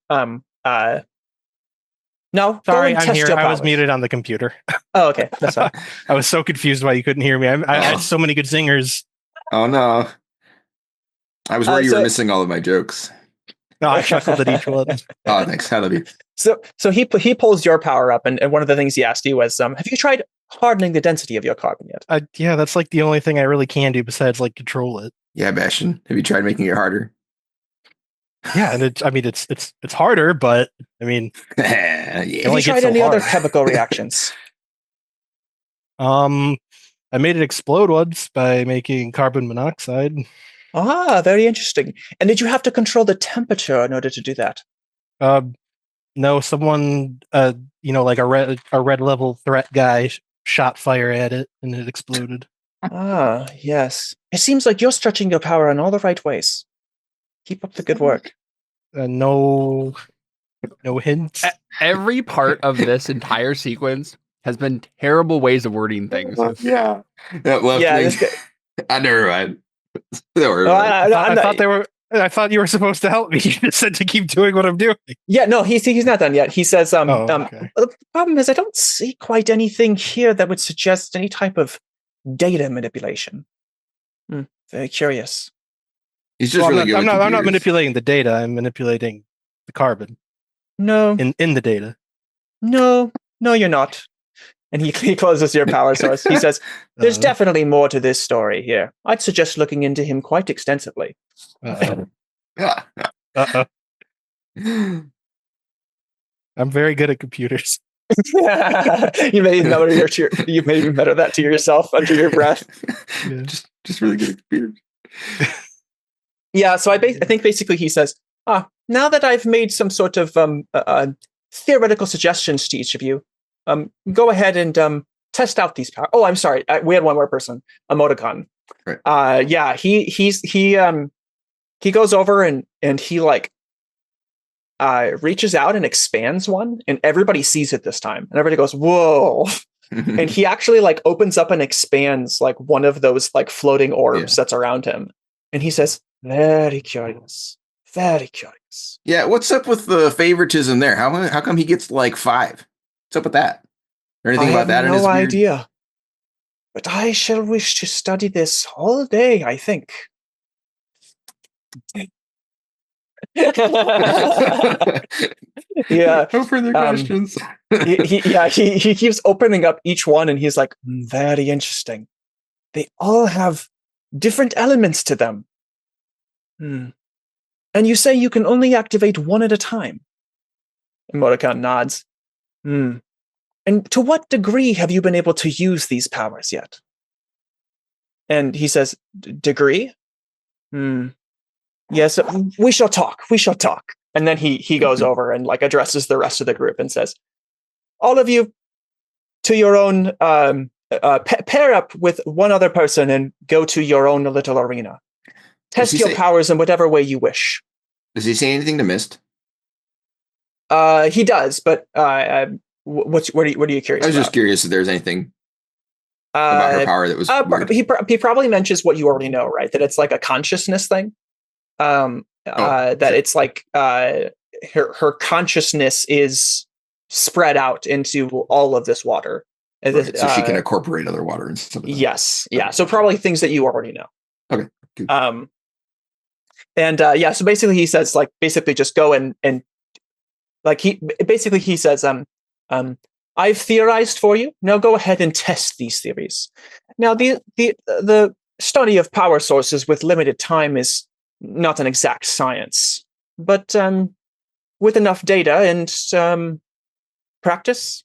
no, sorry, I'm here. I was muted on the computer. Oh, okay, that's fine. I was so confused why you couldn't hear me. I had so many good singers. Oh no, I was worried you were missing all of my jokes. No, I chuckled at each one. Oh, thanks. I love you. So he pulls your power up, and one of the things he asked you was, have you tried hardening the density of your carbon yet? Yeah, that's like the only thing I really can do besides control it. Yeah, Bastian, have you tried making it harder? Yeah, and it's harder, but I mean, have you tried any other chemical reactions? I I made it explode once by making carbon monoxide. Ah, very interesting. And did you have to control the temperature in order to do that? No, someone, like a red level threat guy shot fire at it and it exploded. Ah, yes. It seems like you're stretching your power in all the right ways. Keep up the good work. No hints. Every part of this entire sequence has been terrible ways of wording things. Yeah. That left me. I never mind. I thought you were supposed to help me. You just said to keep doing what I'm doing. Yeah, no, he's not done yet. He says, okay. The problem is I don't see quite anything here that would suggest any type of data manipulation. Very curious. He's just I'm not manipulating the data. I'm manipulating the carbon. No. In the data. No, you're not. And he closes your power source. He says, there's definitely more to this story here. I'd suggest looking into him quite extensively. I'm very good at computers. You may even mutter that to yourself under your breath. Yeah. Just really good at computers. Yeah, so I think basically he says, now that I've made some sort of theoretical suggestions to each of you, go ahead and test out these powers. Oh, I'm sorry. We had one more person, Emoticon. Right. Yeah, he goes over and he like reaches out and expands one, and everybody sees it this time, and everybody goes, "Whoa!" And he actually like opens up and expands like one of those like floating orbs that's around him, and he says, "Very curious, very curious." Yeah, what's up with the favoritism there? How come he gets like 5? What's up with that? Or anything about that? I have no idea. But I shall wish to study this all day, I think. Yeah. No further questions. He keeps opening up each one, and he's like, very interesting. They all have different elements to them. And you say you can only activate one at a time? Emoticon nods. And to what degree have you been able to use these powers yet? And he says, degree? Yes, we shall talk. And then he goes over and like addresses the rest of the group and says, all of you to your own, pair up with one other person and go to your own little arena. Test your powers in whatever way you wish. Does he say anything to Mist? He does, but what are you curious about? I was just curious if there's anything about her power that was weird. He probably mentions what you already know, right? That it's like a consciousness thing. That it's like her consciousness is spread out into all of this water. Right, so she can incorporate other water and stuff like that. Yes. Yeah. So probably things that you already know. Okay. Good. So basically he says like basically just go and like he says I've theorized for you. Now go ahead and test these theories. Now the study of power sources with limited time is not an exact science, but with enough data and practice,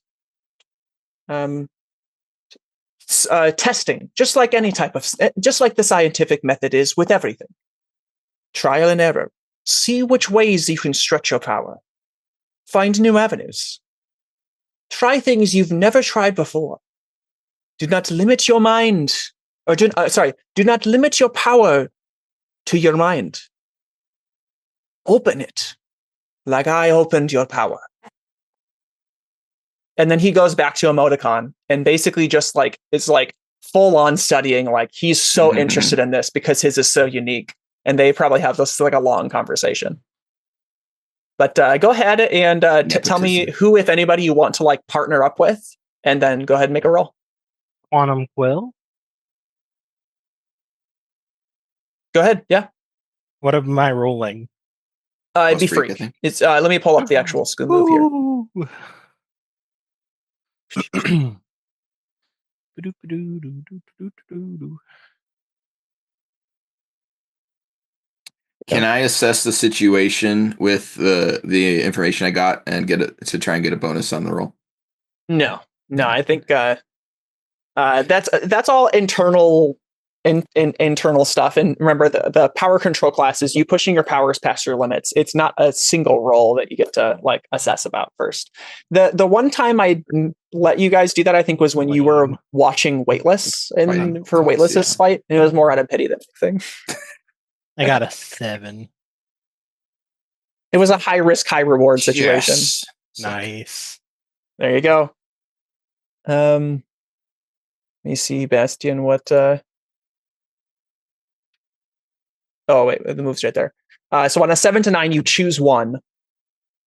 testing, just like the scientific method is with everything. Trial and error. See which ways you can stretch your power. Find new avenues. Try things you've never tried before. Do not limit your mind, do not limit your power to your mind. Open it, like I opened your power. And then he goes back to Emoticon and basically just like it's like full on studying. Like he's so interested in this because his is so unique, and they probably have this like a long conversation. But go ahead and tell me who, if anybody, you want to like partner up with, and then go ahead and make a roll. Quantum Quill. Go ahead. Yeah. What am I rolling? It'd be free. It's let me pull up the actual skill move here. Can I assess the situation with the information I got and get it to try and get a bonus on the roll? No. I think That's all internal internal stuff. And remember, the power control class is you pushing your powers past your limits. It's not a single role that you get to like assess about first. The one time I let you guys do that, I think, was when you were watching Weightless and for Weightless's fight. And it was more out of pity than anything. I got a 7. It was a high risk, high reward situation. Yes. Nice. There you go. Let me see, Bastion, what oh wait, the move's right there. So on a 7 to 9, you choose one.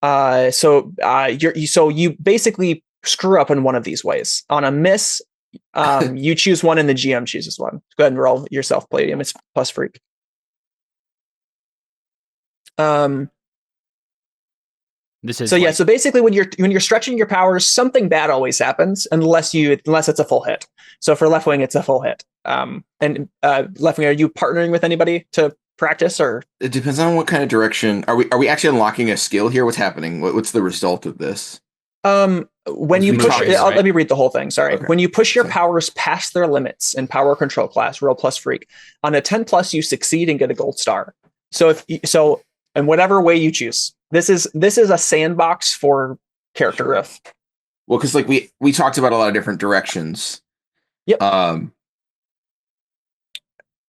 So you basically screw up in one of these ways. On a miss, you choose one and the GM chooses one. Go ahead and roll yourself, Palladium. It's plus freak. This is so basically when you're stretching your powers, something bad always happens unless it's a full hit. So for Left Wing, it's a full hit. And Left Wing, are you partnering with anybody to practice, or it depends on what kind of direction? Are we actually unlocking a skill here? What's happening? What's the result of this? When you push, let me read the whole thing. Sorry. Okay. When you push your powers past their limits in power control class, roll plus freak. On a 10+, you succeed and get a gold star. So in whatever way you choose, this is a sandbox for character growth. Well, because like we talked about a lot of different directions. Yep.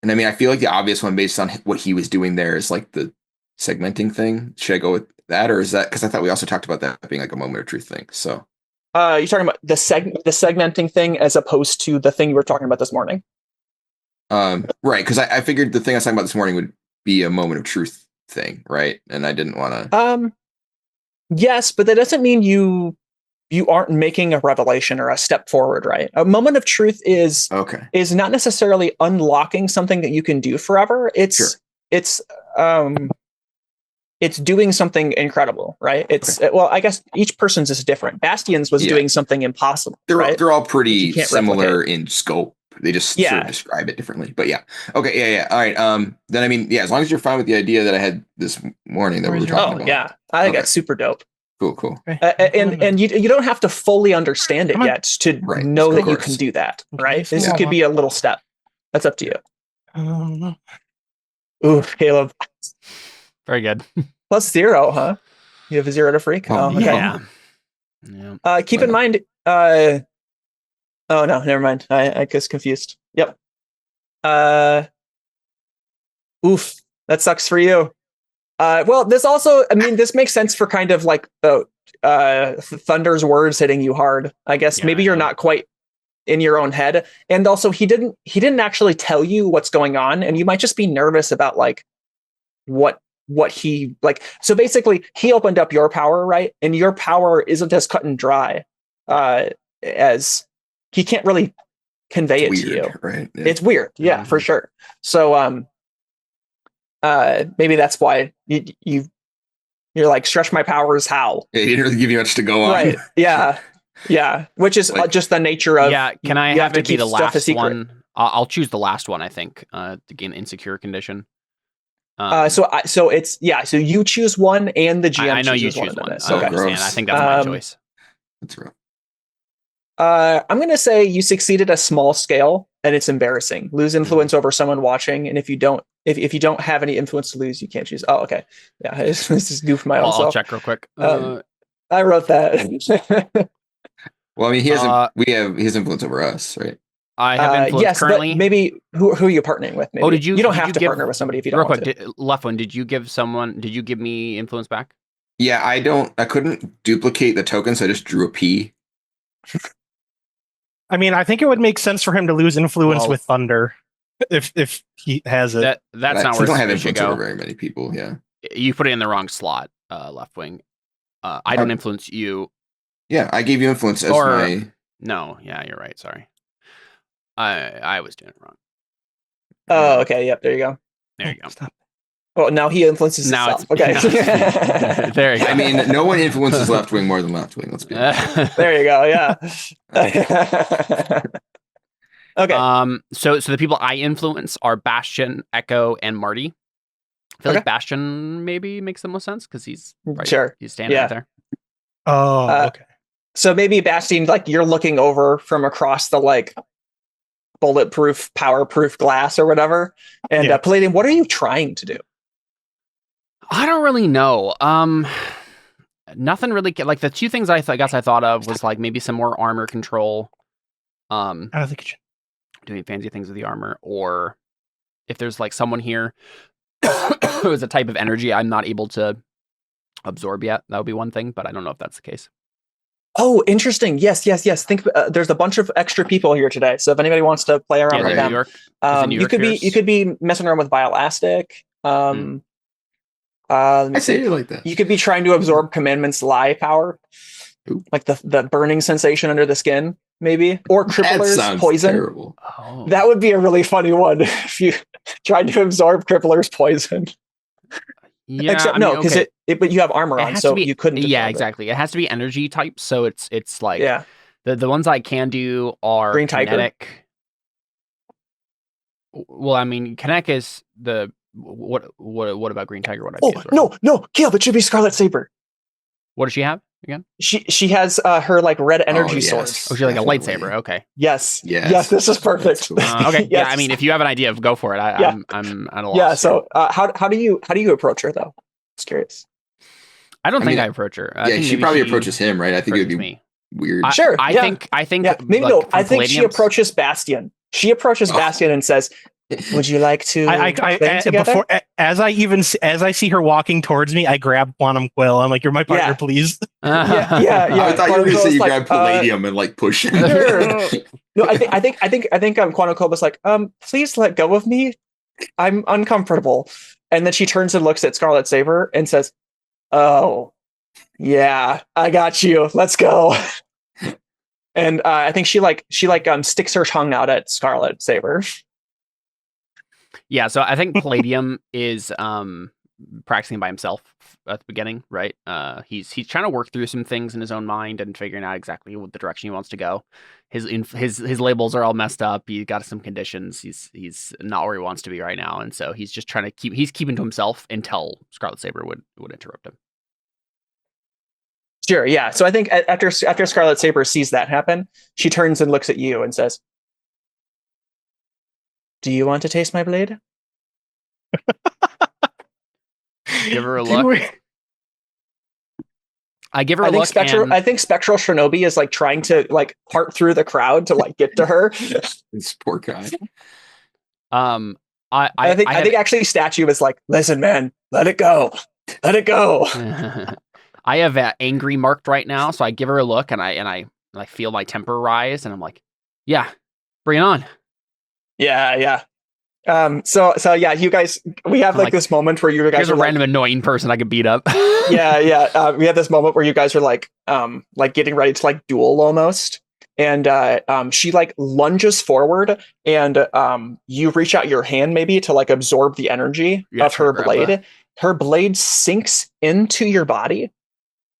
And I mean, I feel like the obvious one based on what he was doing there is like the segmenting thing. Should I go with that, or is that because I thought we also talked about that being like a moment of truth thing? So, you're talking about the segmenting thing as opposed to the thing you were talking about this morning. Right, because I figured the thing I was talking about this morning would be a moment of truth thing, right? And I didn't want to. Yes, but that doesn't mean you aren't making a revelation or a step forward, right? A moment of truth is not necessarily unlocking something that you can do forever. It's doing something incredible, right? Well, I guess each person's is different. Bastion's was doing something impossible. They're all pretty similar in scope. They just sort of describe it differently. But All right. Then I mean, as long as you're fine with the idea that I had this morning that we were talking about. Yeah. I think that's super dope. Cool. And you don't have to fully understand it yet to know that you can do that, right? This could be a little step. That's up to you. Ooh, Caleb. Very good. +0, huh? You have a 0 to freak? Oh, okay. Yeah. Keep in mind. Oh no, never mind. I was confused. Yep. Oof. That sucks for you. Well, this makes sense for kind of like the Thunder's words hitting you hard. I guess maybe you're not quite in your own head, and also he didn't actually tell you what's going on, and you might just be nervous about like what he like. So basically, he opened up your power, right? And your power isn't as cut and dry as he can't really convey it to you. Right? Yeah. It's weird, for sure. So maybe that's why you're like, stretch my powers. How? Yeah, he didn't really give you much to go on. Right. Yeah. Which is just the nature of. Yeah. Can I have to be the last one? I'll choose the last one. I think to gain insecure condition. So it's So you choose one, and the GM. I know you choose one. I think that's my choice. That's real. I'm going to say you succeed at a small scale, and it's embarrassing. Lose influence over someone watching, and if you don't have any influence to lose, you can't choose. Oh, okay. Yeah, this is goof my own self. I'll check real quick. I wrote that. Well, I mean, he has influence over us, right? I have influence currently. But maybe who are you partnering with? Maybe. You don't have to partner with somebody if you don't want to. Left one. Did you give me influence back? Yeah, I couldn't duplicate the token, so I just drew a P. I mean, I think it would make sense for him to lose influence with Thunder if he has it. That's not where we don't have influence over very many people. Yeah, you put it in the wrong slot, Left Wing. I don't influence you. Yeah, I gave you influence as my. No, yeah, you're right. Sorry, I was doing it wrong. Oh, okay. Yep. There you go. There you go. Stop. Well, now he influences himself. Okay. There you go. I mean, no one influences Left Wing more than Left Wing. Let's be honest. There you go. Yeah. Okay. So the people I influence are Bastion, Echo, and Marty. I feel like Bastion maybe makes the most sense because he's he's standing right there. Oh, okay. So maybe Bastion, like, you're looking over from across the like bulletproof, power-proof glass or whatever. And Palladium, what are you trying to do? I don't really know. Nothing really. Like the two things I guess I thought of was like maybe some more armor control. Out of the kitchen. Doing fancy things with the armor, or if there's like someone here who is a type of energy I'm not able to absorb yet, that would be one thing, but I don't know if that's the case. Oh, interesting. Yes. Think there's a bunch of extra people here today, so if anybody wants to play around with them, you could be messing around with Bioelastic. I say it like that. You could be trying to absorb Commandment's lie power, like the burning sensation under the skin, maybe, or Crippler's poison. Terrible. Oh. That would be a really funny one if you tried to absorb Crippler's poison. Yeah, except no, because but you have armor on, so you couldn't. Yeah, exactly. It has to be energy type, so it's like the ones I can do are Green kinetic. Tiger. Well, I mean, kinetic is the what about Green Tiger? No, Caleb, it should be Scarlet Saber. What does she have again? She has her like red energy sword. Oh, she's like a lightsaber. Okay. Yes. This is perfect. Okay. Yes. Yeah. I mean, if you have an idea, go for it. I'm at a loss. Yeah. So how do you approach her though? Just curious. I don't think I approach her. She probably approaches him, right? I think it would be weird. I think. Maybe like, I think she approaches Bastion. She approaches Bastion and says, "Would you like to play together?" As I see her walking towards me, I grab Quantum Quill. I'm like, "You're my partner, please." Yeah. I thought you were going to say you grab Palladium and like push him. No, I think Quantum Quill was like, "Please let go of me. I'm uncomfortable." And then she turns and looks at Scarlet Saber and says, "Oh, yeah, I got you. Let's go." And I think she sticks her tongue out at Scarlet Saber. Yeah, so I think Palladium is practicing by himself at the beginning, right? He's trying to work through some things in his own mind and figuring out exactly what the direction he wants to go. His labels are all messed up. He got some conditions. He's not where he wants to be right now, and so he's just trying to keeping to himself until Scarlet Saber would interrupt him. Sure, yeah. So I think after Scarlet Saber sees that happen, she turns and looks at you and says, "Do you want to taste my blade?" Give her a look. I give her a look. I think Spectral Shinobi is like trying to like part through the crowd to like get to her. This poor guy. I think actually Statue is like, "Listen, man, let it go. Let it go." I have angry marked right now, so I give her a look and I feel my temper rise, and I'm like, "Yeah, bring it on." Yeah. So yeah, you guys, we have like this moment where you guys are a random annoying person I could beat up. Yeah. We have this moment where you guys are like getting ready to like duel almost. And she like lunges forward and you reach out your hand maybe to like absorb the energy of her blade. That. Her blade sinks into your body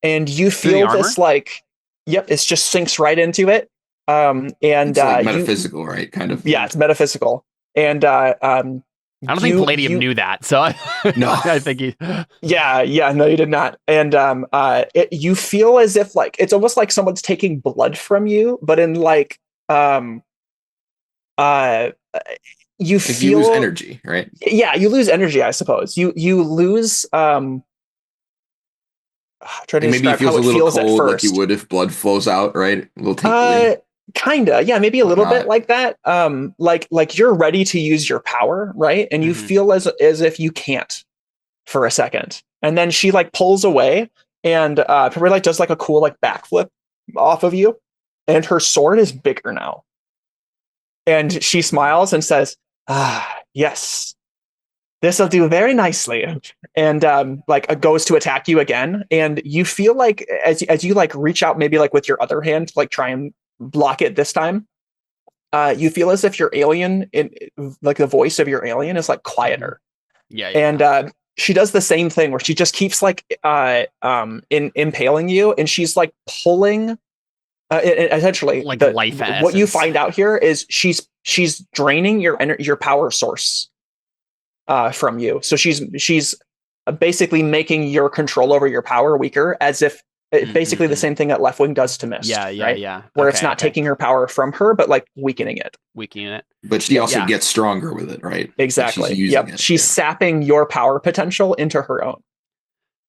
and you feel this like, it just sinks right into it. And it's like metaphysical, right? Kind of. Yeah, it's metaphysical. And I don't think Palladium knew that, so no, I think he. Yeah, no, you did not. And you feel as if like it's almost like someone's taking blood from you, but in like you feel lose energy, right? Yeah, you lose energy. I suppose you lose. Try to maybe it feels a little cold, like you would if blood flows out, right? A little tingly. Kinda, yeah, maybe a little bit like that. Like you're ready to use your power, right? And you feel as if you can't for a second. And then she like pulls away and probably like does like a cool like backflip off of you. And her sword is bigger now. And she smiles and says, yes, this'll do very nicely. And goes to attack you again. And you feel like as you like reach out maybe like with your other hand to like try and block it this time, you feel as if your alien like the voice of your alien is like quieter. Yeah. And she does the same thing where she just keeps like impaling you, and she's like pulling essentially like life essence. What you find out here is she's draining your power source from you. So she's basically making your control over your power weaker, as if Basically the same thing that Left Wing does to Mist. Yeah. Where it's not taking her power from her, but like weakening it. But she also gets stronger with it, right? Exactly. Like she's using it. She's sapping your power potential into her own.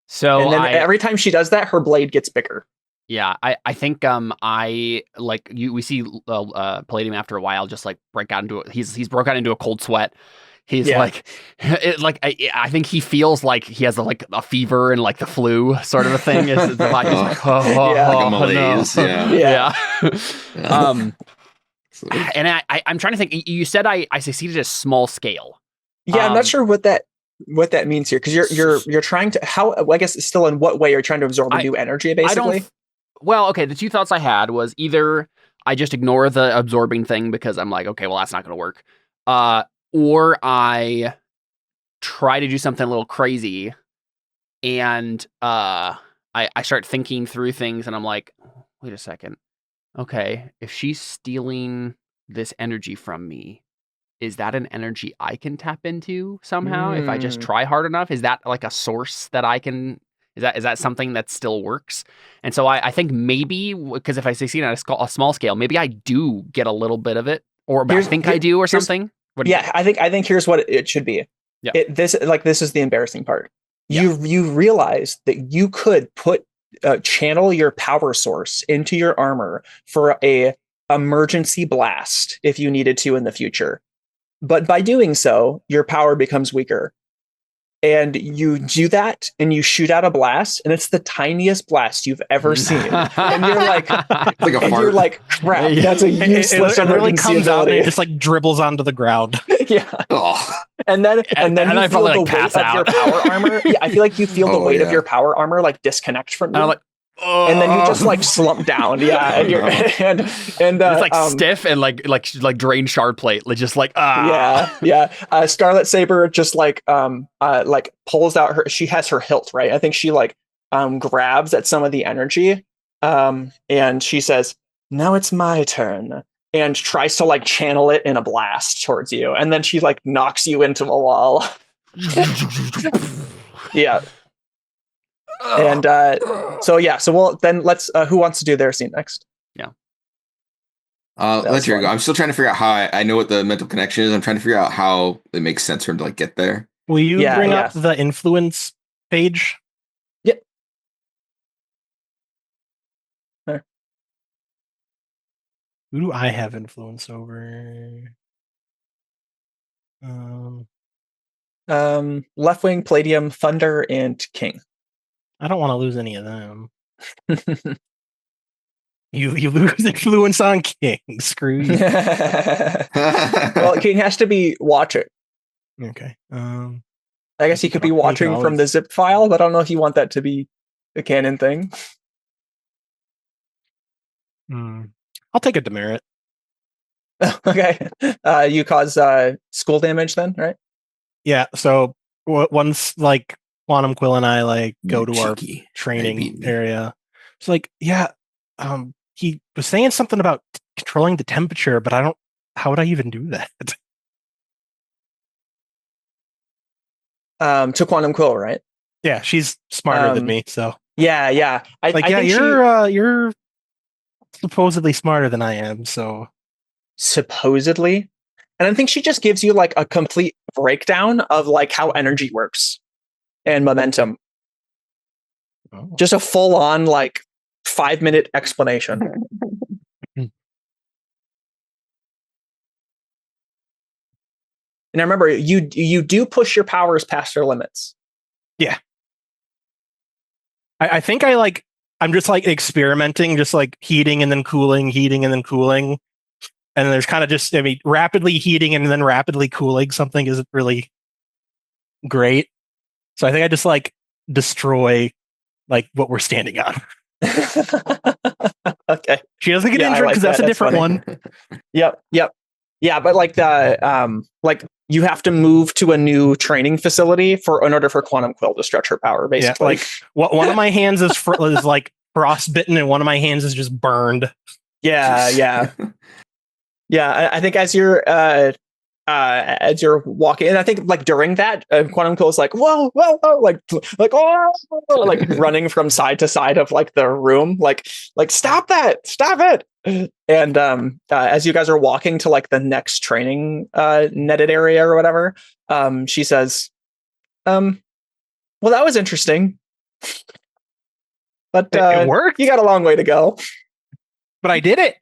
So and then every time she does that, her blade gets bigger. Yeah, I think I like we see Palladium after a while just like break out into he's broke out into a cold sweat. He's like I think he feels like he has a fever and like the flu sort of a thing. Is the body like a malaise. No. Yeah. And I'm trying to think. You said I succeeded at a small scale. Yeah, I'm not sure what that means here, because you're trying to I guess still in what way you're trying to absorb a new energy, basically. Well, okay, the two thoughts I had was either I just ignore the absorbing thing because I'm like, okay, well, that's not going to work. Or I try to do something a little crazy and I start thinking through things and I'm like, wait a second. Okay, if she's stealing this energy from me, is that an energy I can tap into somehow if I just try hard enough? Is that like a source that I can... Is that something that still works? And so I think maybe, because if I succeed on a small scale, maybe I do get a little bit of it, or I think I do, or something. I think here's what it should be. Yeah. This is the embarrassing part. Yeah. You realize that you could channel your power source into your armor for a emergency blast if you needed to in the future. But by doing so, your power becomes weaker. And you do that and you shoot out a blast and it's the tiniest blast you've ever seen. And you're like, you're like, crap, that's a useless it really comes out and it just like dribbles onto the ground. Yeah. And then you feel the weight of your power armor. Yeah, I feel like you feel the weight of your power armor like disconnect from you. And then you just like slump down, and you're and it's like stiff and like drained shard plate, just like Scarlet Saber just like pulls out she has her hilt, right? I think she grabs at some of the energy, and she says, "Now it's my turn," and tries to like channel it in a blast towards you, and then she like knocks you into the wall. Yeah. And so then let's who wants to do their scene next? Let's hear it go. I'm still trying to figure out how I know what the mental connection is. I'm trying to figure out how it makes sense for him to like get there. Will you bring up the influence page? Yep. There. Who do I have influence over? Left Wing, Palladium, Thunder, and King. I don't want to lose any of them. You lose influence on King. Screw you. Well, King has to be watching. Okay. I guess he could be watching from the zip file, but I don't know if you want that to be a canon thing. I'll take a demerit. Okay. You cause school damage then, right? Yeah. So once like Quantum Quill and I go to our training area. It's he was saying something about controlling the temperature, but how would I even do that? To Quantum Quill, right? Yeah, she's smarter than me, so. Yeah. You're supposedly smarter than I am, so. Supposedly? And I think she just gives you like a complete breakdown of like how energy works. And momentum. Just a full-on 5-minute explanation. And I remember you do push your powers past their limits. Yeah. I think I'm just experimenting, just heating and then cooling. And there's kind of just rapidly heating and then rapidly cooling something isn't really great. So I think I just destroy what we're standing on. Okay. She doesn't get injured because that's a different one. Yep. Yeah, but you have to move to a new training facility in order for Quantum Quill to stretch her power, basically. Yeah, one of my hands is frostbitten and one of my hands is just burned. Yeah. Yeah, I think as you're as you're walking, and I think like during that, Quantum Quill is like, whoa, whoa, whoa, like oh, like running from side to side of like the room, like stop it. And as you guys are walking to like the next training netted area or whatever, she says, well, that was interesting, but it worked. You got a long way to go. But I did it.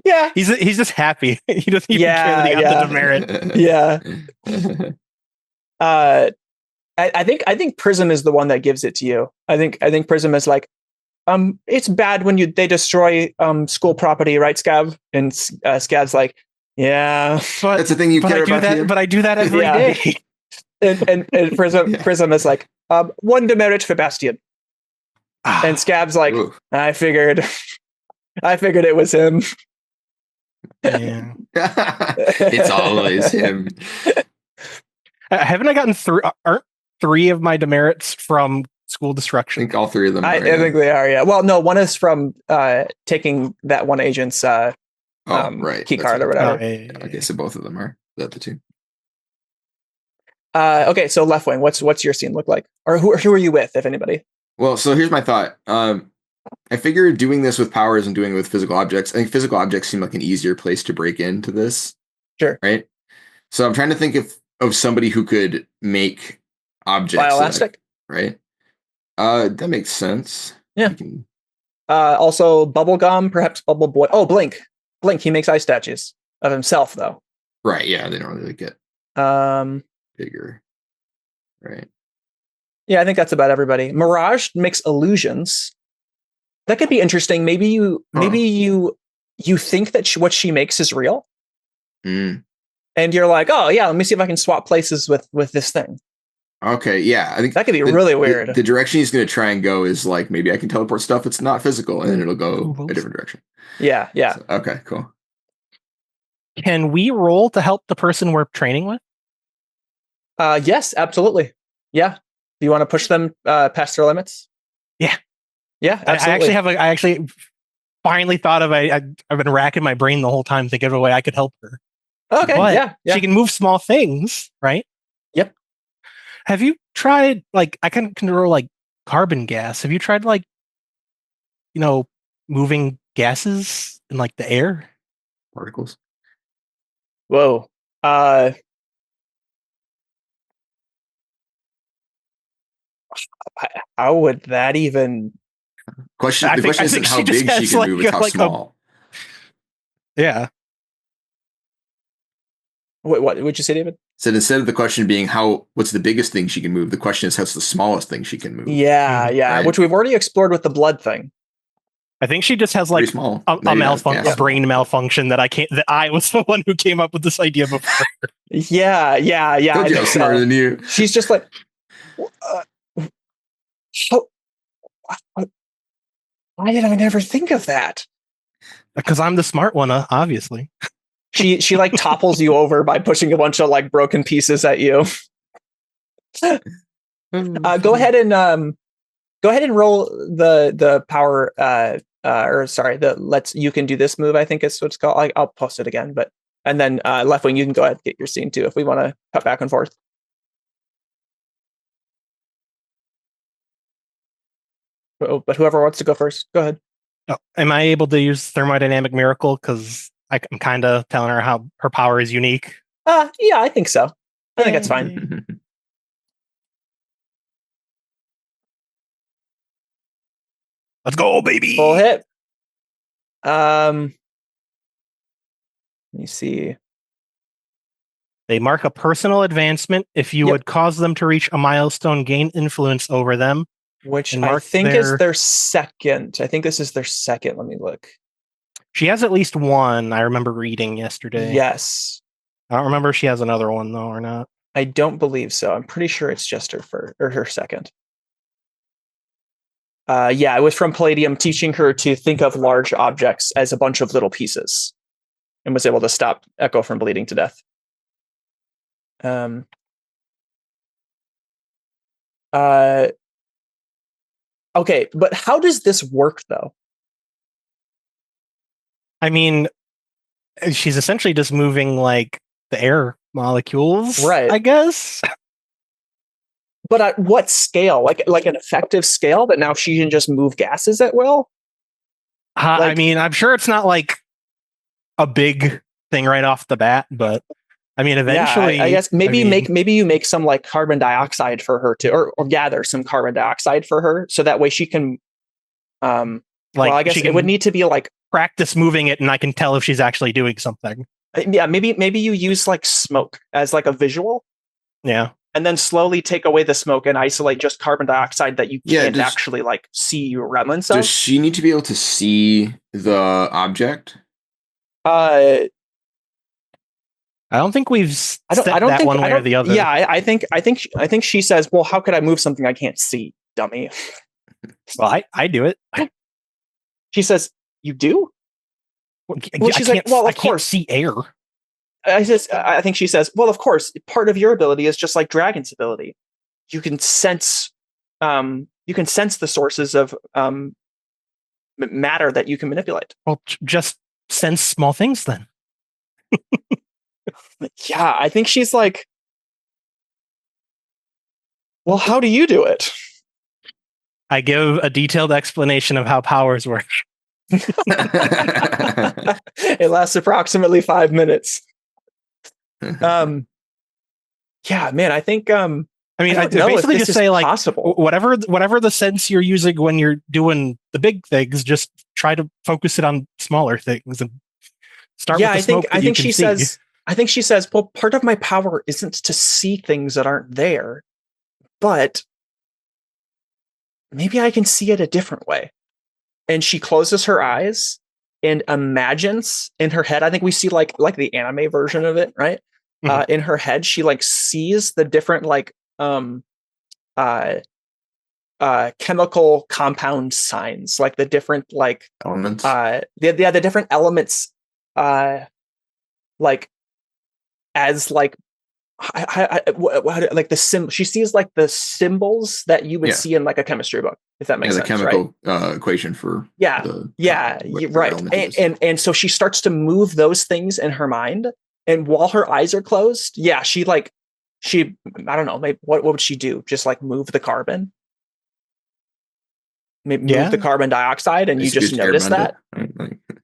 Yeah, he's just happy. He doesn't even care that he got the demerit. Yeah. I think Prism is the one that gives it to you. I think Prism is like, it's bad when they destroy school property, right, Scav? And Scav's like, yeah, but that's the thing you care about here. But I do that every day. And Prism is like, one demerit for Bastion. And Scab's like, ooh. I figured it was him. Yeah. It's always him. Haven't I gotten aren't 3 of my demerits from school destruction? I think all 3 of them I think they are, yeah. Well, no, one is from taking that one agent's right. Key card or whatever. Okay, so both of them are. Is that the 2? Okay, so Left Wing, what's your scene look like? Or who are you with, if anybody? Well, so here's my thought. I figure doing this with powers and doing it with physical objects, I think physical objects seem like an easier place to break into this. Sure. Right? So I'm trying to think of somebody who could make objects. Bioelastic? Right? That makes sense. Yeah. Also Bubblegum, perhaps Bubble Boy. Oh, Blink. He makes ice statues of himself, though. Right, yeah, they don't really get bigger. Right. Yeah, I think that's about everybody. Mirage makes illusions. That could be interesting. Maybe you think that what she makes is real, and you're like, oh yeah, let me see if I can swap places with this thing. Okay, yeah, I think that could be really weird. The direction he's going to try and go is like, maybe I can teleport stuff that's not physical, and then it'll go a different direction. Yeah. So, okay, cool. Can we roll to help the person we're training with? Yes, absolutely. Yeah. Do you want to push them past their limits? Yeah. Yeah, absolutely. I actually finally thought of I've been racking my brain the whole time thinking of a way I could help her. Okay, but yeah. She can move small things, right? Yep. Have you tried, like, I can control like carbon gas. Have you tried like, moving gases in like the air? Particles. Whoa. How would that even? The question isn't how big she can move, it's how small. Yeah. What would you say, David? So instead of the question being what's the biggest thing she can move, the question is what's the smallest thing she can move. Yeah, right? Which we've already explored with the blood thing. I think she just has like a brain malfunction that I was the one who came up with this idea before. Yeah. Told you I was smarter than you. She's just like, why did I never think of that? Because I'm the smart one, obviously. She like topples you over by pushing a bunch of like broken pieces at you. Go ahead and roll the power you can do this move, I think is what it's called. I'll post it again, and then Left Wing, you can go ahead and get your scene too if we want to cut back and forth. But whoever wants to go first, go ahead. Oh, am I able to use thermodynamic miracle? Because I'm kind of telling her how her power is unique. Yeah, I think so. I think that's fine. Let's go, baby. Full hit. Let me see. They mark a personal advancement if you would cause them to reach a milestone, gain influence over them. Which I think is their second. I think this is their second. Let me look. She has at least one, I remember reading yesterday. Yes. I don't remember if she has another one, though, or not. I don't believe so. I'm pretty sure it's just her second. It was from Palladium, teaching her to think of large objects as a bunch of little pieces, and was able to stop Echo from bleeding to death. Okay, but how does this work, though? I mean, she's essentially just moving like the air molecules, right? I guess. But at what scale? Like an effective scale that now she can just move gases at will? I mean, I'm sure it's not like a big thing right off the bat, but I mean, eventually, I guess maybe you make some like carbon dioxide for her to, or gather some carbon dioxide for her, so that way she can, well, I guess it would need to be like practice moving it, and I can tell if she's actually doing something. Yeah, maybe you use like smoke as like a visual. Yeah. And then slowly take away the smoke and isolate just carbon dioxide that you can't actually like see remnants of. Does she need to be able to see the object? I don't think we've said that one way or the other. Yeah, I think she says, "Well, how could I move something I can't see, dummy?" Well, I do it. She says, "You do?" Well, she's like, "Well, of course, see air." I think she says, "Well, of course, part of your ability is just like Dragon's ability. You can sense the sources of matter that you can manipulate." Well, just sense small things then. Yeah, I think she's like, "Well, how do you do it?" I give a detailed explanation of how powers work. It lasts approximately 5 minutes. Yeah, man, I think I basically just say like possible. whatever the sense you're using when you're doing the big things, just try to focus it on smaller things and start with the smoke. I think she says, well, part of my power isn't to see things that aren't there, but maybe I can see it a different way. And she closes her eyes and imagines in her head. I think we see like the anime version of it, right? In her head, she like sees the different like chemical compound signs, like the different like elements. The different elements, like as like like the symbol. She sees like the symbols that you would see in like a chemistry book, if that makes sense. The chemical right? Equation for right. And so she starts to move those things in her mind, and while her eyes are closed, she I don't know, maybe what would she do? Just like move the carbon, maybe move the carbon dioxide, and you just notice that.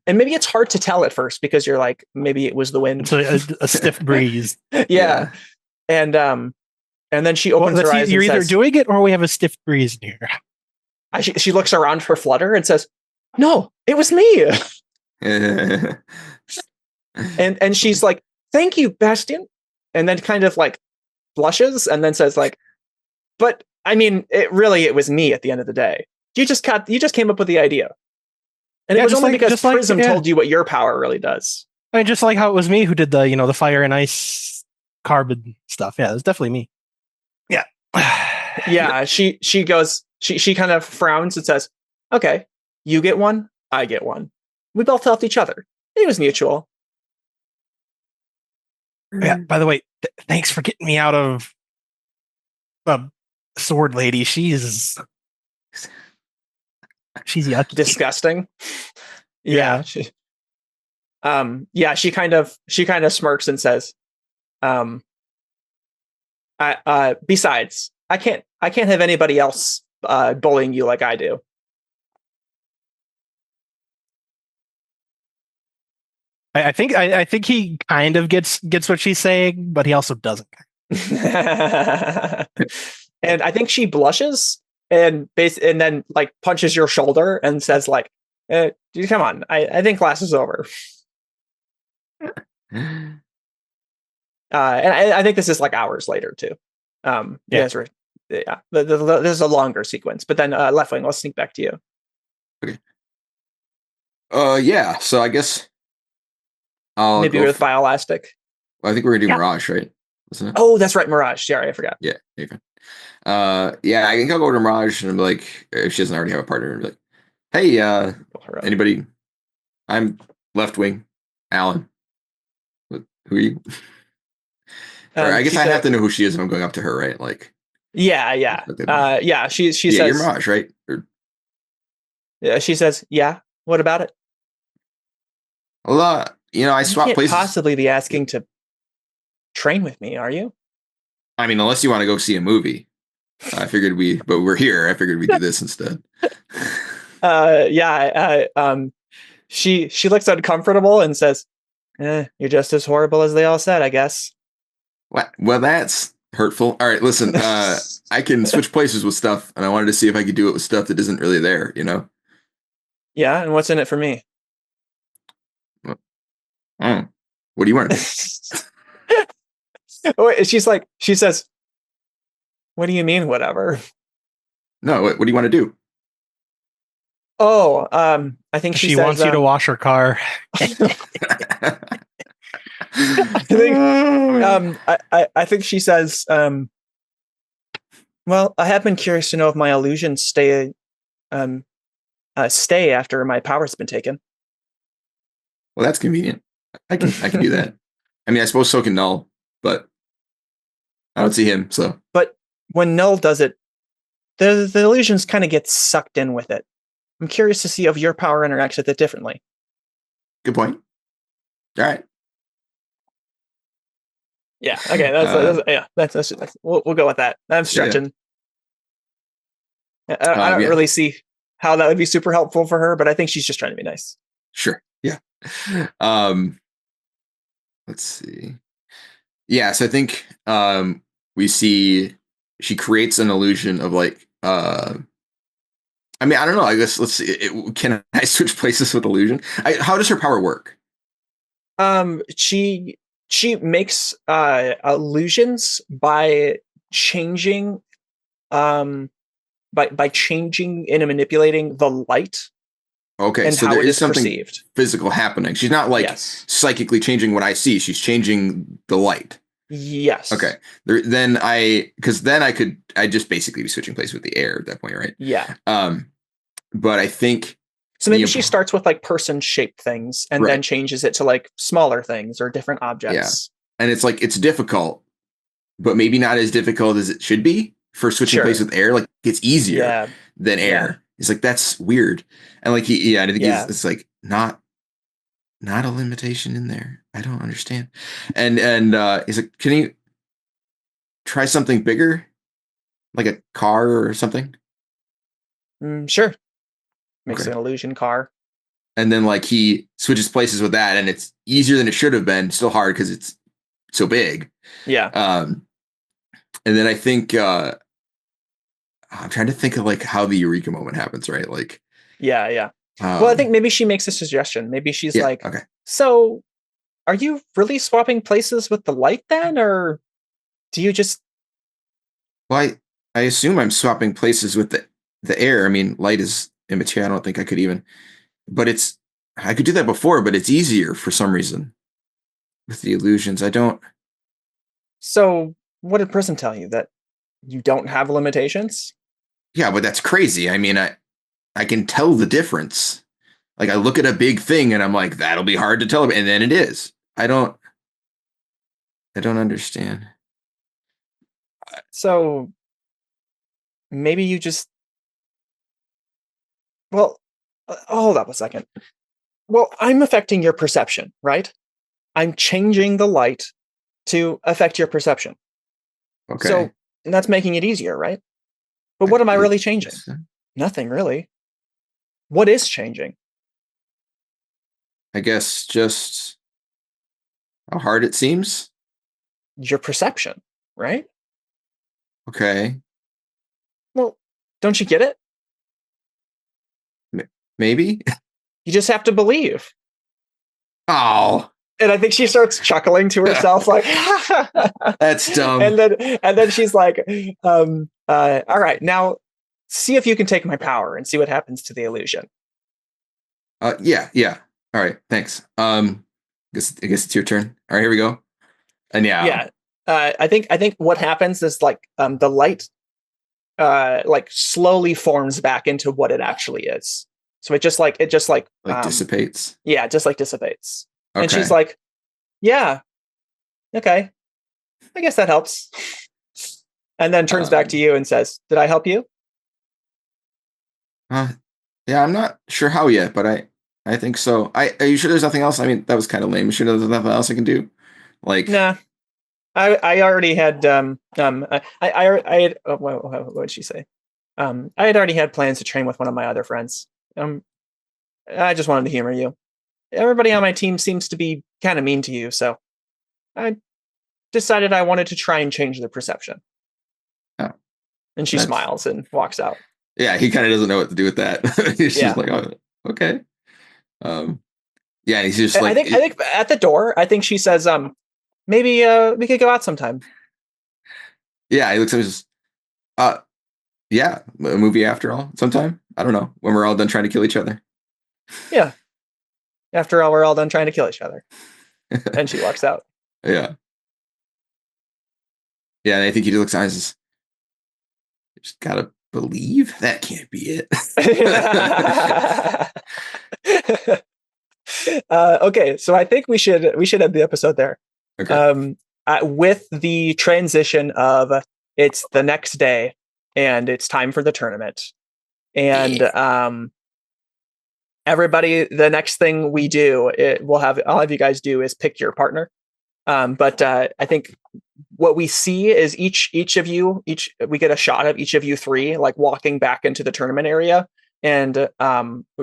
And maybe it's hard to tell at first because you're like, maybe it was the wind. It's a stiff breeze. Yeah. And then she opens her eyes. You're and either says, doing it or we have a stiff breeze in here. She looks around for Flutter and says, "No, it was me." and she's like, "Thank you, Bastian." And then kind of like blushes and then says like, "But I mean, it was me at the end of the day. You just came up with the idea." And it was only because Prism told you what your power really does. I mean, just like how it was me who did the fire and ice carbon stuff. Yeah, it was definitely me. Yeah. Yeah. She goes, she kind of frowns and says, "Okay, you get one, I get one. We both helped each other. It was mutual." Yeah. By the way, thanks for getting me out of sword lady. She's yucky. Disgusting. Yeah. She kind of smirks and says, besides, I can't have anybody else bullying you like I do." I think he kind of gets what she's saying, but he also doesn't. And I think she blushes and then like punches your shoulder and says like, "Dude, come on, I think class is over." And I think this is like hours later too. There's a longer sequence, but then Leftwing, let's sneak back to you. Okay. So I guess maybe with Bioelastic. Well, I think we're gonna do Mirage, right? Wasn't it? Oh, that's right, Mirage. Sorry, I forgot. Yeah. Okay. I think I'll go to Mirage and be like, if she doesn't already have a partner, and be like, "Hey, anybody? I'm Leftwing, Alan. Who are you?" Or I guess I have to know who she is if I'm going up to her, right? Like, yeah. She says, "You're Mirage, right?" Yeah, she says, "Yeah. What about it?" Well, I swap places. Possibly be asking to train with me, are you? I mean, unless you want to go see a movie. But we're here. I figured we'd do this instead. She looks uncomfortable and says, you're just as horrible as they all said, I guess. Well, that's hurtful. All right, listen, I can switch places with stuff, and I wanted to see if I could do it with stuff that isn't really there, you know? Yeah, and what's in it for me? What do you want to do? She says, what do you mean, whatever? No, what do you want to do? Oh, I think she wants you to wash her car. I think she says, well, I have been curious to know if my illusions stay after my power's been taken. Well, that's convenient. I can do that. I mean, I suppose so can Null, but I don't see him. So, but when Null does it, the illusions kind of get sucked in with it. I'm curious to see if your power interacts with it differently. Good point. All right. Yeah. Okay. That's we'll go with that. I'm stretching. Yeah. I don't really see how that would be super helpful for her, but I think she's just trying to be nice. Sure. Yeah. Let's see. Yeah. So I think we see she creates an illusion of like. I mean, I don't know. I guess let's see. Can I switch places with illusion? How does her power work? She makes illusions by changing, by changing and manipulating the light. Okay, and so how there it is something perceived. Physical happening. She's not like psychically changing what I see. She's changing the light. Yes. Okay. I just basically be switching places with the air at that point, right? Yeah. But I think so maybe she starts with like person shaped things and then changes it to like smaller things or different objects. Yeah. And it's like it's difficult, but maybe not as difficult as it should be for switching places with air. Like it's easier than air. Yeah. It's like that's weird. And like I think it's like not a limitation in there. I don't understand. And he's like, can you try something bigger? Like a car or something? Sure. Makes an illusion car. And then like he switches places with that and it's easier than it should have been. Still hard because it's so big. Yeah. And then I think I'm trying to think of like how the eureka moment happens, right? Like yeah. Well, I think maybe she makes a suggestion. Maybe she's like, okay. So are you really swapping places with the light then? Or do you just... Well, I assume I'm swapping places with the air. I mean, light is immaterial. I don't think I could even... But I could do that before, but it's easier for some reason. With the illusions, I don't... So what did Prism tell you? That you don't have limitations? Yeah, but that's crazy. I mean, I can tell the difference. Like I look at a big thing and I'm like, that'll be hard to tell. And then it is. I don't understand. So maybe you just, well, hold up a second. Well, I'm affecting your perception, right? I'm changing the light to affect your perception. Okay. So that's making it easier, right? But what am I really changing? Nothing really. What is changing? I guess just how hard it seems. Your perception, right? Okay. Well, don't you get it? Maybe. You just have to believe. Oh. And I think she starts chuckling to herself, like, that's dumb. And then she's like, all right, now see if you can take my power and see what happens to the illusion. Yeah. All right, thanks. I guess it's your turn. All right, here we go. And I think what happens is like the light like slowly forms back into what it actually is. So it just dissipates. Yeah, it just like dissipates. Okay. And she's like, yeah, okay, I guess that helps. And then turns back to you and says, did I help you? Yeah, I'm not sure how yet, but I think so. Are you sure there's nothing else? I mean, that was kind of lame. You sure there's nothing else I can do? Like, nah. I already had I had what did she say? I had already had plans to train with one of my other friends. I just wanted to humor you. Everybody on my team seems to be kind of mean to you, so I decided I wanted to try and change the perception. Oh, and she smiles and walks out. Yeah, he kind of doesn't know what to do with that. He's just like, oh, okay. Yeah, he's just like. I think at the door, I think she says, maybe we could go out sometime. Yeah, he looks at us. Yeah, a movie after all, sometime. I don't know, when we're all done trying to kill each other. Yeah. After all, we're all done trying to kill each other. And she walks out. Yeah. Yeah, and I think he looks at us. Just gotta believe that can't be it. Okay, so I think we should end the episode there. Okay. With the transition of it's the next day and it's time for the tournament, and everybody, the next thing we do, I'll have you guys do is pick your partner. But I think what we see is each of you, we get a shot of each of you three like walking back into the tournament area, and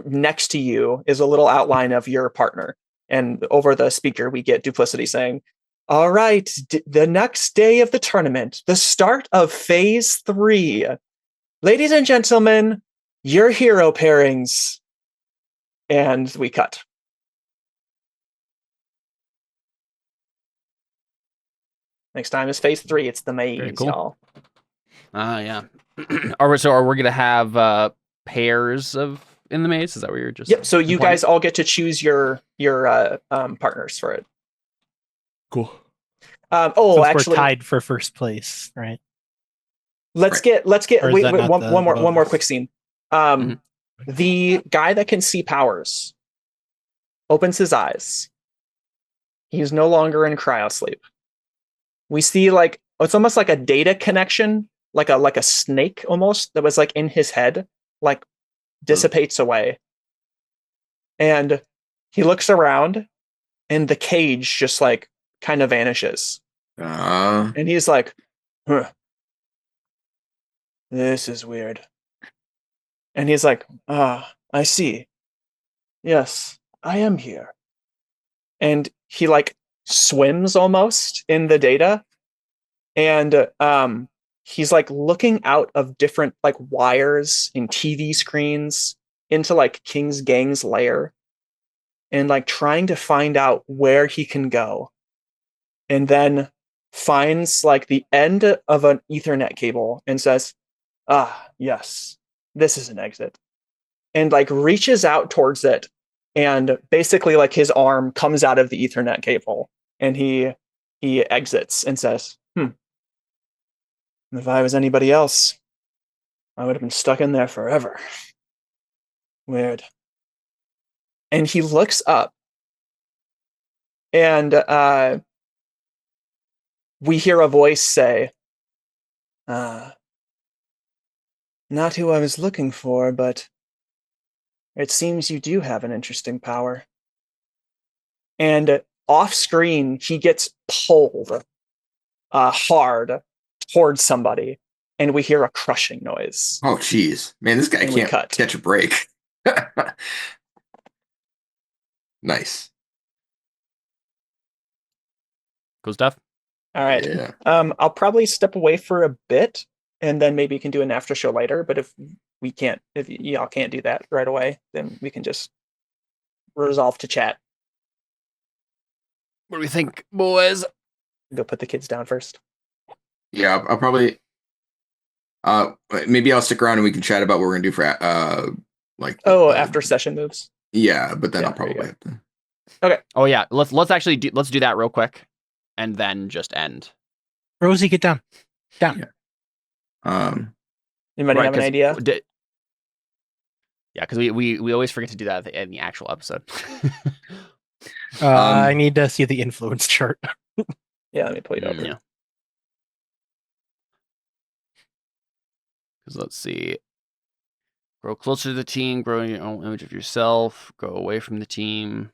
next to you is a little outline of your partner, and over the speaker we get Duplicity saying, all right, the next day of the tournament, the start of phase 3, ladies and gentlemen, your hero pairings. And we cut. Next time is phase 3. It's the maze, cool. Y'all. Yeah. Are we gonna have pairs of in the maze? Is that what you're just? Yep. So you guys all get to choose your partners for it. Cool. Actually, we're tied for first place, right? Let's get wait, one more quick scene. The guy that can see powers opens his eyes. He's no longer in cryosleep. We see like it's almost like a data connection, like a snake almost that was like in his head, like dissipates away. And he looks around and the cage just like kind of vanishes. And he's like, huh. This is weird. And he's like, I see. Yes, I am here. And he like swims almost in the data. And he's like looking out of different like wires and TV screens into like King's Gang's lair and like trying to find out where he can go. And then finds like the end of an Ethernet cable and says, yes, this is an exit. And like reaches out towards it, and basically like his arm comes out of the Ethernet cable, and he exits and says, if I was anybody else, I would have been stuck in there forever. Weird. And he looks up, and we hear a voice say, not who I was looking for, but it seems you do have an interesting power. And off screen, he gets pulled hard towards somebody, and we hear a crushing noise. Oh, geez. Man, this guy can't catch a break. Nice. Cool stuff. All right. Yeah. I'll probably step away for a bit, and then maybe you can do an after show later. But if y'all can't do that right away, then we can just resolve to chat. What do we think, boys? Go put the kids down first. Yeah, I'll probably. Maybe I'll stick around and we can chat about what we're gonna do for after session moves. Yeah, but then I'll probably have to. Okay. Oh yeah, let's actually do that real quick, and then just end. Rosie, get down. Down. Yeah. Anybody have an idea? Yeah, because we always forget to do that in the actual episode. I need to see the influence chart. Yeah, let me pull it over. Yeah. Because let's see. Grow closer to the team, grow your own image of yourself, go away from the team.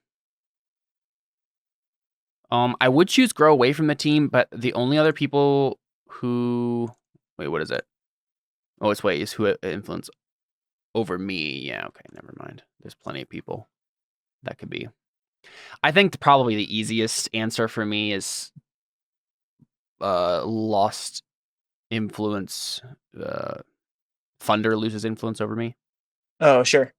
I would choose grow away from the team, but the only other people who what is it? Oh, is who influence over me. Yeah, okay, never mind. There's plenty of people that could be. I think probably the easiest answer for me is lost influence. Thunder loses influence over me. Oh, sure.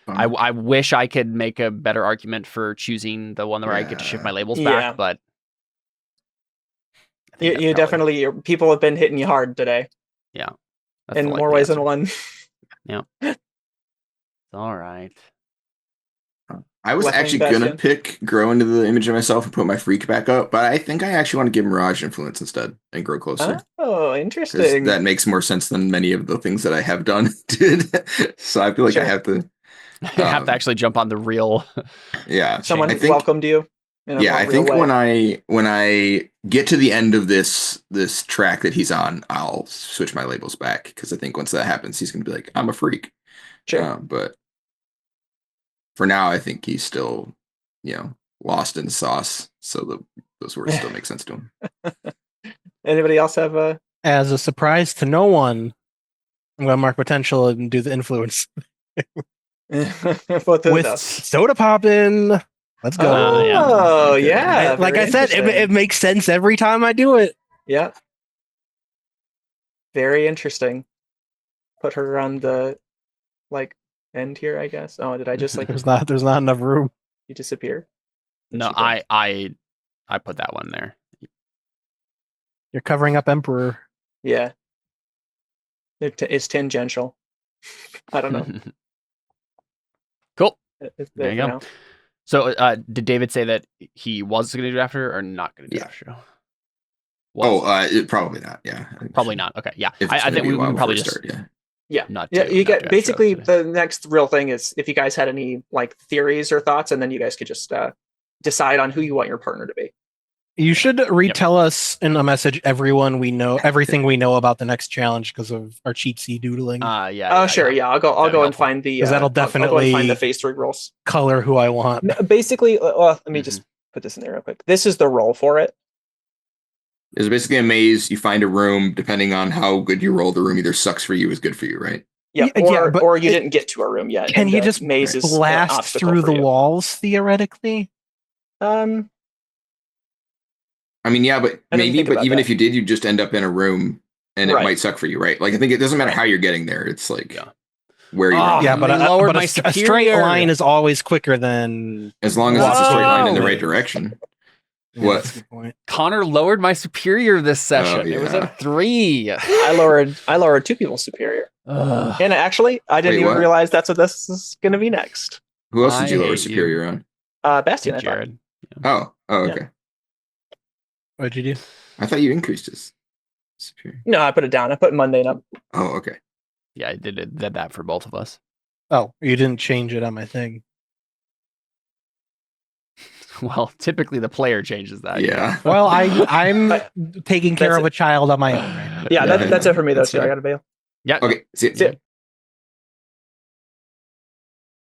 I wish I could make a better argument for choosing the one where I get to shift my labels back, but you definitely, people have been hitting you hard today. Yeah. In more ways than one. Yeah. All right. I was actually going to pick grow into the image of myself and put my freak back up, but I think I actually want to give Mirage influence instead and grow closer. Oh, interesting. That makes more sense than many of the things that I have done did. So I feel like I have to... you have to actually jump on the real... Yeah. Someone welcomed you. Yeah, I think when I get to the end of this track that he's on, I'll switch my labels back, because I think once that happens, he's going to be like, I'm a freak. Sure. But for now, I think he's still, lost in sauce. So those words still make sense to him. Anybody else have a... As a surprise to no one, I'm going to mark potential and do the influence. With soda poppin'. Let's go. Oh, yeah. Like I said, it makes sense every time I do it. Yeah. Very interesting. Put her on the end here, I guess. Oh, did I just there's not enough room. You disappear. No, I put that one there. You're covering up Emperor. Yeah. It's tangential. I don't know. Cool. There you go. Now. So, did David say that he was going to do after or not going to do after? Probably not. Yeah, probably not. Okay, yeah. I think we can probably just start. You get basically the next real thing is if you guys had any theories or thoughts, and then you guys could just decide on who you want your partner to be. You should retell us in a message everything we know about the next challenge because of our cheatsy doodling. Sure. Yeah, I'll go and find the. Because that'll definitely find the phase 3 roles. Color who I want. Basically, let me just put this in there real quick. This is the role for it. It's basically a maze. You find a room. Depending on how good you roll, the room either sucks for you, is good for you, right? Yeah, or you didn't get to a room yet. Can you just blast through the walls theoretically? I mean, yeah, but even if you did, you'd just end up in a room and it might suck for you, right? Like, I think it doesn't matter how you're getting there. It's like where you're but a straight line is always quicker than... As long as it's a straight line in the right direction. Yeah, what? That's a good point. Connor lowered my superior this session. It was a 3. I lowered 2 people's superior. And actually, I didn't even realize that's what this is going to be next. Who else did you lower superior on? Bastian, I Jared. Oh, okay. Yeah. What did you do? I thought you increased his superior. No, I put it down. I put mundane up. Oh, okay. Yeah, I did that for both of us. Oh, you didn't change it on my thing. Well, typically the player changes that. Yeah. Well, I'm taking care of a child on my own right now. Yeah, that's it for me though. So I gotta bail. Yeah. Okay. See ya.